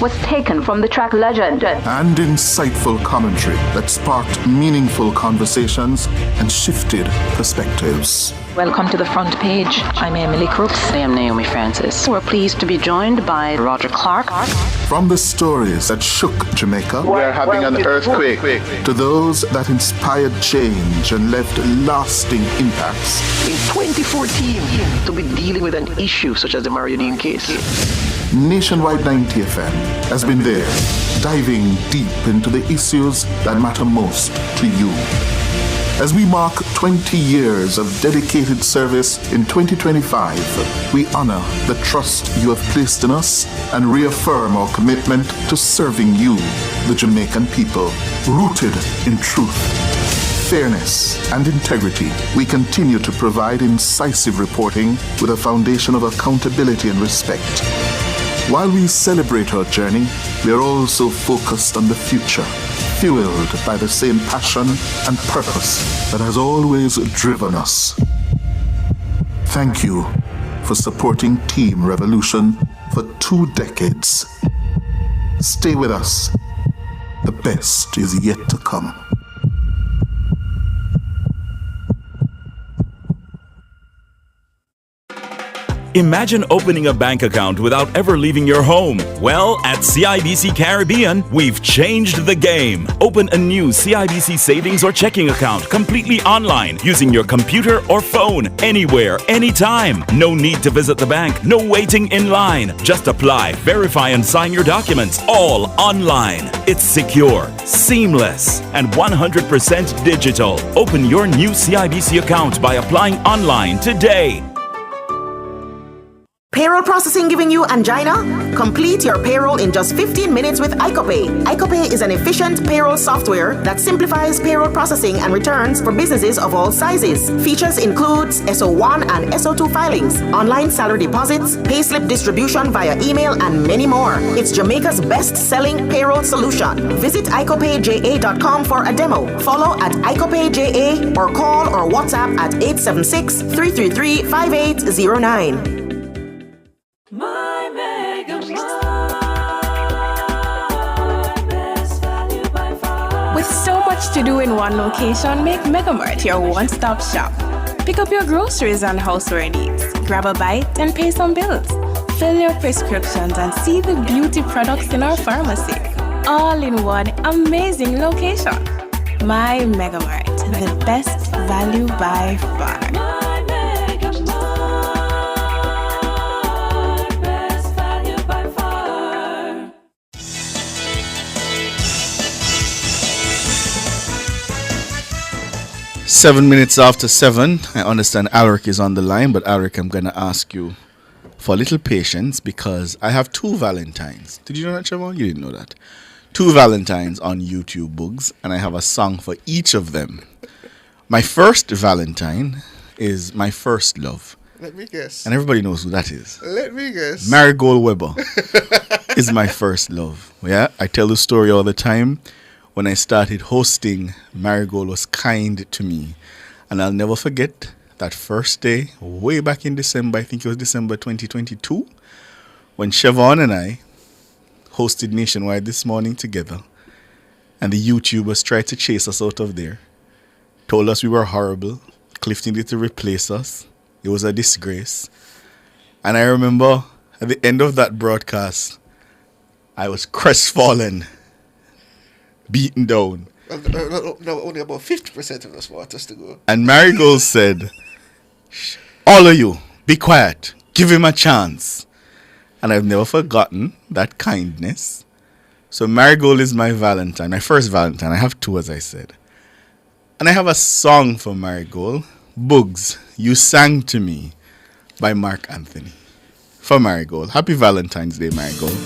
was taken from the track legend. And insightful commentary that sparked meaningful conversations and shifted perspectives. Welcome to the front page. I'm Emily Crooks. I am Naomi Francis. We're pleased to be joined by Roger Clark. From the stories that shook Jamaica, we're having an earthquake, to those that inspired change and left lasting impacts. In 2014, to be dealing with an issue such as the Mario Dean case. Nationwide 90 FM has been there, diving deep into the issues that matter most to you. As we mark 20 years of dedicated service in 2025, we honor the trust you have placed in us and reaffirm our commitment to serving you, the Jamaican people, rooted in truth, fairness, and integrity. We continue to provide incisive reporting with a foundation of accountability and respect. While we celebrate our journey, we are also focused on the future, fueled by the same passion and purpose that has always driven us. Thank you for supporting Team Revolution for 2 decades. Stay with us. The best is yet to come. Imagine opening a bank account without ever leaving your home. Well, at CIBC Caribbean, we've changed the game. Open a new CIBC savings or checking account completely online using your computer or phone, anywhere, anytime. No need to visit the bank, no waiting in line. Just apply, verify, and sign your documents, all online. It's secure, seamless, and 100% digital. Open your new CIBC account by applying online today. Payroll processing giving you angina? Complete your payroll in just 15 minutes with IcoPay. IcoPay is an efficient payroll software that simplifies payroll processing and returns for businesses of all sizes. Features includes SO1 and SO2 filings, online salary deposits, payslip distribution via email, and many more. It's Jamaica's best-selling payroll solution. Visit IcoPayJA.com for a demo. Follow at IcoPayJA or call or WhatsApp at 876-333-5809. My Mega With so much to do in one location, make Megamart your one-stop shop. Pick up your groceries and houseware needs, grab a bite and pay some bills, fill your prescriptions and see the beauty products in our pharmacy. All in one amazing location. My Megamart, the best value by far. 7 minutes after 7. I understand Alric is on the line, but Alric, I'm going to ask you for a little patience because I have 2 Valentines. Did you know that, Siobhan? You didn't know that. 2 Valentines on YouTube Books, and I have a song for each of them. My first Valentine is My First Love. Let me guess. And everybody knows who that is. Let me guess. Marigold Weber is my first love. Yeah, I tell the story all the time. When I started hosting, Marigold was kind to me. And I'll never forget that first day, way back in December, I think it was December 2022, when Siobhan and I hosted Nationwide This Morning together. And the YouTubers tried to chase us out of there. Told us we were horrible. Clifton needed to replace us. It was a disgrace. And I remember at the end of that broadcast, I was crestfallen. Beaten down. No, only about 50% of us want us to go. And Marigold said, all of you, be quiet. Give him a chance. And I've never forgotten that kindness. So Marigold is my Valentine, my first Valentine. I have 2, as I said. And I have a song for Marigold. Bugs, You Sang to Me by Mark Anthony. For Marigold. Happy Valentine's Day, Marigold.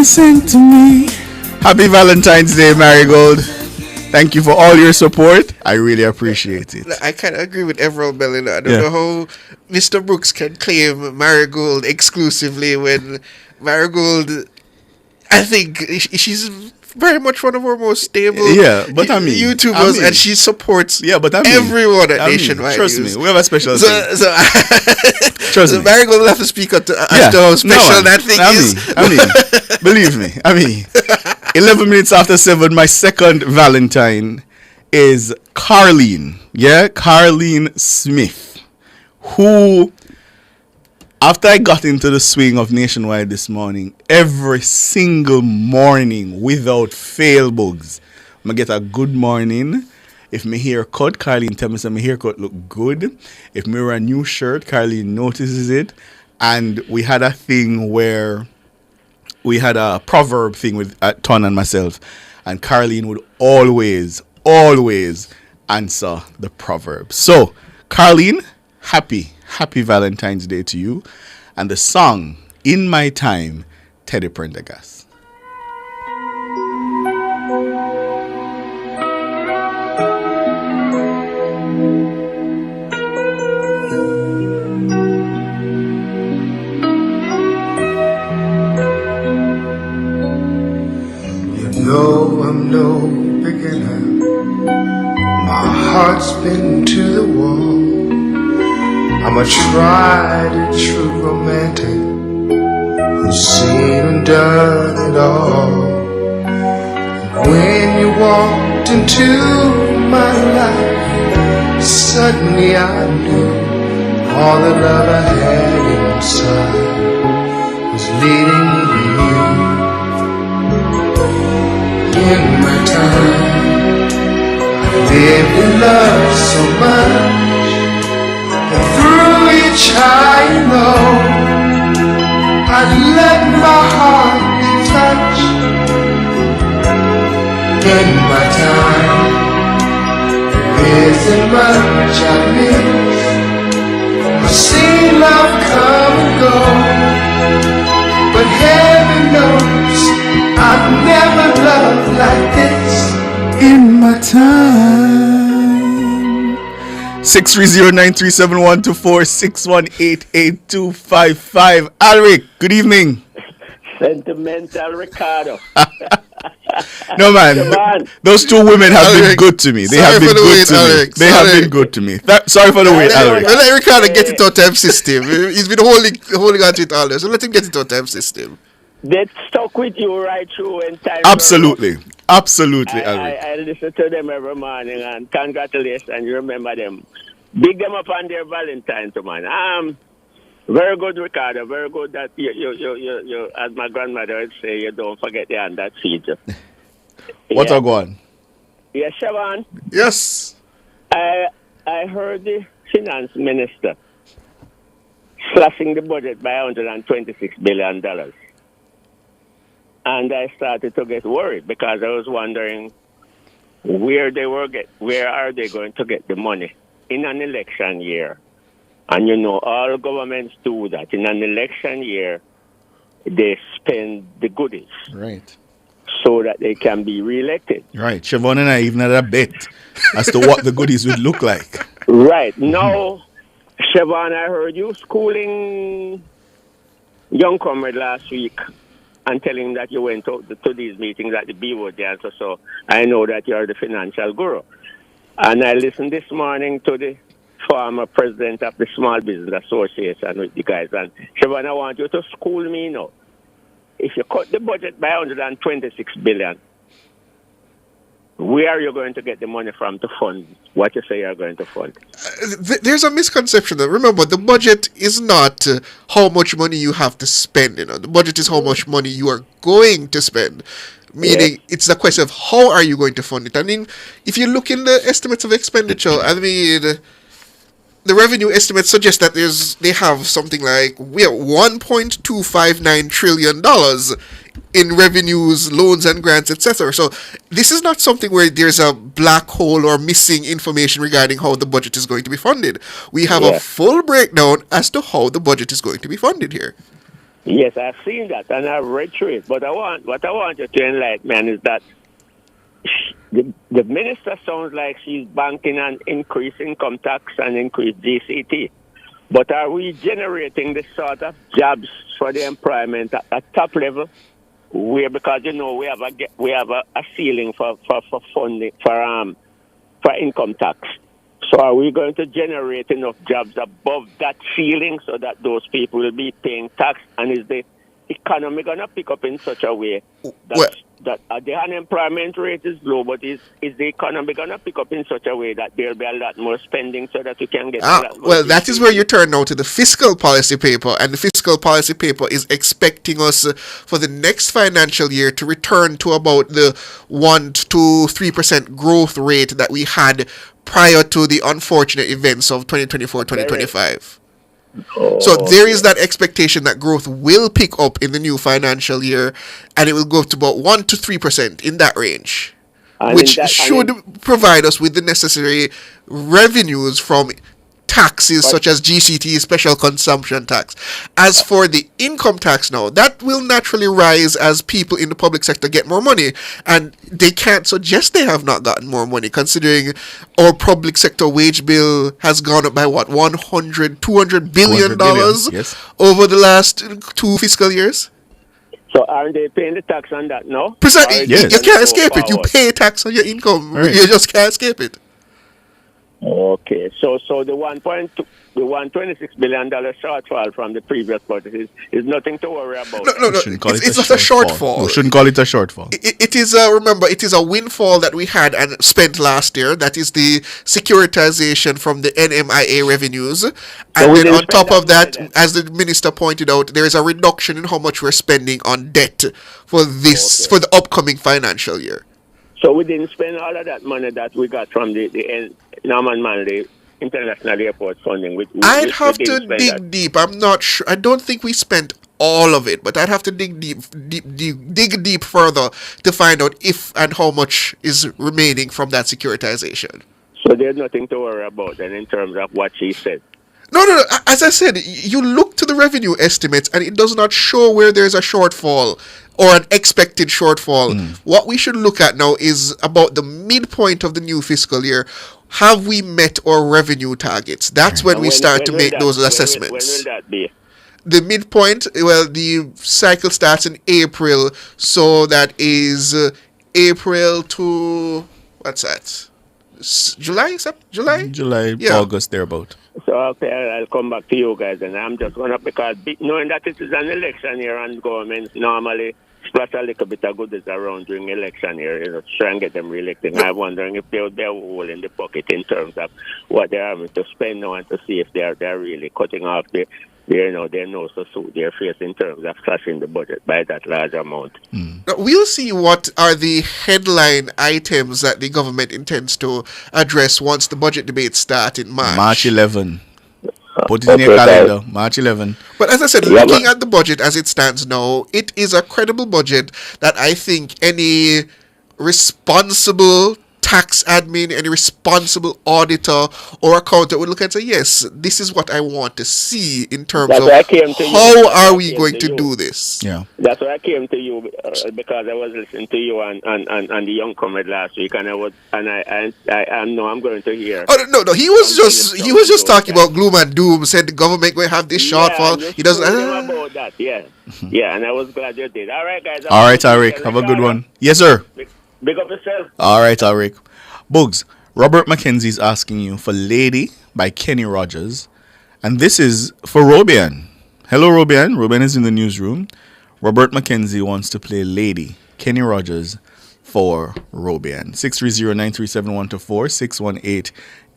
Sing to me. Happy Valentine's Day, Marigold. Thank you for all your support. I really appreciate it. I kind of agree with Everald Melina. I don't know how Mr. Brooks can claim Marigold exclusively when Marigold, I think she's very much one of our most stable YouTubers, and she supports everyone at Nationwide. Trust News. me, we have a special thing. Trust me. Marigold will have to speak up to how special that thing is. Believe me. 11 minutes after 7, my second Valentine is Carlene. Yeah, Carlene Smith, who, after I got into the swing of Nationwide This Morning, every single morning, without fail, Bugs, I'm going to get a good morning. If my hair cut, Carlene tell me that my haircut look good. If me wear a new shirt, Carlene notices it. And we had a thing where we had a proverb thing with Ton and myself. And Carlene would always answer the proverb. So, Carlene, happy Valentine's Day to you. And the song, In My Time, Teddy Prendergast. Though I'm no beginner, my heart's been to the wall. I'm a tried and true romantic who seen and done it all. When you walked into my life, suddenly I knew all the love I had inside was leading me to you. In my time, I lived in love so much, and through each high and low, I let my heart touch. In my time, there isn't much I miss. I've seen love come and go, but heaven knows I've never loved like this in my time. 630-937-124-618-8255. Alric, good evening. Sentimental Ricardo. No man, those two women have been good to me. They have been good to me. They have been good to me. Sorry for the wait, Alric. Let Ricardo get it out time system. He's been holding on to it all day, so let him get it out time system. They stuck with you right through in time. Absolutely, Alric. I listen to them every morning, and congratulations, and you remember them. Big them up on their Valentine's, man. Very good, Ricardo. Very good that you, as my grandmother would say, you don't forget the hand that feeds you. What a go on? Yes, Siobhan. Yes. I heard the finance minister slashing the budget by $126 billion. And I started to get worried because I was wondering where are they going to get the money in an election year. And you know, all governments do that. In an election year, they spend the goodies. Right. So that they can be re-elected. Right. Siobhan and I even had a bet as to what the goodies would look like. Right. Now, Siobhan, I heard you schooling young comrade last week and telling him that you went to these meetings at the BOD. So I know that you are the financial guru. And I listened this morning to the former president of the Small Business Association with the guys. And Siobhan, I want you to school me now. If you cut the budget by $126 billion, where are you going to get the money from to fund what you say you're going to fund? There's a misconception. Remember, the budget is not how much money you have to spend. The budget is how much money you are going to spend. Meaning, it's a question of how are you going to fund it. I mean, if you look in the estimates of expenditure, I mean, the revenue estimates suggest that they have something like $1.259 trillion in revenues, loans and grants, etc. So this is not something where there's a black hole or missing information regarding how the budget is going to be funded. We have a full breakdown as to how the budget is going to be funded here. Yes, I've seen that and I've read through it. But what I want you to enlighten me on is that the minister sounds like she's banking on increased income tax and increased GCT. But are we generating the sort of jobs for the employment at top level? Because you know we have a ceiling for funding for income tax. So are we going to generate enough jobs above that ceiling so that those people will be paying tax? And is the economy going to pick up in such a way that the unemployment rate is low, but is the economy going to pick up in such a way that there will be a lot more spending so that we can get well, that is where you turn now to the fiscal policy paper, and the fiscal policy paper is expecting us for the next financial year to return to about the 1 to 3% growth rate that we had prior to the unfortunate events of 2024-2025. So there is that expectation that growth will pick up in the new financial year, and it will go up to about 1 to 3% in that range, which should provide us with the necessary revenues from taxes such as GCT, special consumption tax. As for the income tax now, that will naturally rise as people in the public sector get more money, and they can't suggest they have not gotten more money, considering our public sector wage bill has gone up by what, $200 billion over the last 2 fiscal years. So aren't they paying the tax on that now? Precisely. You can't escape it. You pay tax on your income. Right. You just can't escape it. Okay, so the 1.2 the $126 billion shortfall from the previous budget is nothing to worry about. No. It's not a shortfall. We shouldn't call it a shortfall. It is remember, it is a windfall that we had and spent last year. That is the securitization from the NMIA revenues. And then on top of that, as the minister pointed out, there is a reduction in how much we're spending on debt for for the upcoming financial year. So we didn't spend all of that money that we got from the Norman Manley International Airport funding. I'd have to dig deep. I'm not sure. I don't think we spent all of it, but I'd have to dig deep further to find out if and how much is remaining from that securitization. So there's nothing to worry about then in terms of what she said. No. As I said, you look to the revenue estimates and it does not show where there's a shortfall or an expected shortfall. What we should look at now is about the midpoint of the new fiscal year. Have we met our revenue targets? That's when we start to make those assessments. When will that be? The midpoint, well, the cycle starts in April, so that is April to, what's that? July? August, thereabout. So okay, I'll come back to you guys, and I'm just going to, because knowing that it is an election year and governments normally splash a little bit of goodies around during election year, to try and get them re-elected. I'm wondering if they're hole in the pocket in terms of what they're having to spend now and to see if they're really cutting off their nose to suit their face in terms of slashing the budget by that large amount. Now, we'll see what are the headline items that the government intends to address once the budget debates start in March. March 11. Put it in your calendar, March 11. But as I said, looking at the budget as it stands now, it is a credible budget that I think any responsible tax admin, any responsible auditor or accountant would look at and say, yes, this is what I want to see in terms of how are we going to do this. Yeah, that's why I came to you because I was listening to you and the young comrade last week, and I know I'm going to hear. Oh no, he was just talking about gloom and doom. Said the government will have this shortfall. He doesn't about that. Yeah, and I was glad you did. All right, guys. All right, Tariq, have a good one. Yes, sir. Big up yourself. All right, Tariq. Bugs, Robert McKenzie's asking you for Lady by Kenny Rogers. And this is for Robian. Hello, Robian. Robian is in the newsroom. Robert McKenzie wants to play Lady, Kenny Rogers, for Robian. 630-937-124,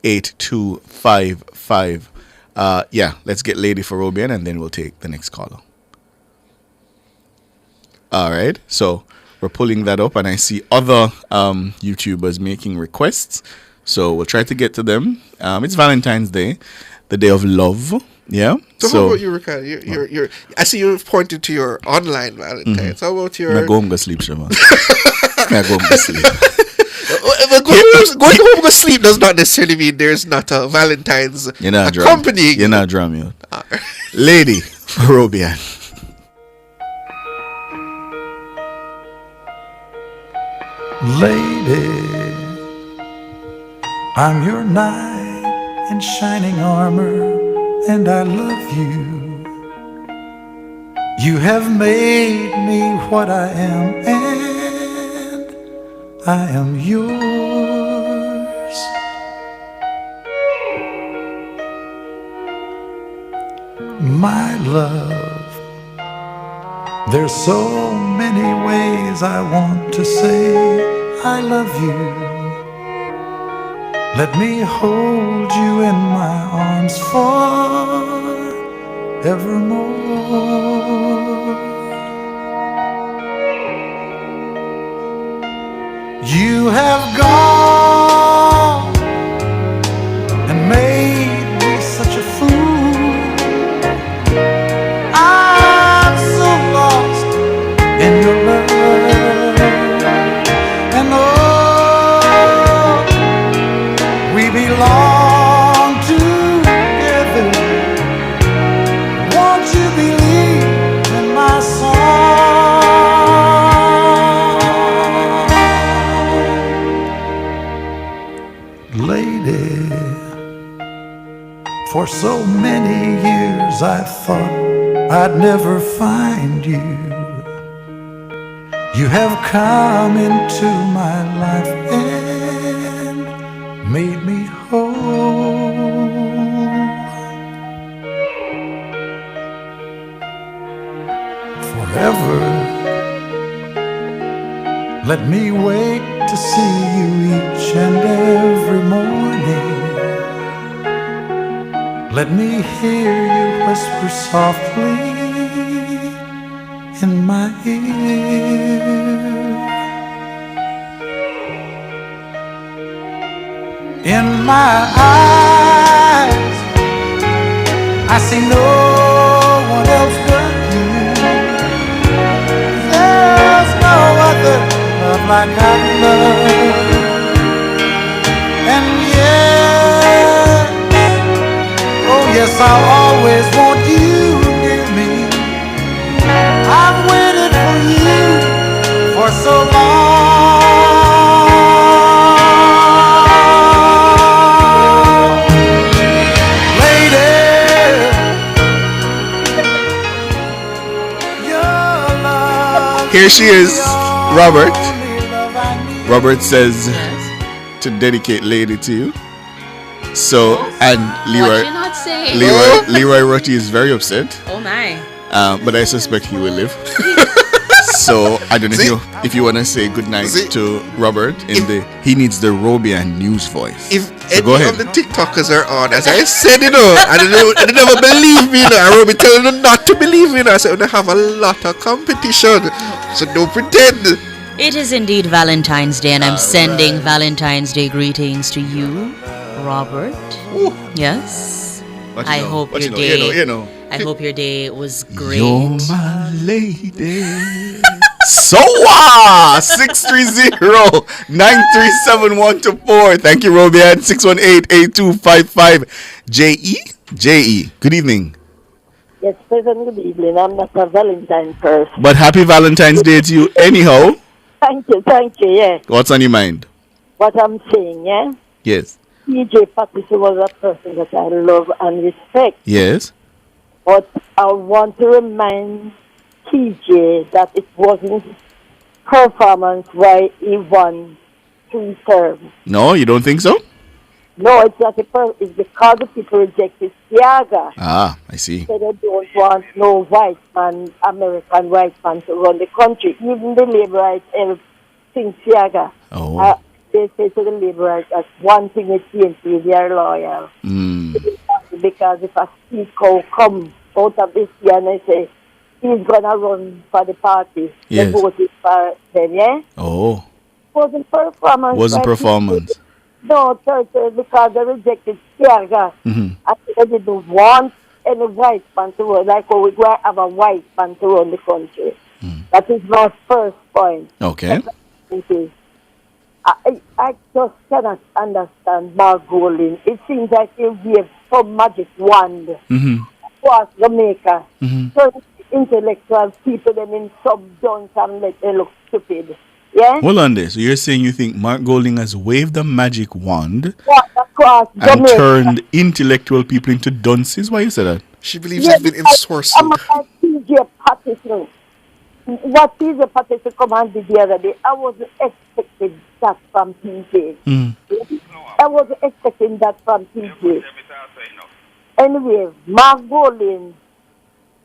618-8255. Let's get Lady for Robian, and then we'll take the next caller. All right, so we're pulling that up, and I see other YouTubers making requests, so we'll try to get to them. It's Valentine's Day, the day of love. Yeah. So how about you, Ricardo? You're I see you've pointed to your online Valentine's. How about your? I go home go sleep, Shema. I go home go sleep. Going home go sleep does not necessarily mean there's not a Valentine's accompanying. You're not drumming. Lady Robian. Lady, I'm your knight in shining armor, and I love you. You have made me what I am, and I am yours. My love, there's so many ways I want to say I love you. Let me hold you in my arms forevermore. You have gone and made me such a fool. I'm so lost in your love. And oh, we belong together. Won't you believe in my song? Lady, for so many years I thought I'd never find you. You have come into my life and made me whole. Let me wake to see you each and every morning. Let me hear you whisper softly in my ear. In my eyes, I see no one else but you. There's no other love like I love. And yes, oh yes, I'll always want you near me. I've waited for you for so long. Lady, your love. Here she is, Robert. Robert says to dedicate Lady to you. So, and What you not saying? Leroy Rotty is very upset. Oh my. But I suspect he will live. So I don't know if you want to say good night to Robert he needs the Robian news voice. If So any go ahead. of the TikTokers are on, as I said, and they never believe me, I will be telling them not to believe me. I said, I have a lot of competition, so don't pretend. It is indeed Valentine's Day, and I'm sending Valentine's Day greetings to you, Robert. Yes. I hope your day. I hope your day was great. You're my lady. So 630-937-124. Thank you, Robian. 618-8255. J.E. Good evening. Yes, pleasant good evening. I'm not a Valentine person. But happy Valentine's Day to you anyhow. Thank you, yeah. What's on your mind? What I'm saying, yeah? Yes. TJ Patterson was a person that I love and respect. Yes. But I want to remind TJ that it wasn't performance why he won 3 terms. No, you don't think so? No, it's not it's because the people rejected Siaga. Ah, I see. So they don't want no white man, American white man to run the country. Even the labor rights think Siaga. Oh. They say to the labor rights that one thing is TNT, they are loyal. Because if a speaker come out of this year and they say he's gonna run for the party, yes. They voted for them, yeah? Oh. Wasn't performance. Wasn't performance. No, because they rejected Siaga. And they didn't want any white man to run, like we go have a white man to run the country. That is my first point. Okay. I just cannot understand Mark Golding. It seems like he waved some magic wand across Jamaica. So intellectual people them in some dunks and let them look stupid. Yeah? Hold on there. So you're saying you think Mark Golding has waved a magic wand across and Jamaica. turned intellectual people into dunces? Why you say that? She believes it's been ensorcelled. I'm like TJ Patterson. What TJ Patterson commanded the other day, I wasn't expecting that from TJ. I wasn't expecting that from TJ. Anyway, Mark Golding,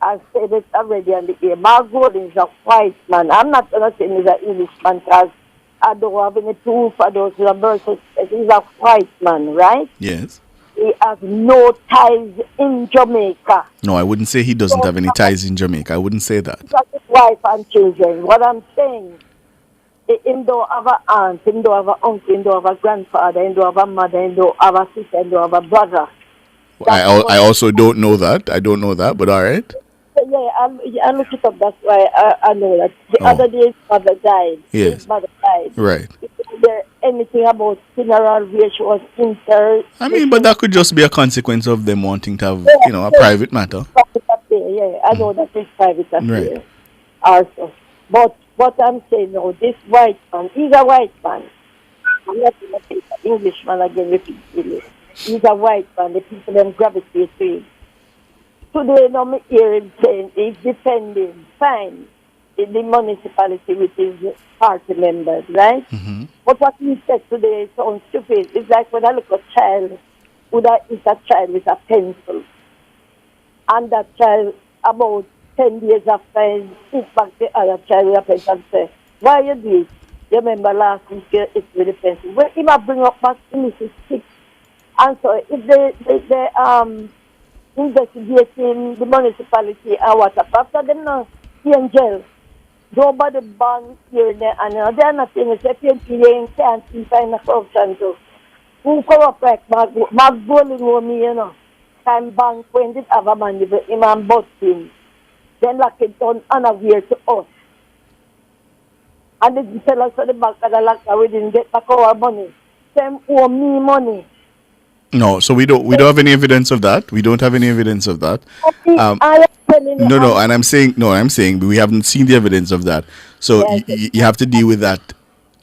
I said it already on the air, Mark Golding is a white man. I'm not going to say he's an Englishman because I don't have any proof for those numbers. He's a white man, right? Yes. He has no ties in Jamaica. No, I wouldn't say he doesn't have any ties in Jamaica. I wouldn't say that. He's got his wife and children. What I'm saying, he don't have an aunt, he don't have an uncle, he don't have a grandfather, he don't have a mother, he don't have a sister, he don't have a brother. I also don't know that. I don't know that, but all right. Yeah, I looked it up. That's why I know that. The other day, his mother died. Yes. His mother died. Right. Is there anything about funeral where she was interred? I mean, but that could just be a consequence of them wanting to have, a private matter. Yeah, I know that is private affair Right. also. But what I'm saying now, this white man, he's a white man. I'm not going to say Englishman again, repeatedly. He's a white man. The people then gravitate to him. Today, now me hear him saying he's defending, fine, in the municipality with his party members, right? But what he said today sounds stupid. It's like when I look at a child, it's a child with a pencil. And that child, about 10 years after, he sits back the other child with a pencil and says, why you do it? You remember last week, it's really expensive. When he might bring up back Mrs. 6, and so if they investigating the municipality and what up, after them now, he in jail. Nobody banned here and there, and they're not saying it's a PNP, can't see find a corruption too. Who corrupt like Mark Golding with me, you know. Time bank when did have a man with him and bust him. Then lock it down unaware to us. And they tell us at the bank that we didn't get back our money. Them owe me money. No, so we don't have any evidence of that. We don't have any evidence of that. No, and I'm saying we haven't seen the evidence of that. So yes, you have to deal with that.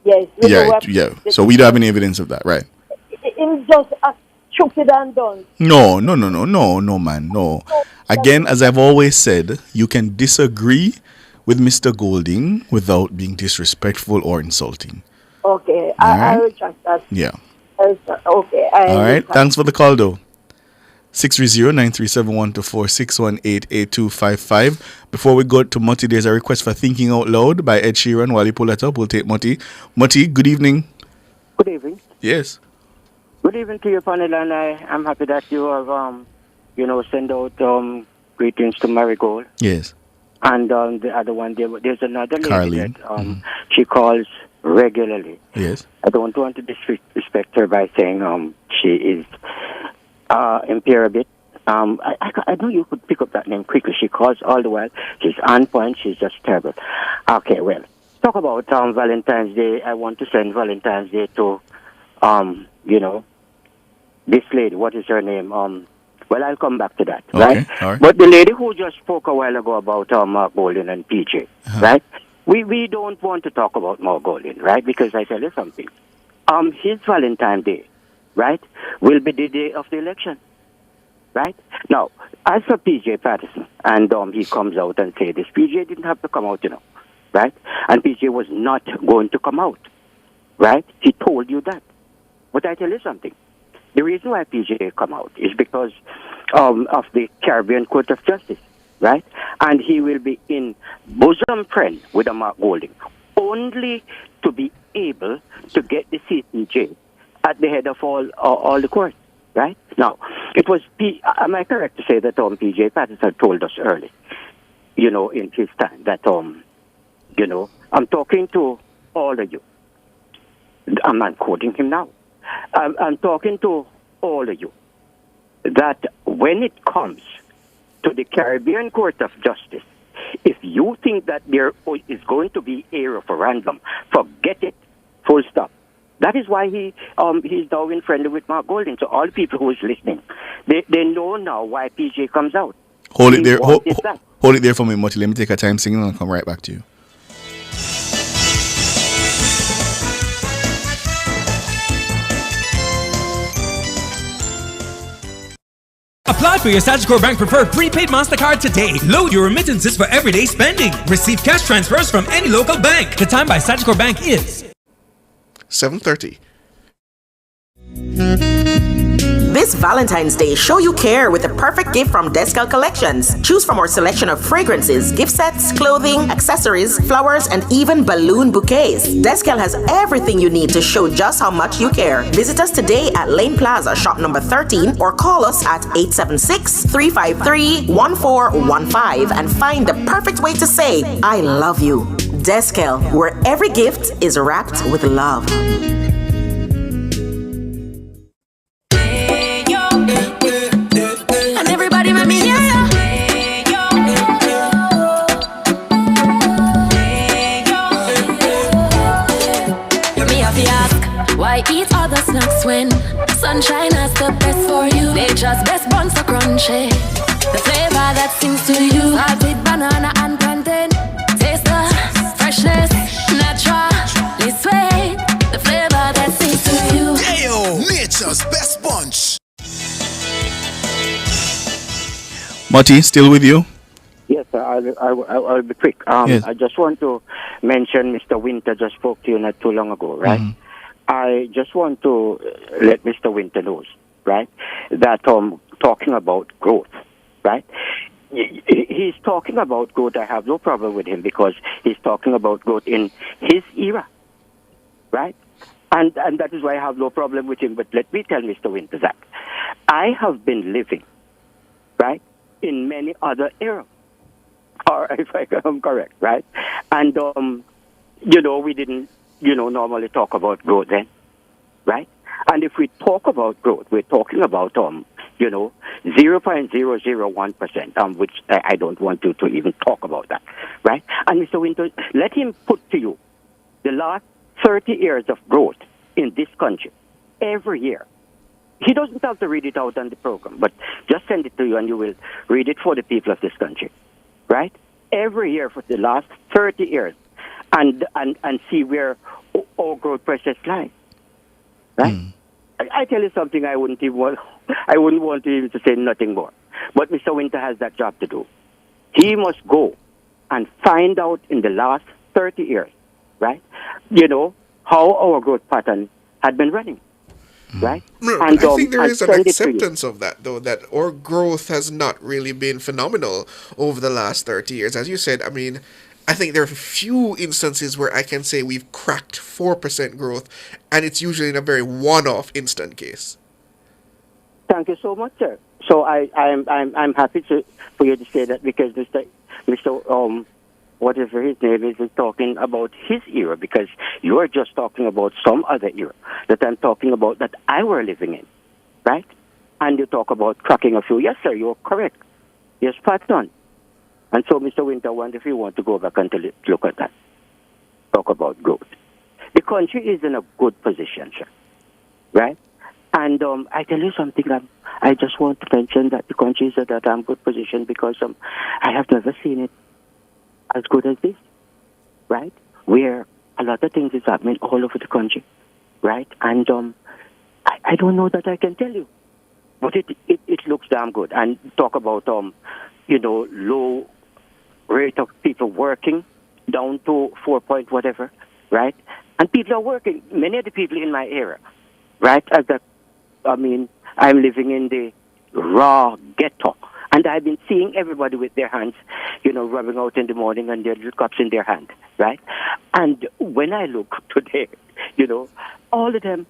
Yes. Yeah. So we don't have any evidence of that, right? It's just shook it and done. No, man, no. Again, as I've always said, you can disagree with Mr. Golding without being disrespectful or insulting. Okay, I retract that. Yeah. Okay. All right. Thanks for the call, though. 630-9371-24618-8255. Before we go to Mutty, there's a request for Thinking Out Loud by Ed Sheeran. While you pull that up, we'll take Mutty. Mutty, good evening. Good evening. Yes. Good evening to you, panel, and I'm happy that you have, send out greetings to Marigold. Yes. And the other one, there's another lady Caroline. that she calls regularly. Yes. I don't want to disrespect her by saying she is impaired a bit. I know you could pick up that name quickly. She calls all the while. She's on point. She's just terrible. Okay, well, talk about Valentine's Day. I want to send Valentine's Day to, this lady. What is her name? Well, I'll come back to that, right? All right? But the lady who just spoke a while ago about Mark Golding and PJ, right? We don't want to talk about Mark Golding, right? Because I tell you something. His Valentine's Day, right, will be the day of the election, right? Now, as for PJ Patterson, and he comes out and say this, PJ didn't have to come out, right? And PJ was not going to come out, right? He told you that. But I tell you something. The reason why PJ come out is because of the Caribbean Court of Justice, right? And he will be in bosom friend with Mark Golding, only to be able to get the CCJ at the head of all the courts, right? Now, it was, am I correct to say that PJ Patterson told us early, in his time, that, I'm talking to all of you. I'm not quoting him now. I'm talking to all of you that when it comes to the Caribbean Court of Justice, if you think that there is going to be a referendum, forget it. Full stop. That is why he's now in friendly with Mark Golding. So all people who is listening, they know now why PJ comes out. Hold it there. Hold it there for me, Mutty. Let me take a time signal and I'll come right back to you. Apply for your Sagicor Bank Preferred Prepaid MasterCard today. Load your remittances for everyday spending. Receive cash transfers from any local bank. The time by Sagicor Bank is 7:30. This Valentine's Day, show you care with the perfect gift from Descal Collections. Choose from our selection of fragrances, gift sets, clothing, accessories, flowers, and even balloon bouquets. Descal has everything you need to show just how much you care. Visit us today at Lane Plaza, shop number 13, or call us at 876-353-1415 and find the perfect way to say, I love you. Descal, where every gift is wrapped with love. Why eat other snacks when sunshine has the best for you? Nature's best buns so crunchy. The flavor that sings to you. Salted banana and plantain. Taste the freshness, naturally sweet. The flavor that sings to you. Ayo, nature's best bunch. Mutty, still with you? Yes, sir. I'll be quick. Yes. I just want to mention Mr. Winter just spoke to you not too long ago, right? Mm-hmm. I just want to let Mr. Winter know, right, that talking about growth, right? He's talking about growth. I have no problem with him because he's talking about growth in his era, right? And that is why I have no problem with him. But let me tell Mr. Winter that I have been living, right, in many other eras, or if I am correct, right? And, we didn't, normally talk about growth then, right? And if we talk about growth, we're talking about, 0.001%, which I don't want you to even talk about that, right? And Mr. Winter, let him put to you the last 30 years of growth in this country, every year. He doesn't have to read it out on the program, but just send it to you and you will read it for the people of this country, right? Every year for the last 30 years, and see where our growth process lies, right? I tell you something, I wouldn't want him to say nothing more. But Mr. Winter has that job to do. He must go and find out in the last 30 years, right? How our growth pattern had been running, right? No, and, I think there is an acceptance of that, though, that our growth has not really been phenomenal over the last 30 years. As you said, I mean, I think there are few instances where I can say we've cracked 4% growth, and it's usually in a very one-off instant case. Thank you so much, sir. So I'm happy for you to say that, because Mr. Whatever his name is talking about his era, because you are just talking about some other era that I'm talking about that I were living in, right? And you talk about cracking a few. Yes, sir, you're correct. Yes, spot on. And so, Mr. Winter, I wonder if you want to go back and look at that. Talk about growth. The country is in a good position, sir, right? And I tell you something, I just want to mention that the country is at a damn good position because I have never seen it as good as this, right? Where a lot of things is happening all over the country, right? And I don't know that I can tell you, but it looks damn good. And talk about low rate of people working down to 4 point whatever, right? And people are working. Many of the people in my area, right? I'm living in the raw ghetto. And I've been seeing everybody with their hands, rubbing out in the morning and their little cups in their hand, right? And when I look today, all of them,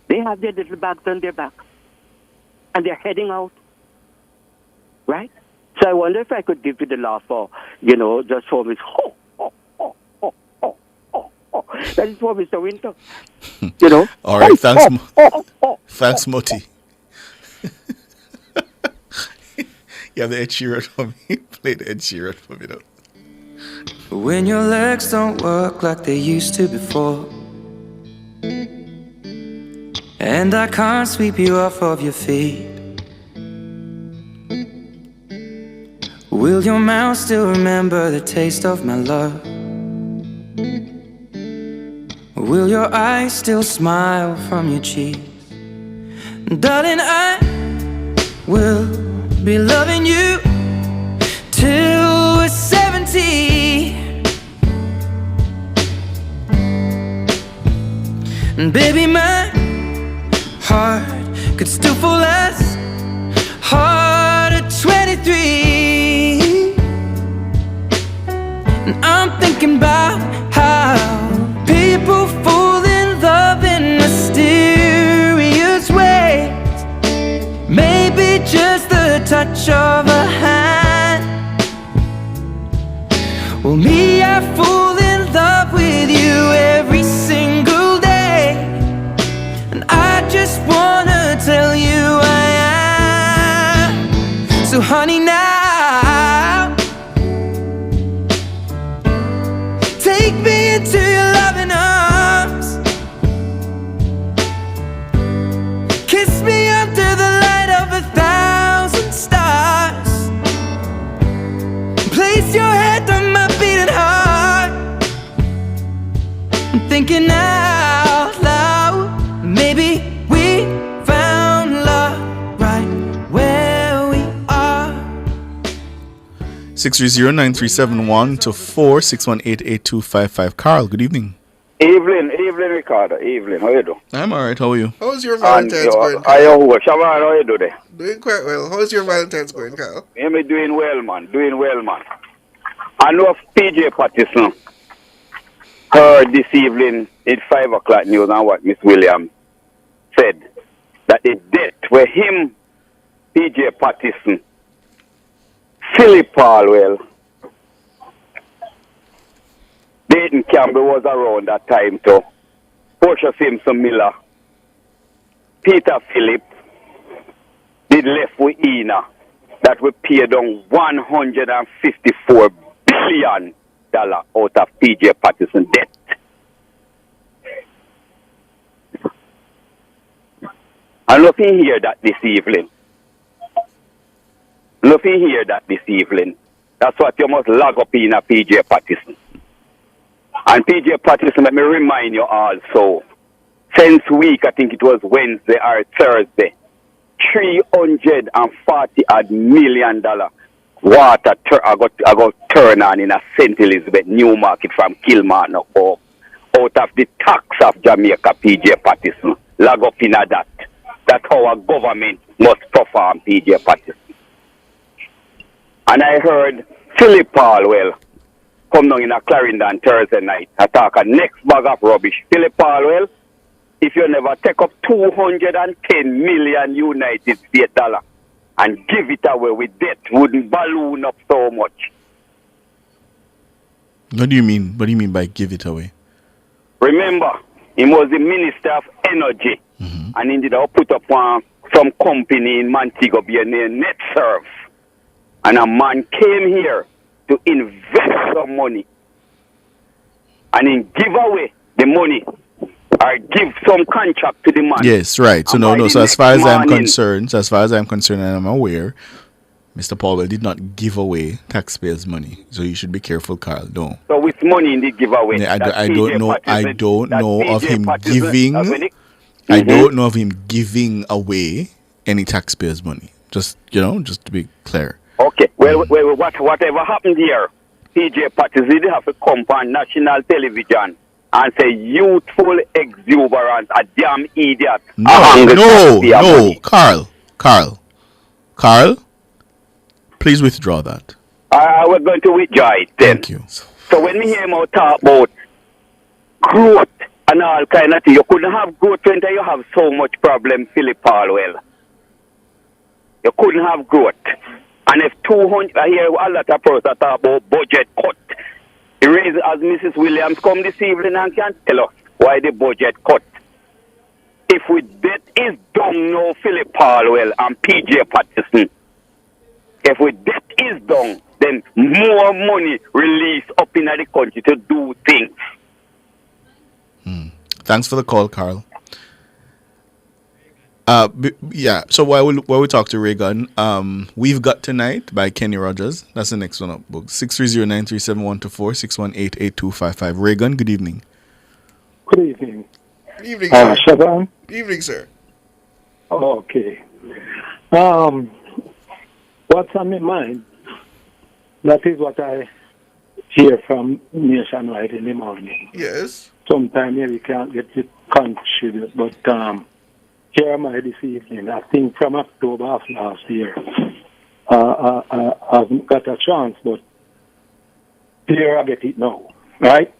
they have their little bags on their back. And they're heading out, right? So I wonder if I could give you the laugh for, just for me. That is for Mr. Winter. All right, thanks. Thanks, Moti. You have the Ed Sheeran for me. Play the Ed Sheeran for me now. When your legs don't work like they used to before, and I can't sweep you off of your feet, will your mouth still remember the taste of my love? Will your eyes still smile from your cheeks? Darling, I will be loving you till we're 70. And baby, my heart could still fall as hard at 23. And I'm thinking about how people fall in love in mysterious ways. Maybe just the touch of a hand. Well, me, I fall in love with you every single day. And I just wanna tell you I am. So honey, now take me into your loving arms. Kiss me under the light of 1,000 stars. Place your head on my beating heart. I'm thinking out loud, maybe we found love right where we are. 630-9371-4 618-8255. Carl, good evening. Evening, Ricardo. Evening, how you do? I'm alright, how are you? How's your Valentine's going, Shaban, how you do there? Doing quite well. How's your Valentine's going, Carl? Yeah, me doing well, man. I know PJ Patterson. heard this evening in 5 o'clock news and what Miss Williams said, that the debt were him, PJ Patterson, Philip Palwell, Dayton Campbell was around that time too, Portia Simpson Miller, Peter Phillip, did left with Ina, that we paid on $154 billion out of PJ Patterson debt. And nothing hear that this evening. Nothing hear that this evening. That's what you must log up in a PJ Patterson. And PJ Patterson, let me remind you also, since week, I think it was Wednesday or Thursday, $340 million water I got turn on in a St. Elizabeth New Market from Kilmarnock out of the tax of Jamaica, PJ Patterson. Log up in that. That's how our government must perform, PJ Patterson. And I heard Philip Palwell come down in a Clarendon Thursday night, attack a next bag of rubbish. Philip Palwell, if you never take up 210 million United States dollar and give it away with debt, wouldn't balloon up so much. What do you mean? What do you mean by give it away? Remember, he was the Minister of Energy, and he did put up some company in Montego Bay named NetServe. And a man came here to invest some money and then give away the money or give some contract to the man. Yes, right. So so as far as I'm concerned, and I'm aware, Mr. Powell did not give away taxpayers' money. So you should be careful, Carl. No. So which money did he give away? Yeah, I don't know of him giving. I don't know of him giving away any taxpayers' money. Just to be clear. Okay. Well, whatever happened here, PJ Patterson did have to come on national television and say youthful exuberance, a damn idiot. No, Carl, please withdraw that. We're going to withdraw it then. Thank you. So when we hear him talk about growth and all kind of thing, you couldn't have growth when you have so much problem, Philip Palwell. You couldn't have growth. And if 200, I hear a lot of person talk about budget cut. He raises as Mrs. Williams come this evening and can tell us why the budget cut. If we debt is done now, Philip Palwell and PJ Patterson, if we debt is done, then more money released up in the country to do things. Thanks for the call, Carl. So while we talk to Reagan, We've Got Tonight by Kenny Rogers. That's the next one up. Book 630-937-124, 618-8255. Reagan, good evening. Good evening. Good evening, sir. Shaban? Good evening, sir. Okay. What's on my mind? That is what I hear from Nationwide in the morning. Yes. Sometimes we can't get to contribute, but here am I this evening. I think from October of last year, I've got a chance, but here I get it now, right?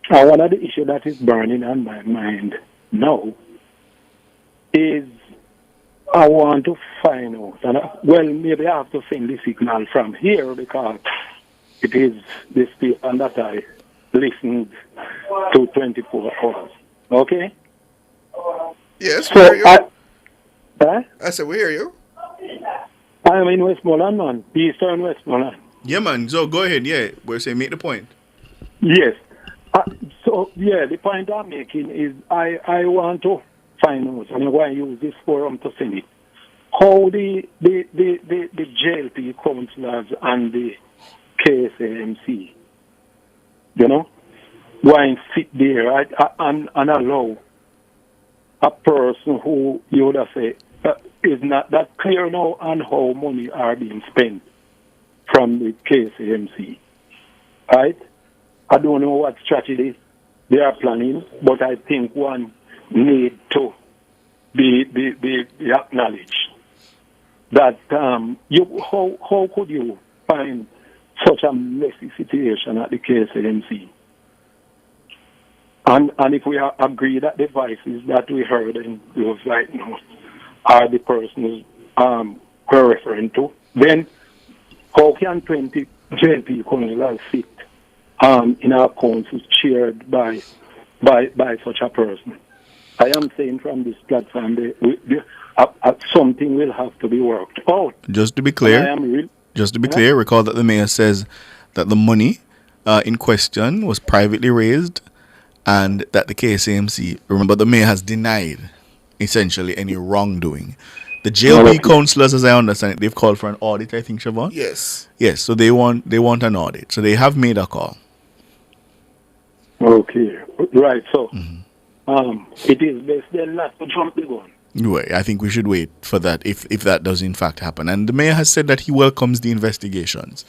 And one of the issues that is burning on my mind now is I want to find out, and maybe I have to send the signal from here because it is the station that I listened to 24 hours, okay? Yes, we hear you. I said, we hear you. I'm in Westmoreland, man. Eastern Westmoreland. Yeah, man. So go ahead. Yeah, we're saying make the point. Yes. The point I'm making is I want to find out, and I want to use this forum to send it, how the JLP councillors and the KSAMC, why sit there and allow a person who you would have said is not that clear now on how money are being spent from the KCMC. Right? I don't know what strategy they are planning, but I think one need to be acknowledged that how could you find such a messy situation at the KCMC? And if we agree that the voices that we heard in those right now are the persons we're referring to, then how can 20 JP councillors sit in our councils chaired by such a person? I am saying from this platform something will have to be worked out. Just to be clear, recall that the mayor says that the money in question was privately raised and that the KSAMC, remember, the mayor has denied essentially any wrongdoing. The JLP councillors, as I understand it, they've called for an audit, I think, Siobhan? Yes. Yes, so they want an audit. So they have made a call. Okay, right. So it is best then not to jump the gun. Right, I think we should wait for that if that does in fact happen. And the mayor has said that he welcomes the investigations.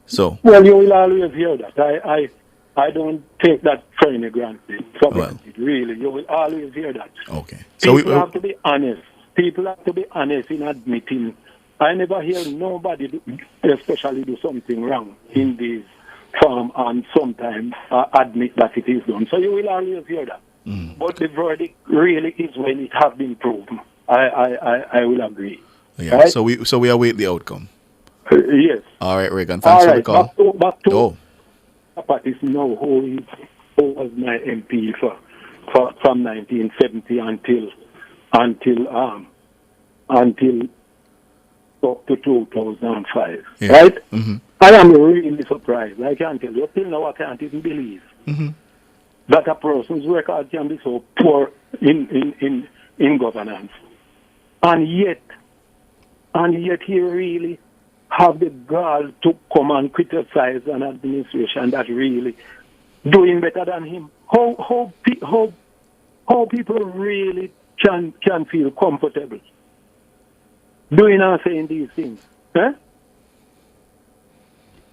So well, you will always hear that. I don't take that for any granted. Really, you will always hear that. Okay. People have to be honest. People have to be honest in admitting. I never hear nobody, especially do something wrong in this form and sometimes admit that it is done. So you will always hear that. But the verdict really is when it has been proven. I will agree. Yeah. Right? So we await the outcome. Yes. All right, Reagan. Thanks for the call. Back to Patterson now, who was my MP from 1970 until up to 2005. Yeah. Right? Mm-hmm. I am really surprised. I can't tell you. Till now, I can't even believe that a person's record can be so poor in governance. And yet he really have the gall to come and criticize an administration that really doing better than him. How people really can feel comfortable doing and saying these things. Eh?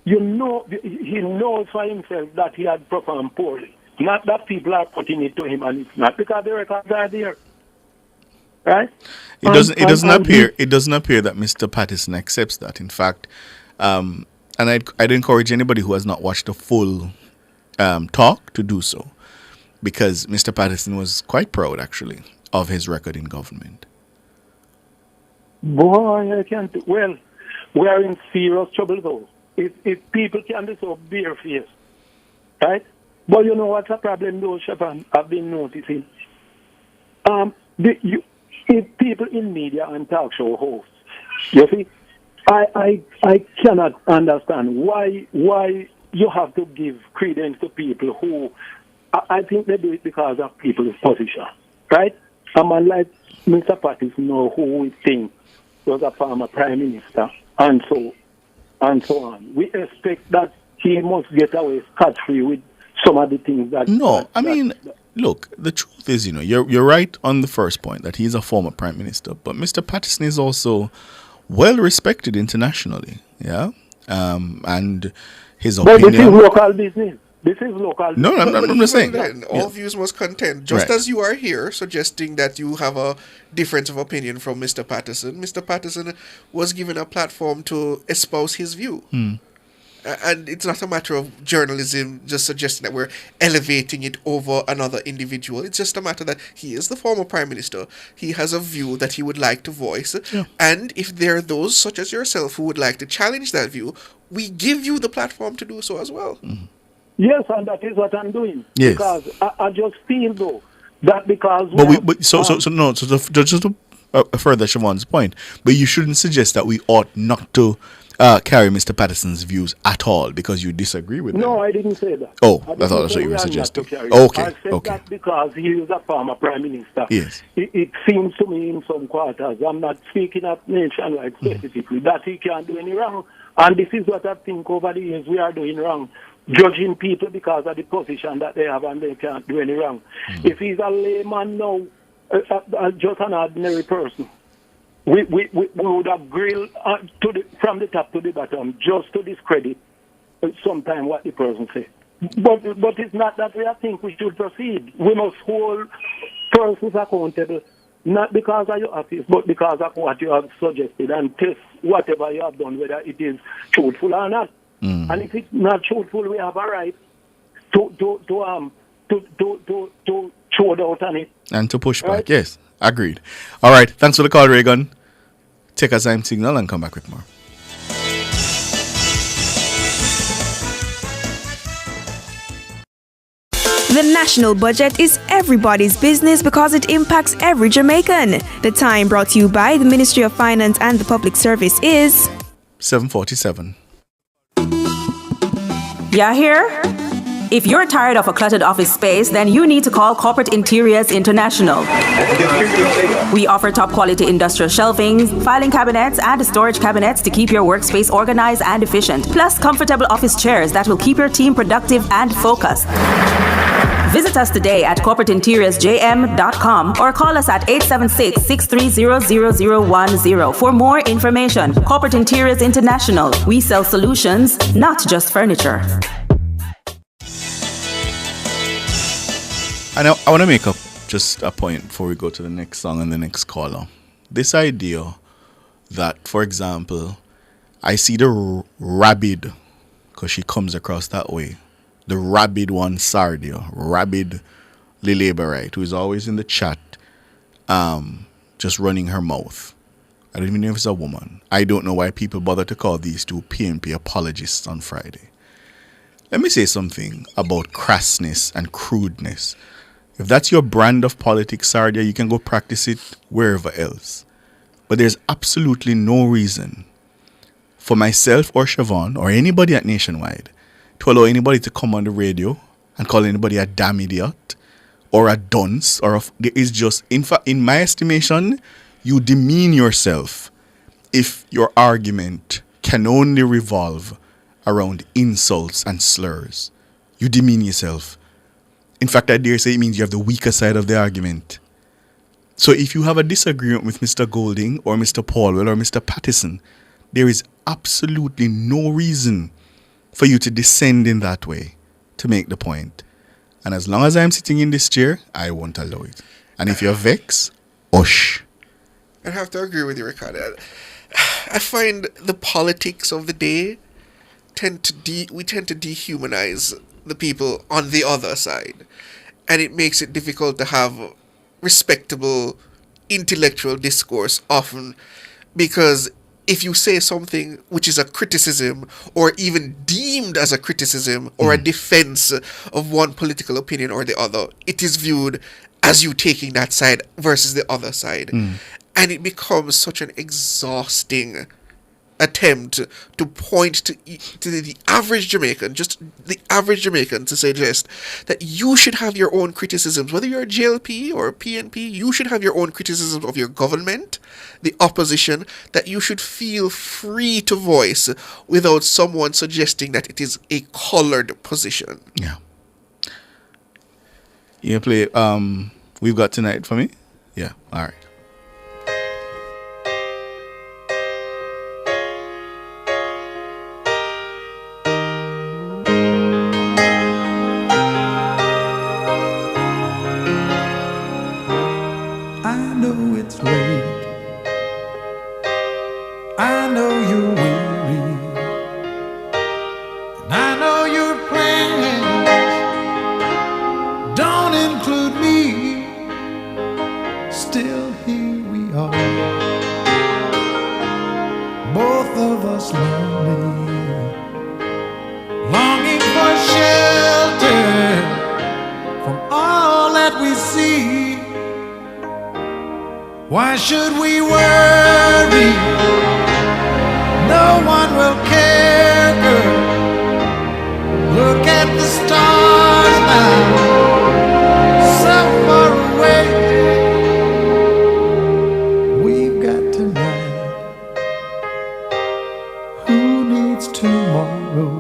You know, he knows for himself that he had performed poorly. Not that people are putting it to him, and it's not because the records are there. Right? It doesn't appear that Mr. Patterson accepts that. In fact, and I'd encourage anybody who has not watched the full talk to do so, because Mr. Patterson was quite proud, actually, of his record in government. Boy, I can't. Well, we are in serious trouble, though. If people can be so barefaced, right? But you know what's the problem, though, Siobhan? I've been noticing. If people in media and talk show hosts, you see, I cannot understand why you have to give credence to people who, I think they do it because of people's position, right? A man like Mr. Patterson, who we think was a former prime minister, and so on. We expect that he must get away scot-free with some of the things that... No, look, the truth is, you're right on the first point that he's a former prime minister, but Mr. Patterson is also well respected internationally, yeah? And his opinion... But this is local business. This is local. No, I'm just saying. All views must contend. Just as you are here suggesting that you have a difference of opinion from Mr. Patterson, Mr. Patterson was given a platform to espouse his view. And it's not a matter of journalism just suggesting that we're elevating it over another individual. It's just a matter that he is the former prime minister. He has a view that he would like to voice. Yeah. And if there are those such as yourself who would like to challenge that view, we give you the platform to do so as well. Yes, and that is what I'm doing. Yes. Because I just feel, though, that because... Just to further Siobhan's point, but you shouldn't suggest that we ought not to carry Mr. Patterson's views at all because you disagree with them. No, I didn't say that. Oh, I thought that's what you were suggesting. Okay. I said that because he is a former prime minister. Yes. It seems to me in some quarters, I'm not speaking of nationwide specifically, that he can't do any wrong. And this is what I think over the years we are doing wrong. Judging people because of the position that they have and they can't do any wrong. If he's a layman now, just an ordinary person, we would have grilled from the top to the bottom just to discredit sometimes what the person said. But it's not that way I think we should proceed. We must hold persons accountable, not because of your office, but because of what you have suggested, and test whatever you have done, whether it is truthful or not. And if it's not truthful, we have a right to to throw it out on it. And to push back, yes. Agreed. All right. Thanks for the call, Reagan. Take a time signal and come back with more. The national budget is everybody's business because it impacts every Jamaican. The time brought to you by the Ministry of Finance and the Public Service is 7:47. Yeah, here? If you're tired of a cluttered office space, then you need to call Corporate Interiors International. We offer top quality industrial shelving, filing cabinets, and storage cabinets to keep your workspace organized and efficient, plus comfortable office chairs that will keep your team productive and focused. Visit us today at corporateinteriorsjm.com or call us at 876-630-0010 for more information. Corporate Interiors International. We sell solutions, not just furniture. And I want to make up just a point before we go to the next song and the next caller. This idea that, for example, I see the rabid, because she comes across that way, the rabid one, Sardia, rabid Lilaberite, who is always in the chat, just running her mouth. I don't even know if it's a woman. I don't know why people bother to call these two PNP apologists on Friday. Let me say something about crassness and crudeness. If that's your brand of politics, Sardia, you can go practice it wherever else. But there's absolutely no reason for myself or Siobhan or anybody at Nationwide to allow anybody to come on the radio and call anybody a damn idiot or a dunce there is just, in fact, in my estimation, you demean yourself if your argument can only revolve around insults and slurs. You demean yourself. In fact, I dare say it means you have the weaker side of the argument. So if you have a disagreement with Mr. Golding or Mr. Paulwell or Mr. Pattison, there is absolutely no reason for you to descend in that way to make the point. And as long as I'm sitting in this chair, I won't allow it. And if you're vexed, hush. I have to agree with you, Ricardo. I find the politics of the day tend to dehumanize the people on the other side. And it makes it difficult to have respectable intellectual discourse often, because if you say something which is a criticism or even deemed as a criticism or a defense of one political opinion or the other, it is viewed as you taking that side versus the other side. And it becomes such an exhausting attempt to point to the average Jamaican, just the average Jamaican, to suggest that you should have your own criticisms, whether you're a JLP or a PNP, you should have your own criticisms of your government, the opposition, that you should feel free to voice without someone suggesting that it is a colored position. Yeah. You play We've Got Tonight for me? Yeah, all right. I know you're weary, and I know your plans don't include me. Still, here we are, both of us lonely, longing for shelter from all that we see. Why should we worry? No one will care, girl. Look at the stars now, so far away. We've got tonight. Who needs tomorrow?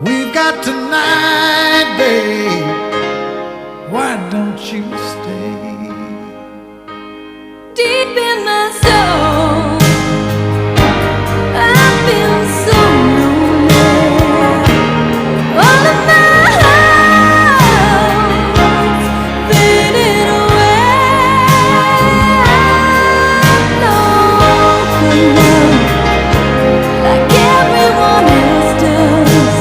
We've got tonight, babe. Why don't you stay? Deep in my soul, I feel so lonely. All of my hopes faded away. Long for love, like everyone else does.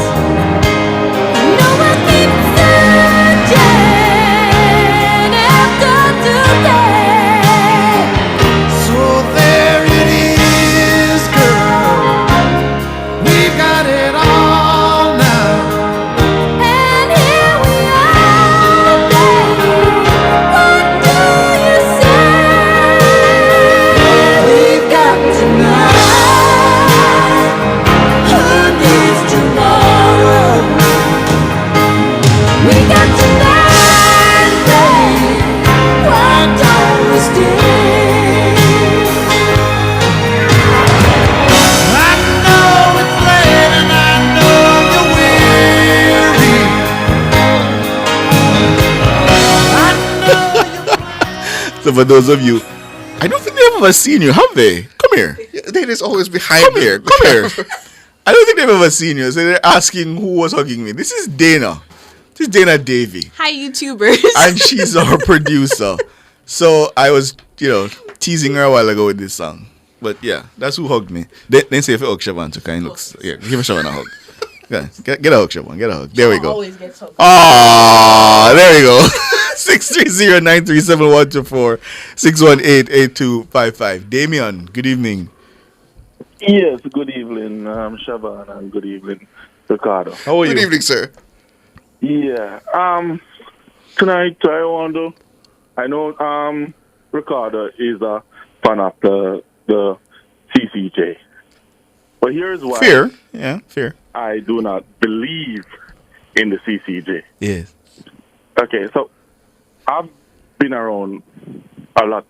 I know I keep saying So for those of you, I don't think they've ever seen you, have they? Come here. They just always behind Come here. I don't think they've ever seen you. So they're asking who was hugging me. This is Dana. This is Dana Davy. Hi, YouTubers. And she's our producer. So I was, teasing her a while ago with this song. But yeah, that's who hugged me. Then say if you hug Siobhan to kind looks. Yeah, give Siobhan a hug. Yeah, get a hug, Siobhan. Get a hug. There we go. Always gets hugged. There we go. 630-937-124 618-8255. Damien, good evening. Yes, good evening, Siobhan, and good evening, Ricardo. How are you? Good evening, sir. Yeah. Tonight I know Ricardo is a fan of the CCJ. But here's why. Fair. Yeah, fair. I do not believe in the CCJ. Yes. Okay, so I've been around a lot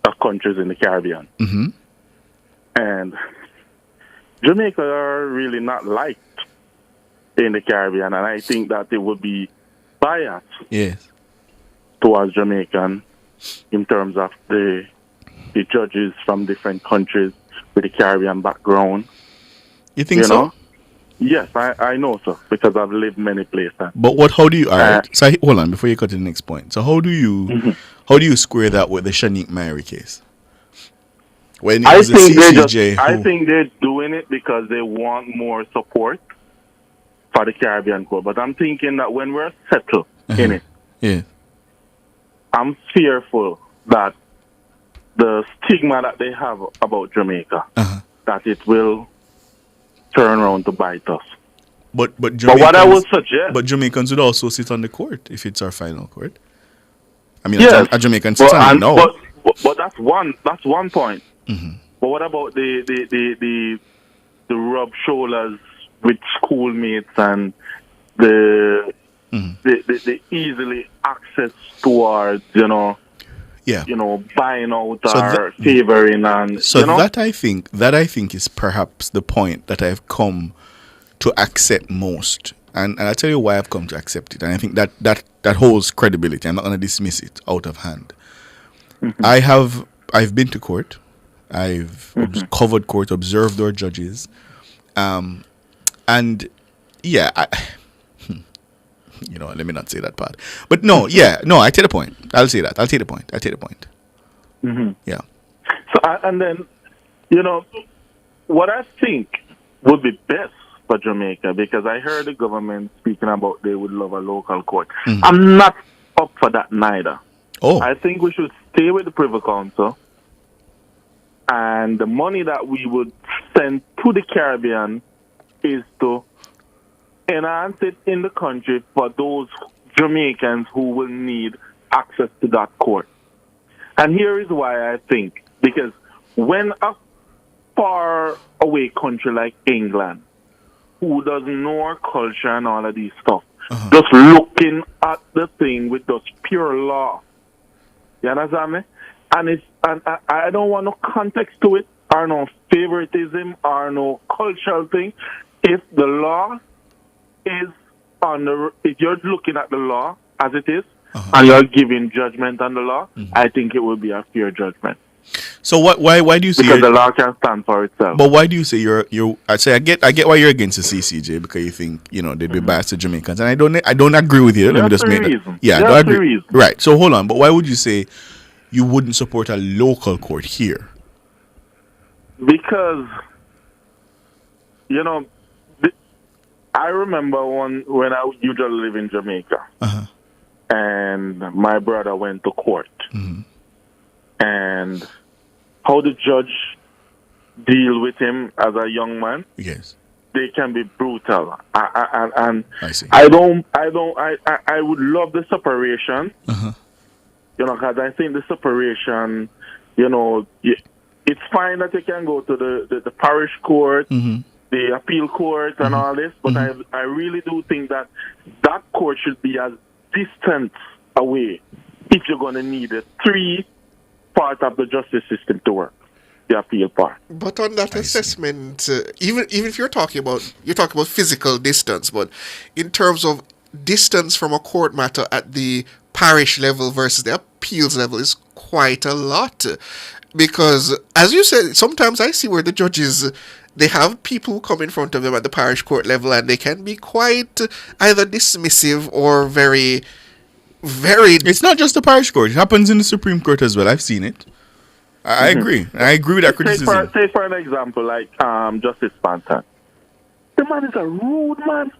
of countries in the Caribbean. Mm-hmm. And Jamaica are really not liked in the Caribbean, and I think that they would be biased towards Jamaican in terms of the judges from different countries with a Caribbean background. You think so? Yes, I know so, because I've lived many places. But how do you, so hold on, before you cut to the next point. So how do you square that with the Shanique Myrie case? When it was the CCJ I think they're doing it because they want more support for the Caribbean Court. But I'm thinking that when we're settled in it, I'm fearful that the stigma that they have about Jamaica, that it will turn around to bite us. But what I would suggest... But Jamaicans would also sit on the court if it's our final court. I mean, a Jamaican sits on it now. But that's one point. Mm-hmm. But what about the rub shoulders with schoolmates and the easily access towards, buying out or favoring and that I think is perhaps the point that I've come to accept most. And I'll tell you why I've come to accept it. And I think that holds credibility. I'm not going to dismiss it out of hand. Mm-hmm. I've been to court. I've covered court, observed our judges. And yeah, let me not say that part. But I take the point. I'll say that. I'll take the point. Mm-hmm. Yeah. So, and then, what I think would be best for Jamaica, because I heard the government speaking about they would love a local court. Mm-hmm. I'm not up for that neither. Oh. I think we should stay with the Privy Council, and the money that we would send to the Caribbean is to enhance it in the country for those Jamaicans who will need access to that court. And here is why I think, because when a far away country like England, who doesn't know our culture and all of these stuff, just looking at the thing with just pure law, you understand me? And I don't want no context to it, or no favoritism, or no cultural thing. If the law is if you're looking at the law as it is, and you're giving judgment on the law, I think it will be a fair judgment. So why do you say because the law can stand for itself? But why do you say you're? I get why you're against the CCJ, because you think they'd be biased to Jamaicans, and I don't agree with you. Let me just make that. Yeah, I don't agree. Right. So hold on, but why would you say you wouldn't support a local court here? Because I remember when I usually live in Jamaica, and my brother went to court, and how the judge deal with him as a young man. Yes, they can be brutal, and I see. I would love the separation, because I think the separation, it's fine that you can go to the parish court, the appeal court and all this, but I really do think that court should be as distant away if you're going to need it. 3 parts of the justice system to work, the appeal part. But on that assessment, even if you're talking about physical distance, but in terms of distance from a court matter at the parish level versus the appeals level is quite a lot. Because, as you said, sometimes I see where the judges, they have people who come in front of them at the parish court level and they can be quite either dismissive or very... It's not just the parish court. It happens in the Supreme Court as well. I've seen it. I agree. I agree with that criticism. Say for an example, like Justice Spanton. The man is a rude man.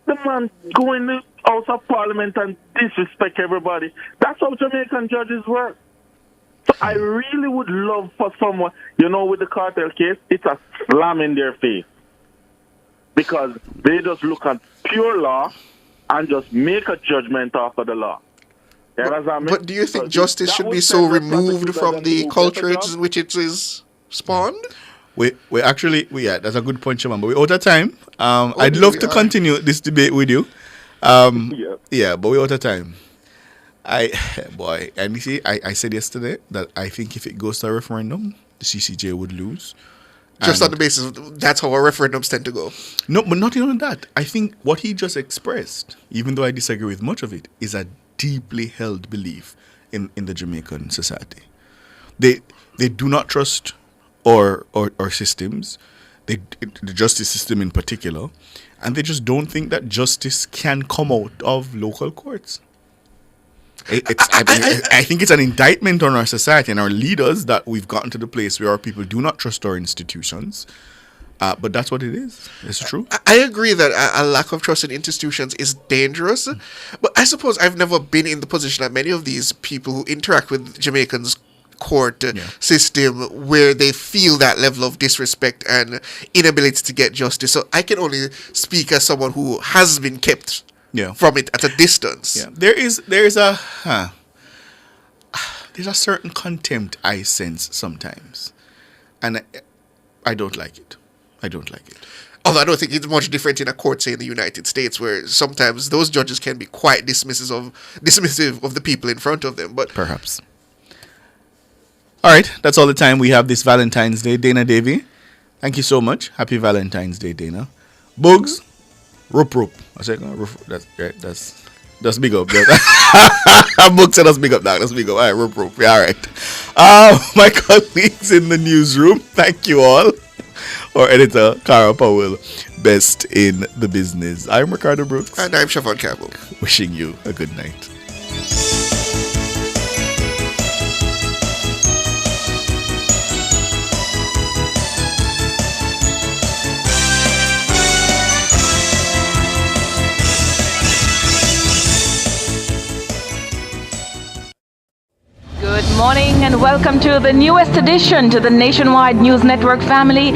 The man go in the House of Parliament and disrespect everybody. That's how Jamaican judges work. So I really would love for someone, with the cartel case, it's a slam in their face. Because they just look at pure law and just make a judgment after the law. But do you think justice should be so removed from the cultures in which it is spawned? That's a good point, Shaman. But we're out of time. I'd love to continue this debate with you. Yeah, but we're out of time. I said yesterday that I think if it goes to a referendum, the CCJ would lose. Just on the basis of that's how our referendums tend to go. No, but not even that. I think what he just expressed, even though I disagree with much of it, is a deeply held belief in the Jamaican society. They do not trust our systems, the justice system in particular, and they just don't think that justice can come out of local courts. I think it's an indictment on our society and our leaders that we've gotten to the place where our people do not trust our institutions. But that's what it is. It's true. I agree that a lack of trust in institutions is dangerous. But I suppose I've never been in the position that many of these people who interact with Jamaicans' court system where they feel that level of disrespect and inability to get justice. So I can only speak as someone who has been kept from it at a distance. Yeah. There's a certain contempt I sense sometimes. And I don't like it. Although I don't think it's much different in a court, say in the United States, where sometimes those judges can be quite dismissive of the people in front of them. But perhaps. All right, that's all the time we have this Valentine's Day. Dana Davy, thank you so much. Happy Valentine's Day, Dana. Bugs, rope. I said, that's right. That's big up. Bugs said that's big up, dog. That's big up. All right, rope. Yeah, all right. My colleagues in the newsroom, thank you all. Our editor, Cara Powell, best in the business. I'm Ricardo Brooks. And I'm Siobhan Campbell. Wishing you a good night. Good morning and welcome to the newest addition to the Nationwide News Network family.